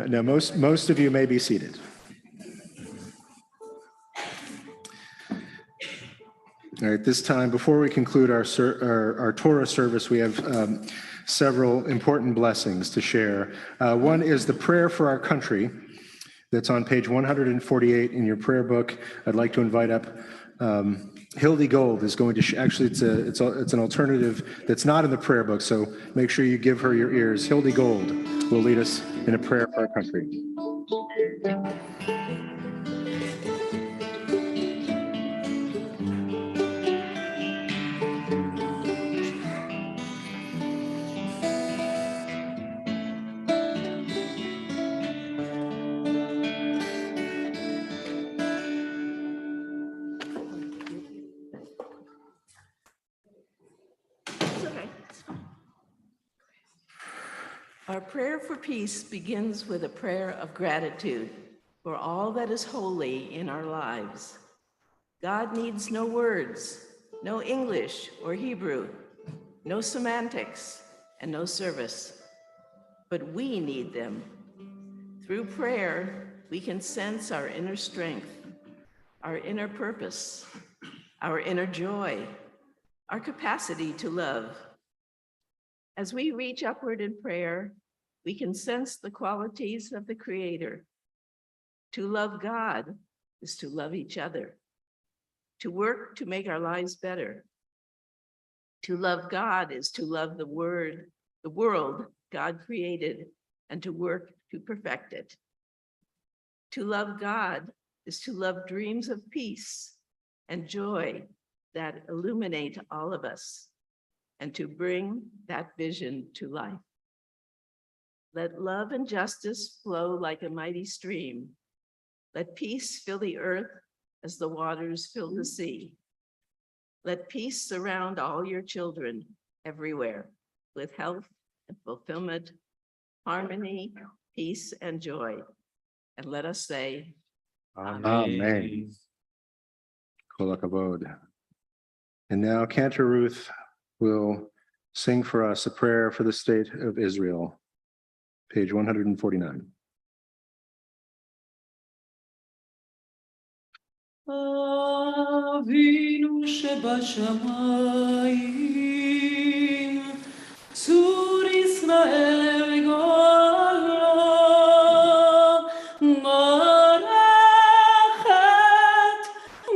S3: Now, most of you may be seated. All right, this time, before we conclude our Torah service, we have several important blessings to share. One is the prayer for our country that's on page 148 in your prayer book. I'd like to invite up Hildy Gold is going to, actually it's an alternative that's not in the prayer book, so make sure you give her your ears. Hildy Gold will lead us in a prayer for our country.
S14: Our prayer for peace begins with a prayer of gratitude for all that is holy in our lives. God needs no words, no English or Hebrew, no semantics, and no service, but we need them. Through prayer, we can sense our inner strength, our inner purpose, our inner joy, our capacity to love. As we reach upward in prayer, we can sense the qualities of the Creator. To love God is to love each other, to work to make our lives better. To love God is to love the world God created, and to work to perfect it. To love God is to love dreams of peace and joy that illuminate all of us, and to bring that vision to life. Let love and justice flow like a mighty stream. Let peace fill the earth as the waters fill the sea. Let peace surround all your children everywhere with health and fulfillment, harmony, peace, and joy. And let us say,
S3: Amen. Kol hakavod. And now Cantor Ruth will sing for us a prayer for the state of Israel, page 149.
S1: אבינו שבשמיים, צור ישראל וגואלו, ברכת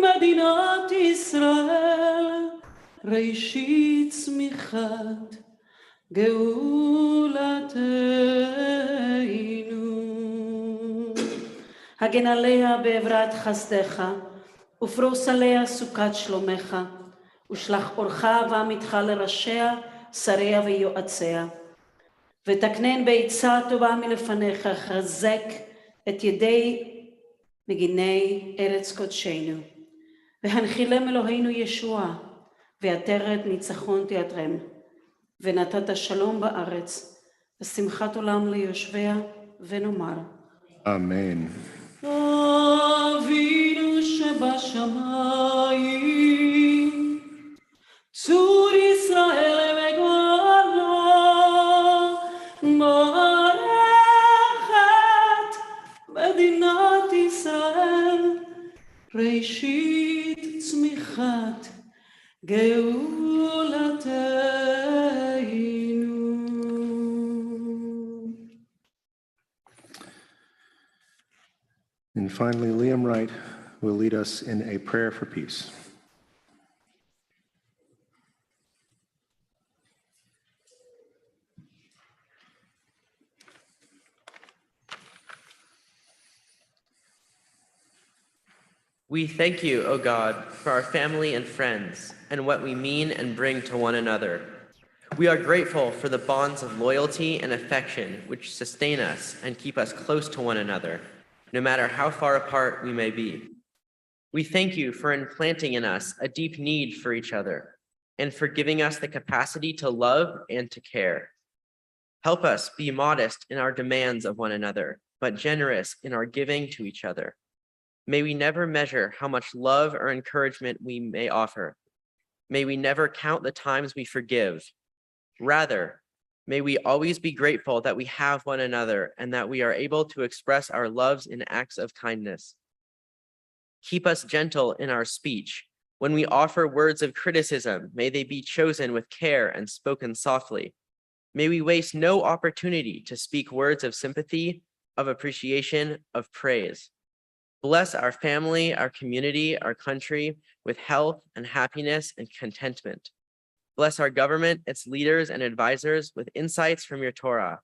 S1: מדינת ישראל, ראשית צמיחת גאולתנו. הגן עליה בעברת חסדך, ופרוס עליה סוכת שלומך, ושלח אורך ועמיתך לראשיה, שריה ויועציה. ותקנן בעצה טובה מלפניך, חזק את ידי מגיני ארץ קודשנו. והנחילם אלוהינו ישועה, ועטרת ניצחון תעטרם. ונתת שלום בארץ, ושמחת עולם ליושביה, ונאמר.
S3: אמן.
S1: אבינו שבשמיים, צור ישראל וגואלו, ברכת מדינת ישראל, ראשית צמיחת גאולתנו.
S3: And finally, Liam Wright will lead us in a prayer for peace.
S12: We thank you, O God, for our family and friends and what we mean and bring to one another. We are grateful for the bonds of loyalty and affection which sustain us and keep us close to one another, no matter how far apart we may be. We thank you for implanting in us a deep need for each other and for giving us the capacity to love and to care. Help us be modest in our demands of one another, but generous in our giving to each other. May we never measure how much love or encouragement we may offer. May we never count the times we forgive. Rather, may we always be grateful that we have one another and that we are able to express our loves in acts of kindness. Keep us gentle in our speech. When we offer words of criticism, may they be chosen with care and spoken softly. May we waste no opportunity to speak words of sympathy, of appreciation, of praise. Bless our family, our community, our country with health and happiness and contentment. Bless our government, its leaders and advisors with insights from your Torah,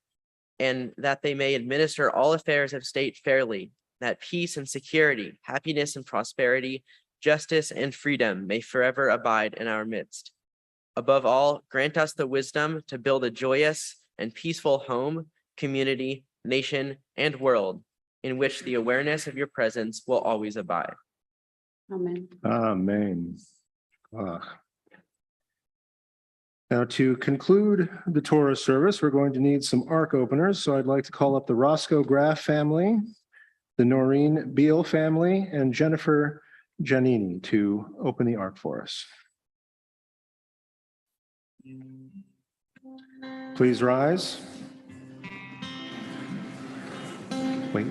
S12: and that they may administer all affairs of state fairly, that peace and security, happiness and prosperity, justice and freedom may forever abide in our midst. Above all, grant us the wisdom to build a joyous and peaceful home, community, nation, and world in which the awareness of your presence will always abide.
S1: Amen.
S3: Amen. Now, to conclude the Torah service, we're going to need some ark openers. So I'd like to call up the Roscoe Graff family, the Noreen Beal family, and Jennifer Giannini to open the ark for us. Please rise. Wait.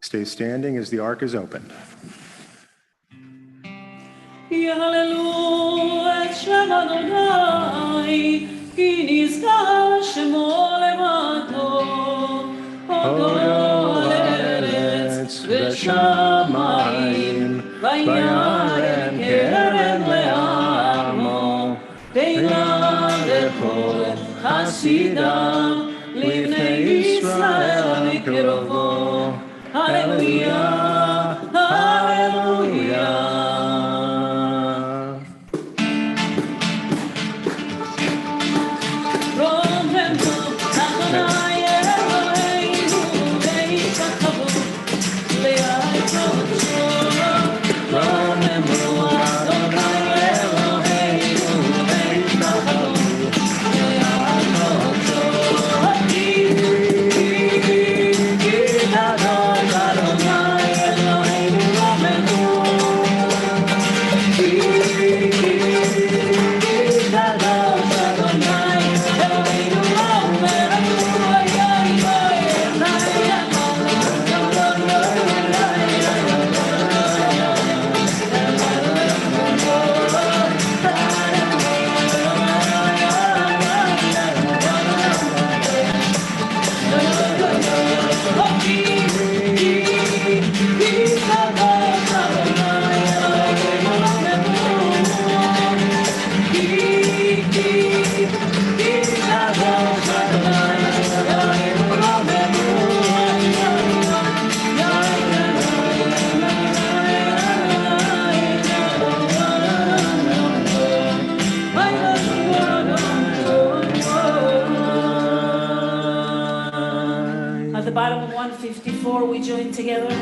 S3: Stay standing as the ark is opened.
S1: יהללו את שם אדוני, כי נזכר שמו לבדו. הודו על ארץ ושמיים, וירם קרן לעמו. תהילה לכל חסידיו, לבני ישראל בקרבו. הללויה, הללויה. At the bottom of 154, we join together.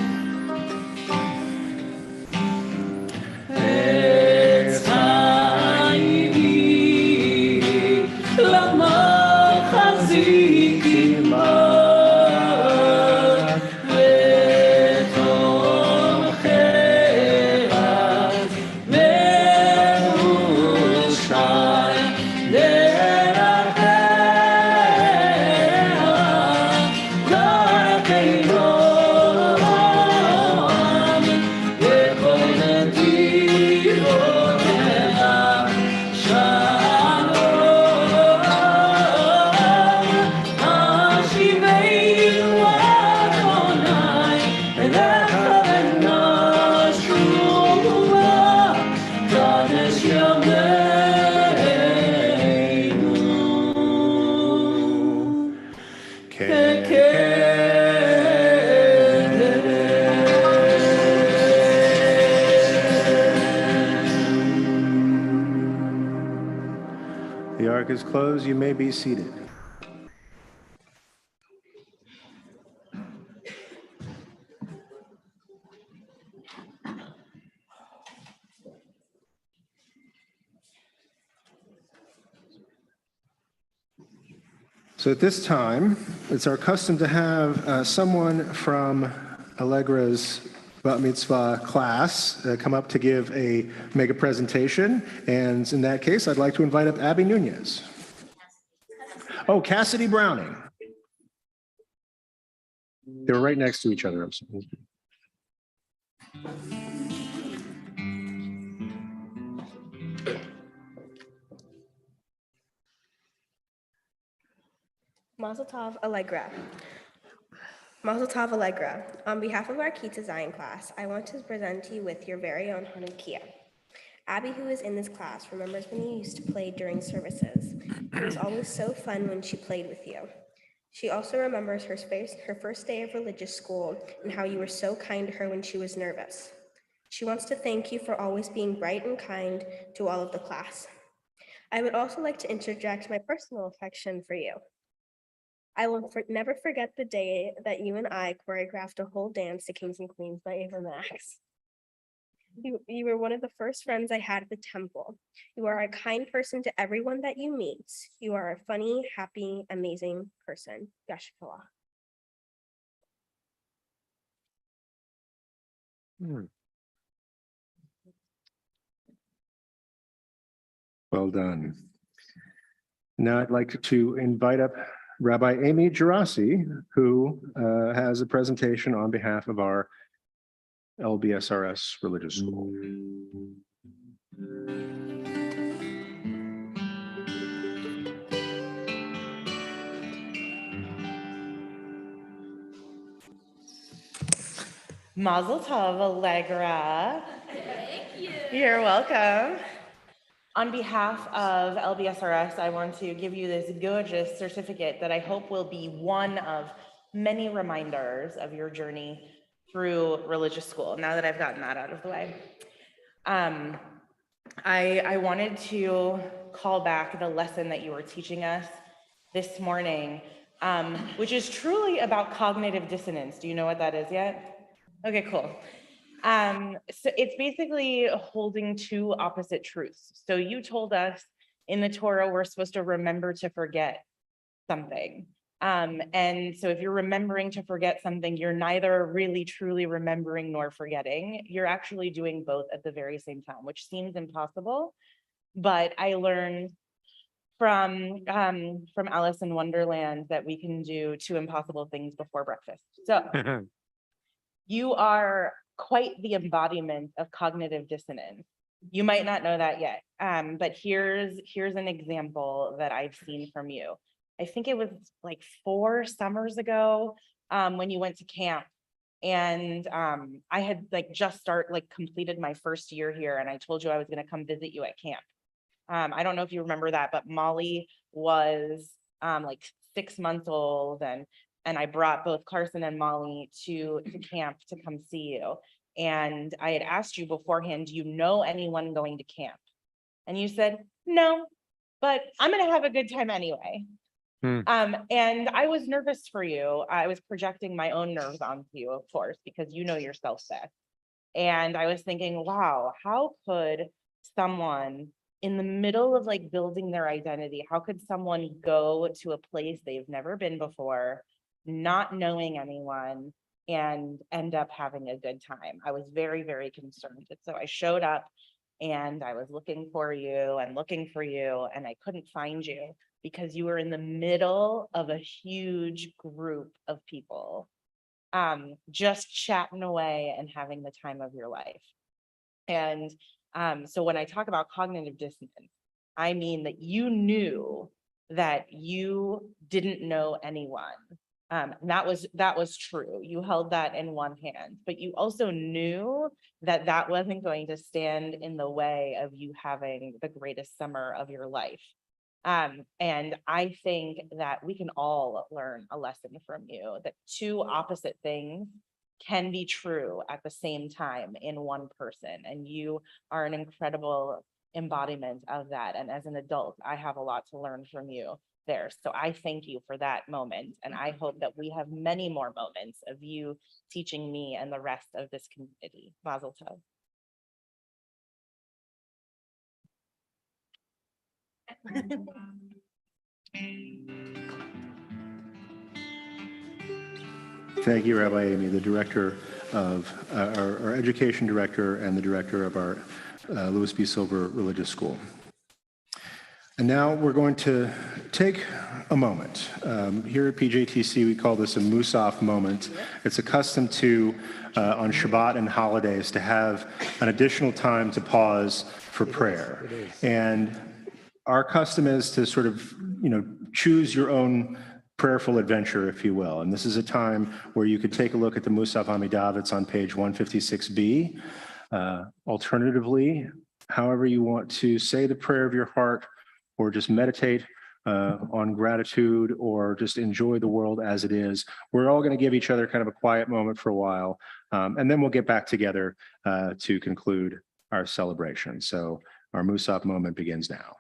S3: The ark is closed. You may be seated. So at this time, it's our custom to have someone from Allegra's Bat Mitzvah class come up to make a presentation. And in that case, I'd like to invite up Abby Nunez. Oh, Cassidy Browning. They were right next to each other. I'm sorry.
S15: Mazel Tov, Allegra. Mazel Tov, Allegra. On behalf of our Kita Zion class, I want to present to you with your very own Hanukkah. Abby, who is in this class, remembers when you used to play during services. It was always so fun when she played with you. She also remembers her first day of religious school and how you were so kind to her when she was nervous. She wants to thank you for always being bright and kind to all of the class. I would also like to interject my personal affection for you. I will never forget the day that you and I choreographed a whole dance to Kings and Queens by Ava Max. You were one of the first friends I had at the temple. You are a kind person to everyone that you meet. You are a funny, happy, amazing person. Yashikala.
S3: Well done. Now I'd like to invite up Rabbi Amy Gerasi, who has a presentation on behalf of our LBSRS Religious School.
S16: Mazel tov, Allegra. Thank you. You're welcome. On behalf of LBSRS, I want to give you this gorgeous certificate that I hope will be one of many reminders of your journey through religious school, now that I've gotten that out of the way. I wanted to call back the lesson that you were teaching us this morning, which is truly about cognitive dissonance. Do you know what that is yet? Okay, cool. So it's basically holding two opposite truths. So you told us in the Torah, we're supposed to remember to forget something. And so if you're remembering to forget something, you're neither really truly remembering nor forgetting. You're actually doing both at the very same time, which seems impossible. But I learned from Alice in Wonderland that we can do two impossible things before breakfast. So you are quite the embodiment of cognitive dissonance. You might not know that yet, but here's an example that I've seen from you. I think it was like 4 summers ago when you went to camp, and I had just completed my first year here, and I told you I was going to come visit you at camp. I don't know if you remember that, but Molly was 6 months old, and I brought both Carson and Molly to camp to come see you. And I had asked you beforehand, do you know anyone going to camp? And you said, no, but I'm going to have a good time anyway. And I was nervous for you. I was projecting my own nerves onto you, of course, because you know yourself best. And I was thinking, wow, how could someone in the middle of building their identity, how could someone go to a place they've never been before, not knowing anyone, and end up having a good time? I was very, very concerned. And so I showed up and I was looking for you, and I couldn't find you because you were in the middle of a huge group of people, just chatting away and having the time of your life. And so when I talk about cognitive dissonance, I mean that you knew that you didn't know anyone. That was true. You held that in one hand, but you also knew that that wasn't going to stand in the way of you having the greatest summer of your life. And I think that we can all learn a lesson from you, that two opposite things can be true at the same time in one person. And you are an incredible embodiment of that. And as an adult, I have a lot to learn from you there. So I thank you for that moment. And I hope that we have many more moments of you teaching me and the rest of this community. Mazel tov.
S3: Thank you, Rabbi Amy, the director of our education director and the director of our Louis B. Silver Religious School. And now we're going to take a moment. Here at PJTC, we call this a Musaf moment. It's a custom to, on Shabbat and holidays, to have an additional time to pause for prayer. And our custom is to sort of, choose your own prayerful adventure, if you will. And this is a time where you could take a look at the Musaf Amidav. It's on page 156b. Alternatively, however you want to say the prayer of your heart, or just meditate on gratitude, or just enjoy the world as it is. We're all going to give each other kind of a quiet moment for a while, and then we'll get back together to conclude our celebration. So our Musaf moment begins now.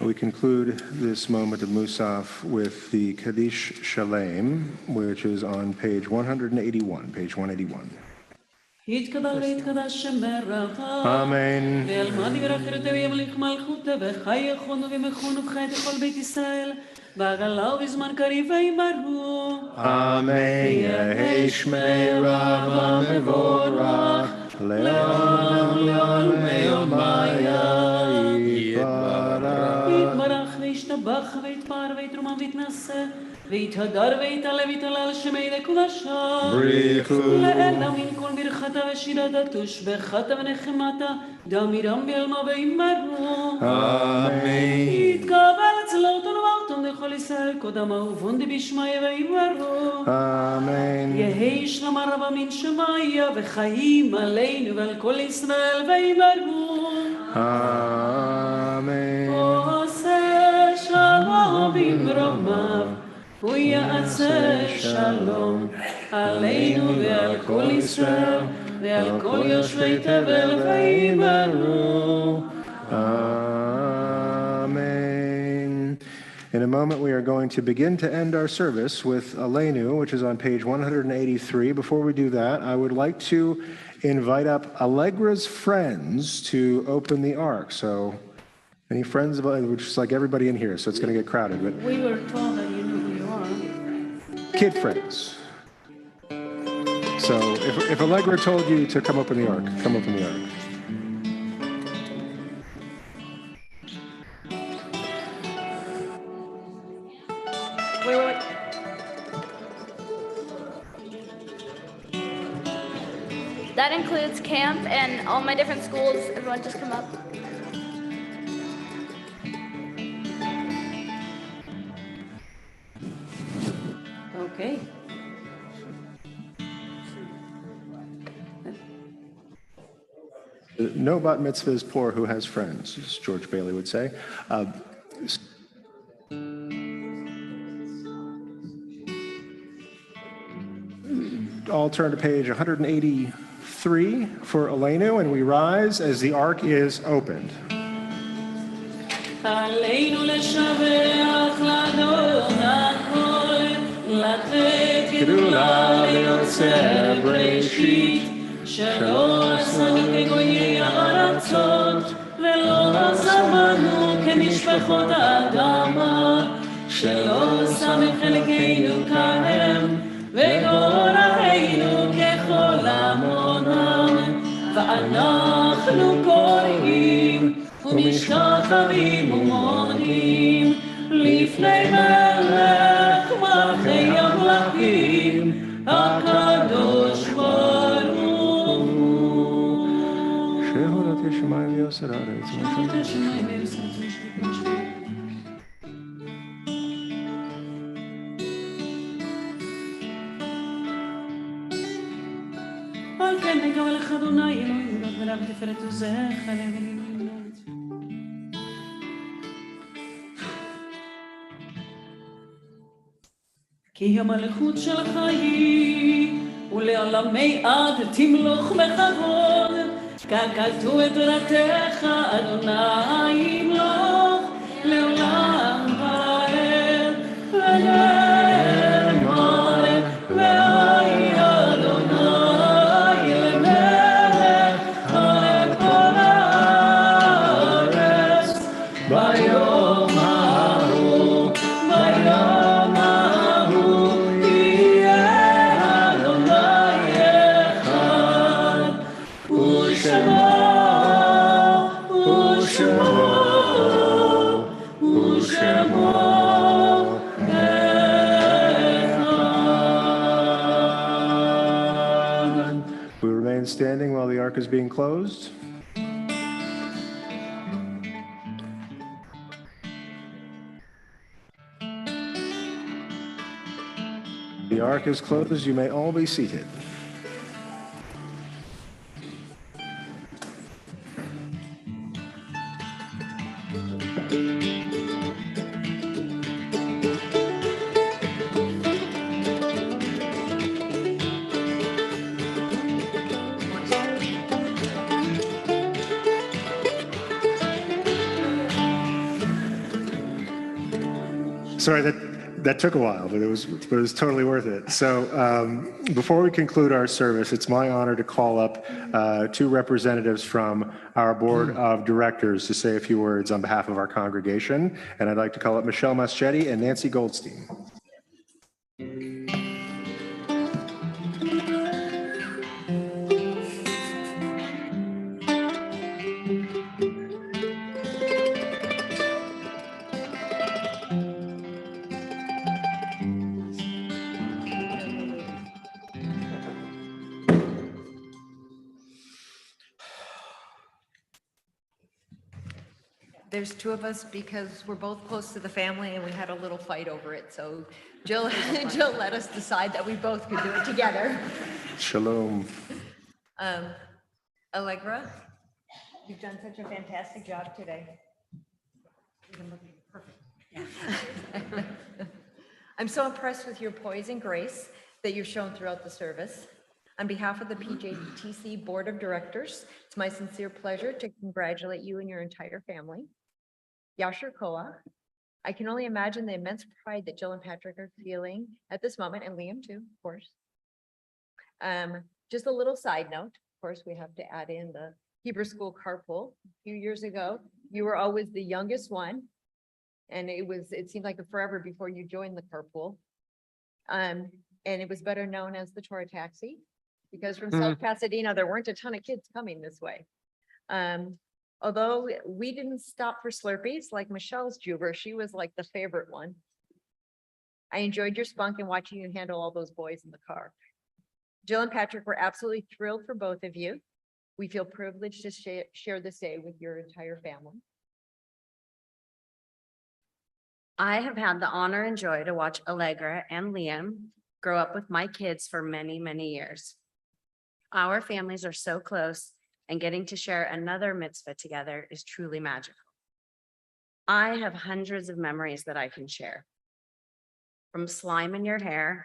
S3: We conclude this moment of Musaf with the Kaddish Shalem, which is on page 181, page 181.
S1: יתקבל ויתקדש שם ברכה.
S3: אמן.
S1: ואלמד יברכתו וימליך מלכותו וחי יכונו ומכונו וחי את כל בית ישראל. בעגלה ובזמן קריב וימרו.
S3: אמן. יהי שמי רב המבורך. לעולם לעולמי יתברך.
S1: יתברך וישתבח ויתפאר ויתרומם ויתנשא. ויתהדר ויתעלה ויתהלל שמי לקודשה.
S3: בריחו.
S1: לאלה מן כל ברכתה ושירתה תושבחתה ונחמתה. דמירם בעלמה וימרו.
S3: אמן.
S1: יתקבל צלעות ולבלטון לכל ישראל קודם אהובון דבשמיא וימרו.
S3: אמן.
S1: יהי שלמה רבה מן שמיא וחיים עלינו ועל כל ישראל וימרו.
S3: אמן.
S1: עושה שלום במרומיו הוא יעשה שלום עלינו ועל כל ישראל ועל כל יושבי תבל וימרו.
S3: Amen. In a moment, we are going to begin to end our service with Aleinu, which is on page 183. Before we do that, I would like to invite up Allegra's friends to open the ark. So, any friends of Allegra, which is like everybody in here, so it's going to get crowded. But
S1: We were told that you knew who you are.
S3: kid friends. So, if Allegra told you to come open the ark, come open the ark.
S1: Wait.
S13: That includes camp and all my different schools. Everyone just come up.
S1: Okay.
S3: No bat mitzvah is poor who has friends, as George Bailey would say. All turn to page 183 for Aleinu, and we rise as the ark is opened.
S1: עלינו לשבח לאדוני כל, לתת גדולה ליוצר בראשית, שלא עשנו כגויי הארצות, ולא זמנו כמשפחות האדמה, שלא שם את חלקנו כהם, וגורלנו ככל עמונם, ואנחנו קוראים ומשתחווים ומודים לפני מלך מלכי המלכים, הקדוש ברוך הוא.
S3: שהורת השמיים ויוסר הארץ.
S1: שהורת השמיים ויוסר הארץ. על כן נגאל לך אדוני אלוהינו לך ולך תפארת עוזך לעולמים. כי המלכות שלך היא ולעולמי עד תמלוך בכבוד, ככתוב את תורתך אדוני ימלוך לעולם ועד ונאמר והי אדוני למלך על כל הארץ ביום ההוא ביום
S3: We remain standing while the ark is being closed. The ark is closed. You may all be seated. Sorry, that took a while, but it was totally worth it. So before we conclude our service, it's my honor to call up two representatives from our board of directors to say a few words on behalf of our congregation. And I'd like to call up Michelle Maschetti and Nancy Goldstein.
S17: There's two of us because we're both close to the family and we had a little fight over it. So Jill let us decide that we both could do it together.
S3: Shalom.
S17: Allegra, you've done such a fantastic job today. Perfect. Yeah. I'm so impressed with your poise and grace that you've shown throughout the service. On behalf of the PJTC Board of Directors, it's my sincere pleasure to congratulate you and your entire family. Yashar Koach, I can only imagine the immense pride that Jill and Patrick are feeling at this moment, and Liam too, of course. Just a little side note, of course, we have to add in the Hebrew school carpool. A few years ago, you were always the youngest one, and it seemed like forever before you joined the carpool. And it was better known as the Torah taxi, because from South Pasadena, there weren't a ton of kids coming this way. Although we didn't stop for Slurpees like Michelle's Juber, she was like the favorite one. I enjoyed your spunk and watching you handle all those boys in the car. Jill and Patrick were absolutely thrilled for both of you. We feel privileged to share this day with your entire family.
S2: I have had the honor and joy to watch Allegra and Liam grow up with my kids for many, many years. Our families are so close, and getting to share another mitzvah together is truly magical. I have hundreds of memories that I can share. From slime in your hair,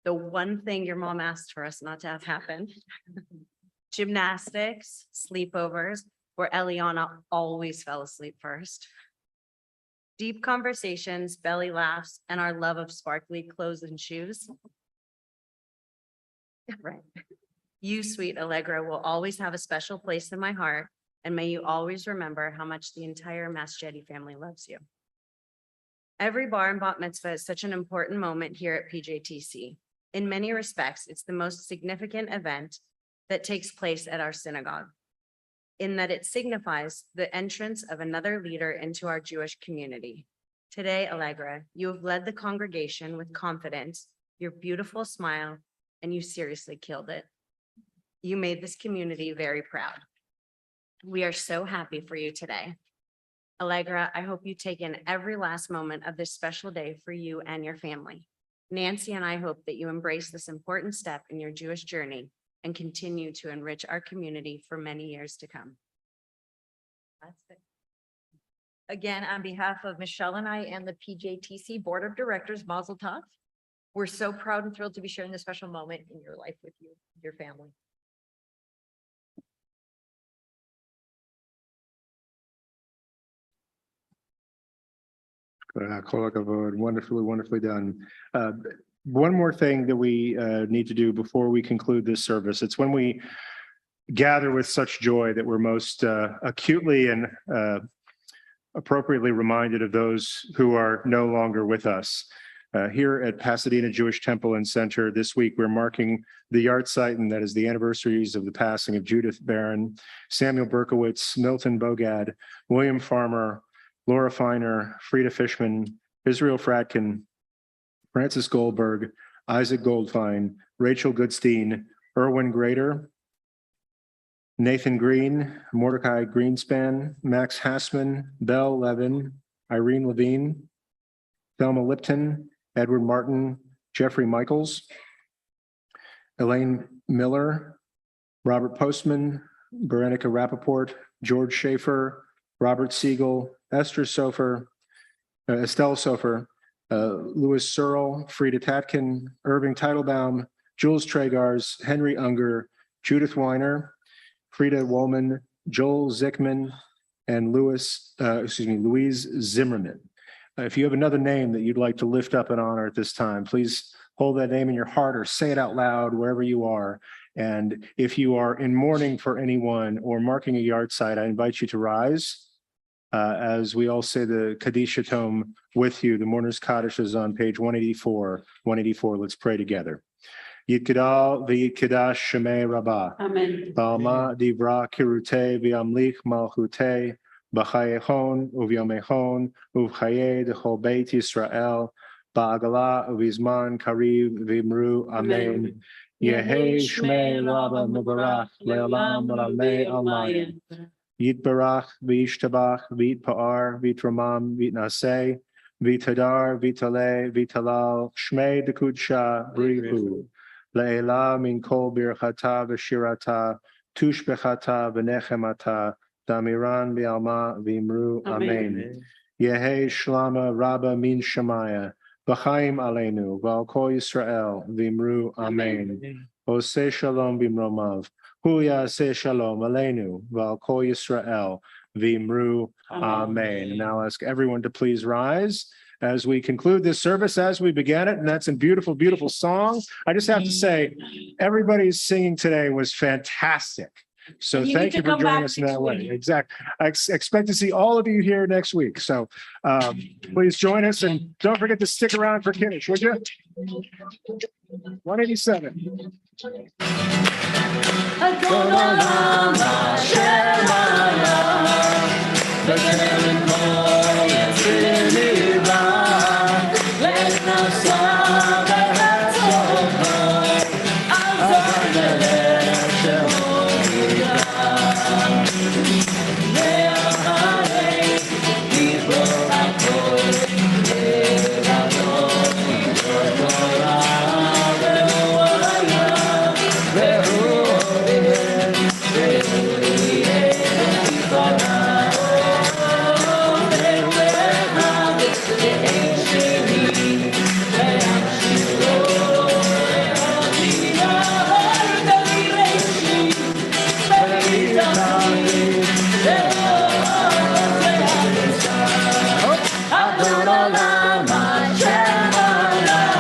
S2: the one thing your mom asked for us not to have happen, gymnastics, sleepovers, where Eliana always fell asleep first, deep conversations, belly laughs, and our love of sparkly clothes and shoes. Right. You, sweet Allegra, will always have a special place in my heart, and may you always remember how much the entire Maschetti family loves you. Every bar and bat mitzvah is such an important moment here at PJTC. In many respects, it's the most significant event that takes place at our synagogue, in that it signifies the entrance of another leader into our Jewish community. Today, Allegra, you have led the congregation with confidence, your beautiful smile, and you seriously killed it. You made this community very proud. We are so happy for you today. Allegra, I hope you take in every last moment of this special day for you and your family. Nancy and I hope that you embrace this important step in your Jewish journey and continue to enrich our community for many years to come.
S17: That's it. Again, on behalf of Michelle and I and the PJTC Board of Directors, Mazel Tov. We're so proud and thrilled to be sharing this special moment in your life with you, your family.
S3: Wonderfully, wonderfully done. One more thing that we need to do before we conclude this service. It's when we gather with such joy that we're most acutely and appropriately reminded of those who are no longer with us. Here at Pasadena Jewish Temple and Center this week, we're marking the yahrzeit, and that is the anniversaries of the passing of Judith Barron, Samuel Berkowitz, Milton Bogad, William Farmer, Laura Feiner, Frida Fishman, Israel Fratkin, Francis Goldberg, Isaac Goldfein, Rachel Goodstein, Erwin Grader, Nathan Green, Mordecai Greenspan, Max Hassman, Belle Levin, Irene Levine, Thelma Lipton, Edward Martin, Jeffrey Michaels, Elaine Miller, Robert Postman, Berenica Rappaport, George Schaefer, Robert Siegel, Esther Sofer, Estelle Sofer, Louis Searle, Frida Tatkin, Irving Teitelbaum, Jules Tragars, Henry Unger, Judith Weiner, Frida Woolman, Joel Zickman, and Louise Zimmerman. If you have another name that you'd like to lift up and honor at this time, please hold that name in your heart or say it out loud wherever you are. And if you are in mourning for anyone or marking a yahrzeit, I invite you to rise as we all say the Kaddish Tome with you. The Mourner's Kaddish is on page 184. 184, let's pray together. Yitgadal v'yitkedash Shemei Rabbah.
S4: Amen.
S3: Ba'alma divra kirute v'amlich malchute b'chayehon uvyomehon uvchaye d'chol beit Yisrael ba'agala uvizman kariv v'imru Amen. Yehei Shmei Rabbah Mubarach le'olam v'lamei almayim. Yitbarach v'yishtabach v'yitpa'ar v'yitramam v'yitnaseh v'yitadar v'yitaleh v'yitalal Shmei d'kudsha brihu. Le'ela min kol birchata v'shirata tushbechata v'nechemata damiran v'alma v'imru Amen. Yehei shlama rabba min shamaya v'chaim aleinu v'al kol Yisrael v'imru Amen. Oseh shalom b'mromav hu yaseh shalom aleinu v'al kol Yisrael v'imru Amen. And now I'll ask everyone to please rise as we conclude this service as we began it. And that's a beautiful, beautiful song. I just have to say, everybody's singing today was fantastic. So thank you for joining us in that way. Exactly. I expect to see all of you here next week. So please join us, and don't forget to stick around for Kiddush, would you? 187.
S1: olam asher ha'olam.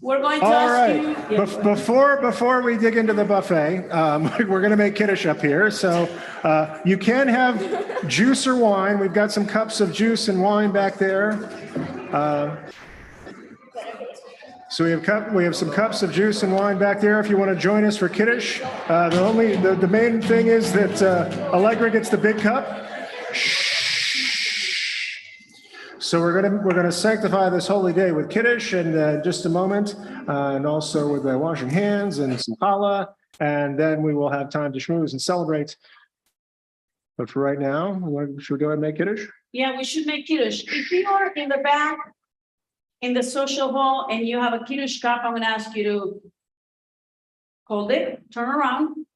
S4: We're going to
S3: All
S4: ask
S3: right.
S4: you.
S3: Before we dig into the buffet, we're going to make Kiddush up here. So you can have juice or wine. We've got some cups of juice and wine back there. So we have some cups of juice and wine back there if you want to join us for Kiddush. The main thing is that Allegra gets the big cup. So we're gonna sanctify this holy day with Kiddush in just a moment, and also with washing hands and some challah, and then we will have time to schmooze and celebrate. But for right now, should we go ahead and make Kiddush?
S4: Yeah, we should make Kiddush. If you are in the back, in the social hall, and you have a Kiddush cup, I'm gonna ask you to hold it, turn around,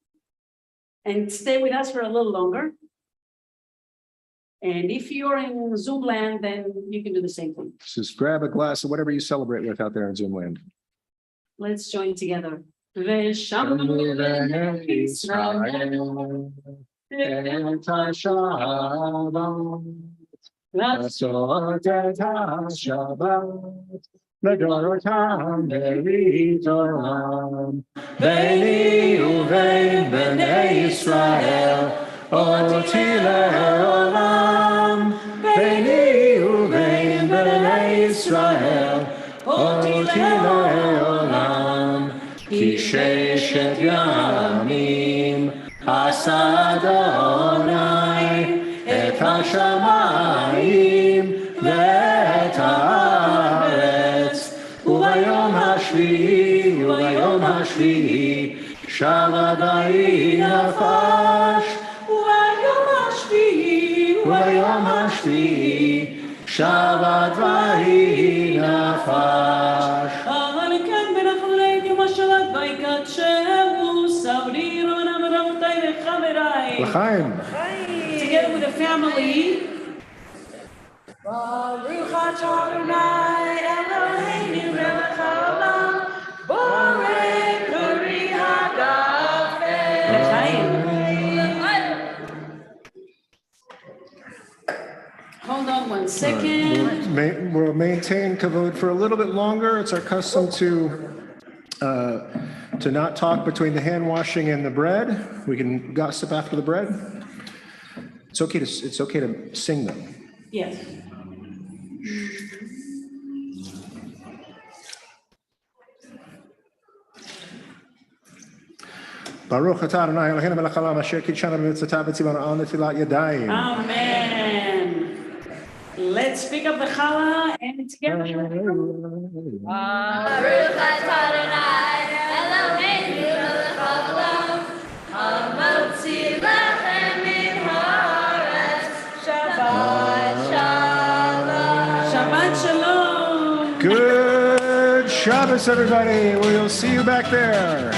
S4: and stay with us for a little longer. And if you're in Zoom land, then you can do the same thing.
S3: Just grab a glass of whatever you celebrate with out there in Zoom land.
S4: Let's join together.
S1: Oti le'olam, beini uvein b'nei Yisrael, oti le'olam, ki sheshet yamim, asa Adonai, et hashamayim, ve'et haaretz, ubayom hashvi'i, shabbat nafash, Ubayom hashvi'i, Shabbat vayi nafash.
S4: אבל כן בנחלת יום השבת ויקדשהו סברירון אמרותיי וחבריי.
S3: L'chaim.
S4: Together with the family. Baruch atah Adonai Eloheinu melech haolam, borei peri hagafen. L'chaim. Hold on 1 second.
S3: We'll maintain kavod for a little bit longer. It's our custom to not talk between the hand washing and the bread. We can gossip after the bread. It's okay to sing them.
S4: Yes.
S3: Baruch atah Adonai Eloheinu melech haolam asher kidshanu b'mitzvotav v'tzivanu al netilat yadayim.
S4: Amen. Let's pick up the challah and together.
S1: Baruch atah Adonai Eloheinu melech haolam, hamotzi lechem min haaretz. Shabbat shalom.
S4: Shabbat shalom.
S3: Good Shabbos, everybody. We'll see you back there.